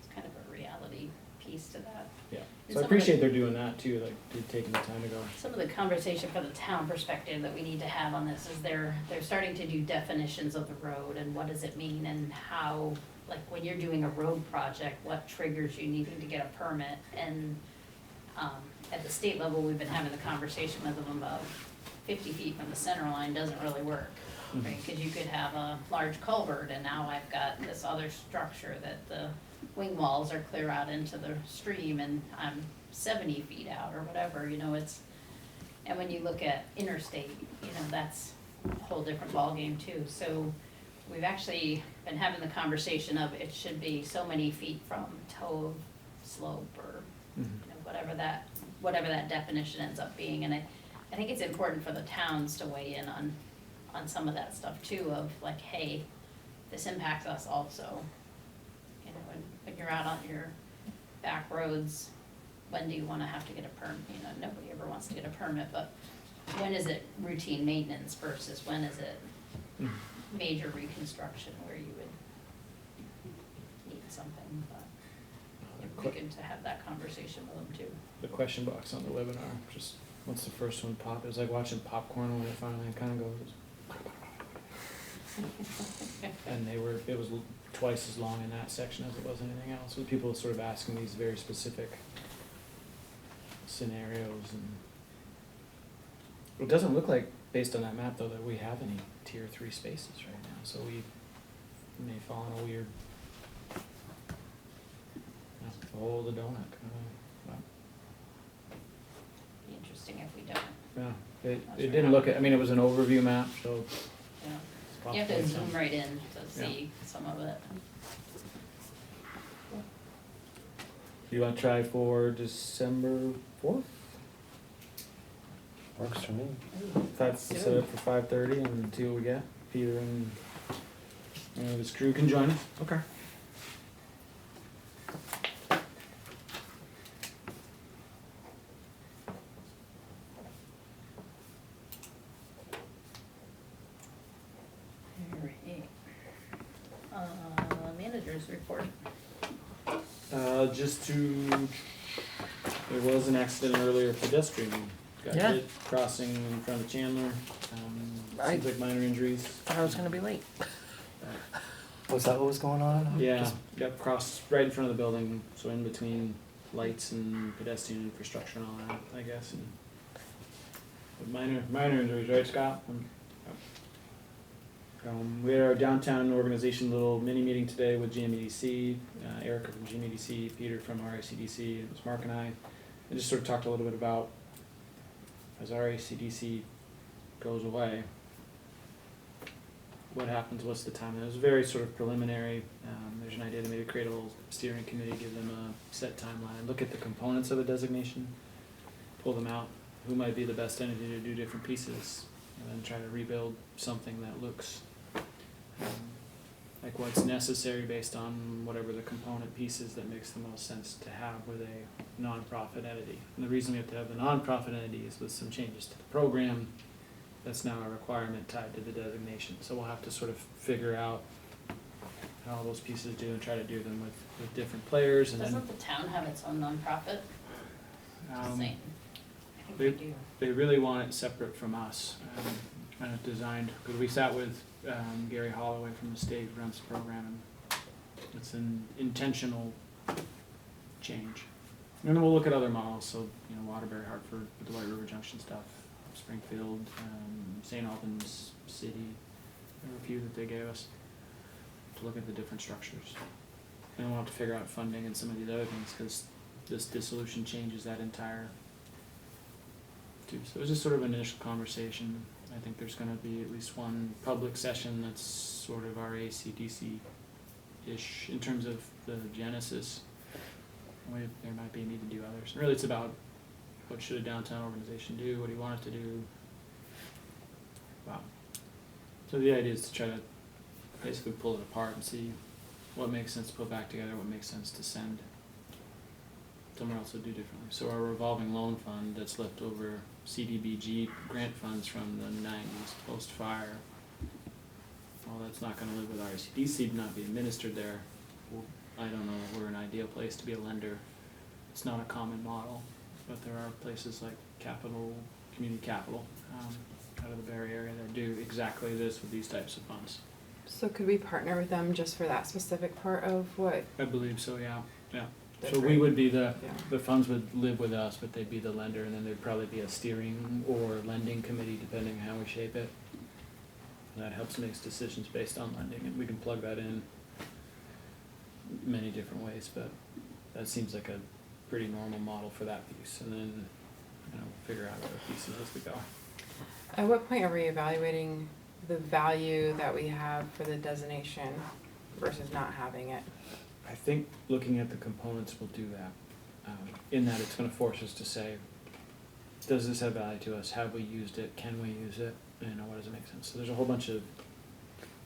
it's kind of a reality piece to that. Yeah, so I appreciate they're doing that too, like taking the time to go. Some of the conversation from the town perspective that we need to have on this is they're starting to do definitions of the road and what does it mean and how like when you're doing a road project, what triggers you needing to get a permit? And at the state level, we've been having the conversation with them about 50 feet from the center line doesn't really work, right? Because you could have a large culvert, and now I've got this other structure that the wing walls are clear out into the stream, and I'm 70 feet out or whatever, you know, it's, and when you look at interstate, you know, that's a whole different ballgame too. So we've actually been having the conversation of it should be so many feet from toe of slope or, you know, whatever that definition ends up being. And I think it's important for the towns to weigh in on some of that stuff too, of like, hey, this impacts us also. You know, when you're out on your back roads, when do you wanna have to get a permit? You know, nobody ever wants to get a permit, but when is it routine maintenance versus when is it major reconstruction where you would need something, but it'd be good to have that conversation with them too. The question box on the webinar, just once the first one popped, it was like watching popcorn when it finally kind of goes. And it was twice as long in that section as it was anything else, with people sort of asking these very specific scenarios. And it doesn't look like, based on that map though, that we have any tier 3 spaces right now, so we may fall in a weird, hole of the donut kind of. Be interesting if we don't. Yeah, it didn't look at, I mean, it was an overview map, so. Yeah. You have to zoom right in to see some of it. You want to try for December 4th? Works for me. Set up for 5:30 and see what we get. Peter and his crew can join us. Okay. Managers report. There was an accident earlier, pedestrian got hit crossing in front of Chandler. Seems like minor injuries. I was gonna be late. Was that what was going on? Yeah, got crossed right in front of the building, so in between lights and pedestrian infrastructure and all that, I guess. And but minor injuries, right, Scott? We had our downtown organization little mini meeting today with GMEDC, Erica from GMEDC, Peter from RACDC, it was Mark and I. And just sort of talked a little bit about, as RACDC goes away, what happens, what's the timeline. It was very sort of preliminary. There's an idea to maybe create a little steering committee, give them a set timeline, look at the components of a designation, pull them out, who might be the best entity to do different pieces, and then try to rebuild something that looks like what's necessary based on whatever the component pieces that makes the most sense to have with a nonprofit entity. And the reason we have to have the nonprofit entity is with some changes to the program. That's now a requirement tied to the designation. So we'll have to sort of figure out how those pieces do and try to do them with different players. And Doesn't the town have its own nonprofit? Same. I think we do. They really want it separate from us. Kind of designed, because we sat with Gary Holloway from the state, who runs the program, and it's an intentional change. And then we'll look at other models, so, you know, Waterbury, Hartford, with the White River Junction stuff, Springfield, St. Albans City, there were a few that they gave us to look at the different structures. And we'll have to figure out funding and some of these other things, because this dissolution changes that entire too. So it was just sort of an initial conversation. I think there's gonna be at least one public session that's sort of our ACDC-ish in terms of the genesis. There might be a need to do others. And really it's about what should a downtown organization do, what do you want it to do. Wow. So the idea is to try to basically pull it apart and see what makes sense to put back together, what makes sense to send somewhere else to do differently. So our revolving loan fund that's left over CDBG grant funds from the 90s post-fire, well, that's not going to live with RCDC to not be administered there. Well, I don't know that we're an ideal place to be a lender. It's not a common model, but there are places like Community Capital, out of the Barry area that do exactly this with these types of funds. So could we partner with them just for that specific part of what? I believe so, yeah. That's So we great. would be the Yeah. funds would live with us, but they'd be the lender, and then there'd probably be a steering or lending committee, depending how we shape it. And that helps makes decisions based on lending, and we can plug that in many different ways, but that seems like a pretty normal model for that piece, and then, figure out other pieces as we go. At what point are we evaluating the value that we have for the designation versus not having it? I think looking at the components will do that, in that it's gonna force us to say, does this have value to us, have we used it, can we use it, what does it make sense? So there's a whole bunch of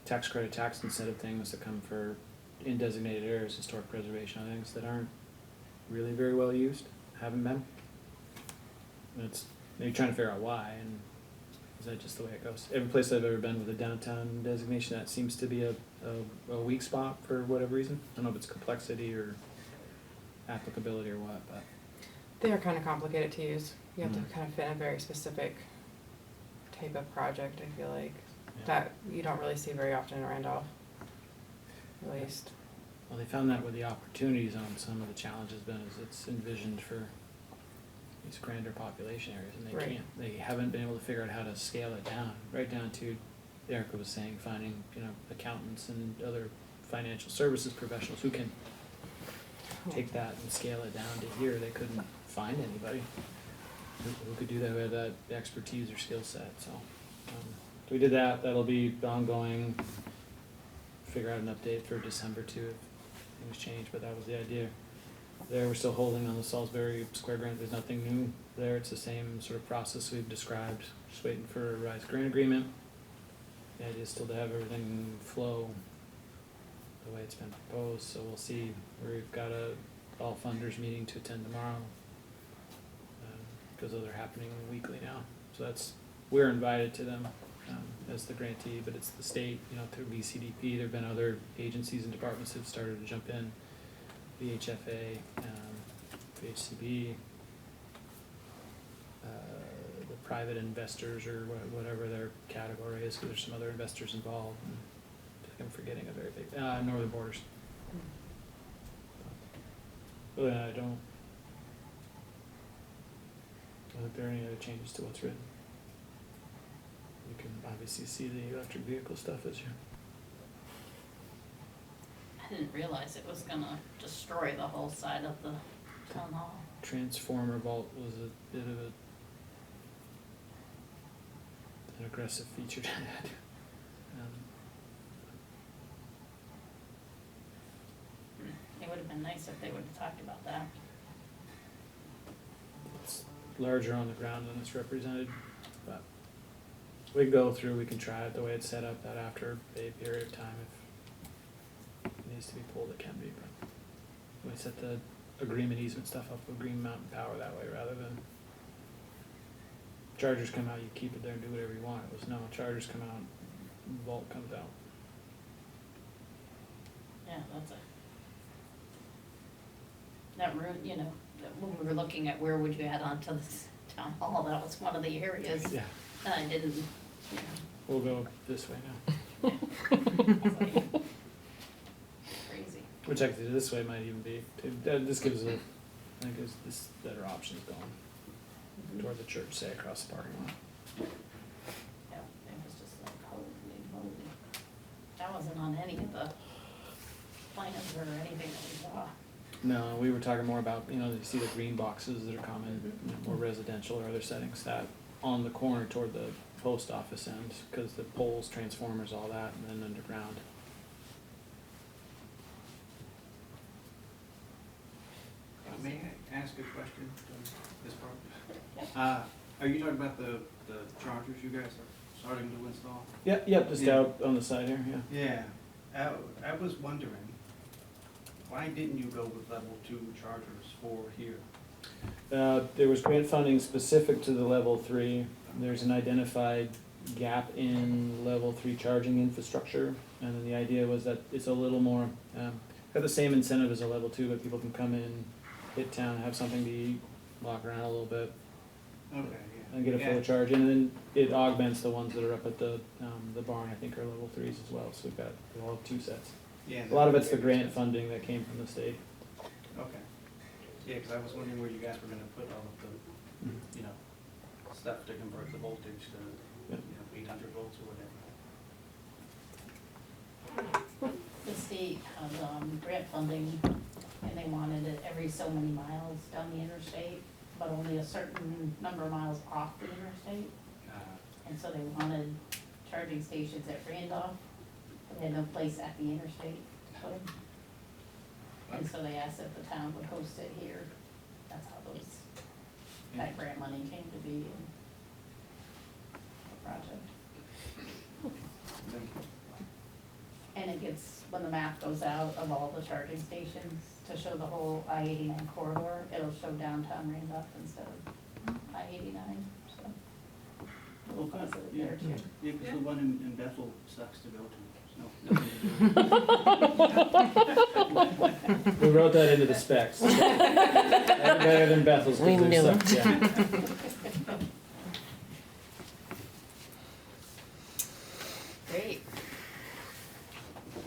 tax credit, tax incentive things that come for in designated areas, historic preservation, things that aren't really very well used, haven't been. And it's, you're trying to figure out why, and is that just the way it goes? Every place I've ever been with a downtown designation, that seems to be a weak spot for whatever reason. I don't know if it's complexity or applicability or what, but. They are kind of complicated to use. You have Mhm. to kind of fit in a very specific type of project, I feel like, Yeah. that you don't really see very often in Randolph, at least. Well, they found that with the opportunities on some of the challenges been is it's envisioned for these grander population areas, and Right. they haven't been able to figure out how to scale it down, right down to, Erica was saying, finding, accountants and other financial services professionals who can take that and scale it down to here. They couldn't find anybody who could do that with that expertise or skill set, so. So we did that, that'll be ongoing, figure out an update for December too, if things change, but that was the idea. There, we're still holding on the Salisbury Square grant, there's nothing new there, it's the same sort of process we've described, just waiting for a revised grant agreement. The idea is still to have everything flow the way it's been proposed, so we'll see, we've got all funders meeting to attend tomorrow. Because those are happening weekly now, so we're invited to them, as the grantee, but it's the state, through BCDP, there've been other agencies and departments that have started to jump in. VHFA, VHCB, the private investors or whatever their category is, because there's some other investors involved. And I think I'm forgetting a very big, Northern Borders. But I don't think there are any other changes to what's written. You can obviously see the electric vehicle stuff as you. I didn't realize it was gonna destroy the whole side of the town hall. Transformer vault was a bit of an aggressive feature to add. It would have been nice if they would have talked about that. It's larger on the ground than it's represented, but we can go through, we can try it the way it's set up, that after a period of time, if it needs to be pulled, it can be, but we set the agreement easement stuff up with Green Mountain Power that way, rather than chargers come out, you keep it there and do whatever you want. It was, no, chargers come out, vault comes out. Yeah, that's that room, when we were looking at where would you add on to this town hall, that was one of the areas. Yeah. And I didn't, We'll go this way now. crazy. Which actually this way might even be, this gives I think is this better options going toward the church, say across the parking lot. Yeah, it was just like, holy moly. That wasn't on any of the plans or anything that we saw. No, we were talking more about, you see the green boxes that are common, more residential or other settings, that on the corner toward the post office end, because the poles, transformers, all that, and then underground. May I ask a question on this part? Are you talking about the chargers you guys are starting to install? Yep, just out on the side here, yeah. Yeah, I was wondering, why didn't you go with level 2 chargers for here? There was grant funding specific to the level 3. There's an identified gap in level 3 charging infrastructure, and then the idea was that it's a little more, got the same incentive as a level 2, but people can come in, hit town, have something to eat, walk around a little bit. Okay, yeah. and get a full Yeah. charge, and then it augments the ones that are up at the barn, I think are level 3s as well, so we'll have 2 sets. Yeah. A lot of it's the grant funding that came from the state. Okay. Yeah, because I was wondering where you guys were gonna put all of the, you know, stuff to convert the voltage to, you know, 800 volts or whatever. The state has grant funding, and they wanted it every so many miles down the interstate, but only a certain number of miles off the interstate. And so they wanted charging stations at Randolph, but they had no place at the interstate to put them. And so they asked if the town would host it here. That's how that grant money came to be in the project. And it gets, when the map goes out of all the charging stations to show the whole I-89 corridor, it'll show downtown Randolph instead of I-89, so. We'll pause it there too. Yeah, because the one in Bethel sucks to go to. No. We wrote that into the specs. Better than Bethel's. 'cause We they knew suck, it. yeah. Great.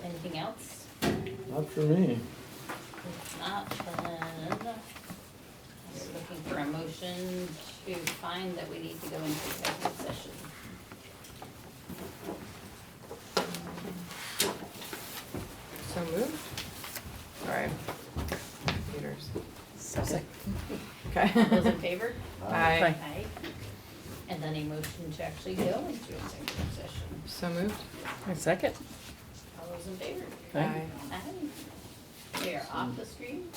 Anything else? Not for me. If not, then just looking for a motion to find that we need to go into executive session. So moved? Sorry. Peters. Okay. All those in favor? Aye. Aye. And then a motion to actually go into executive session. So moved? A second. All those in favor? Aye. Aye. We are off the screen.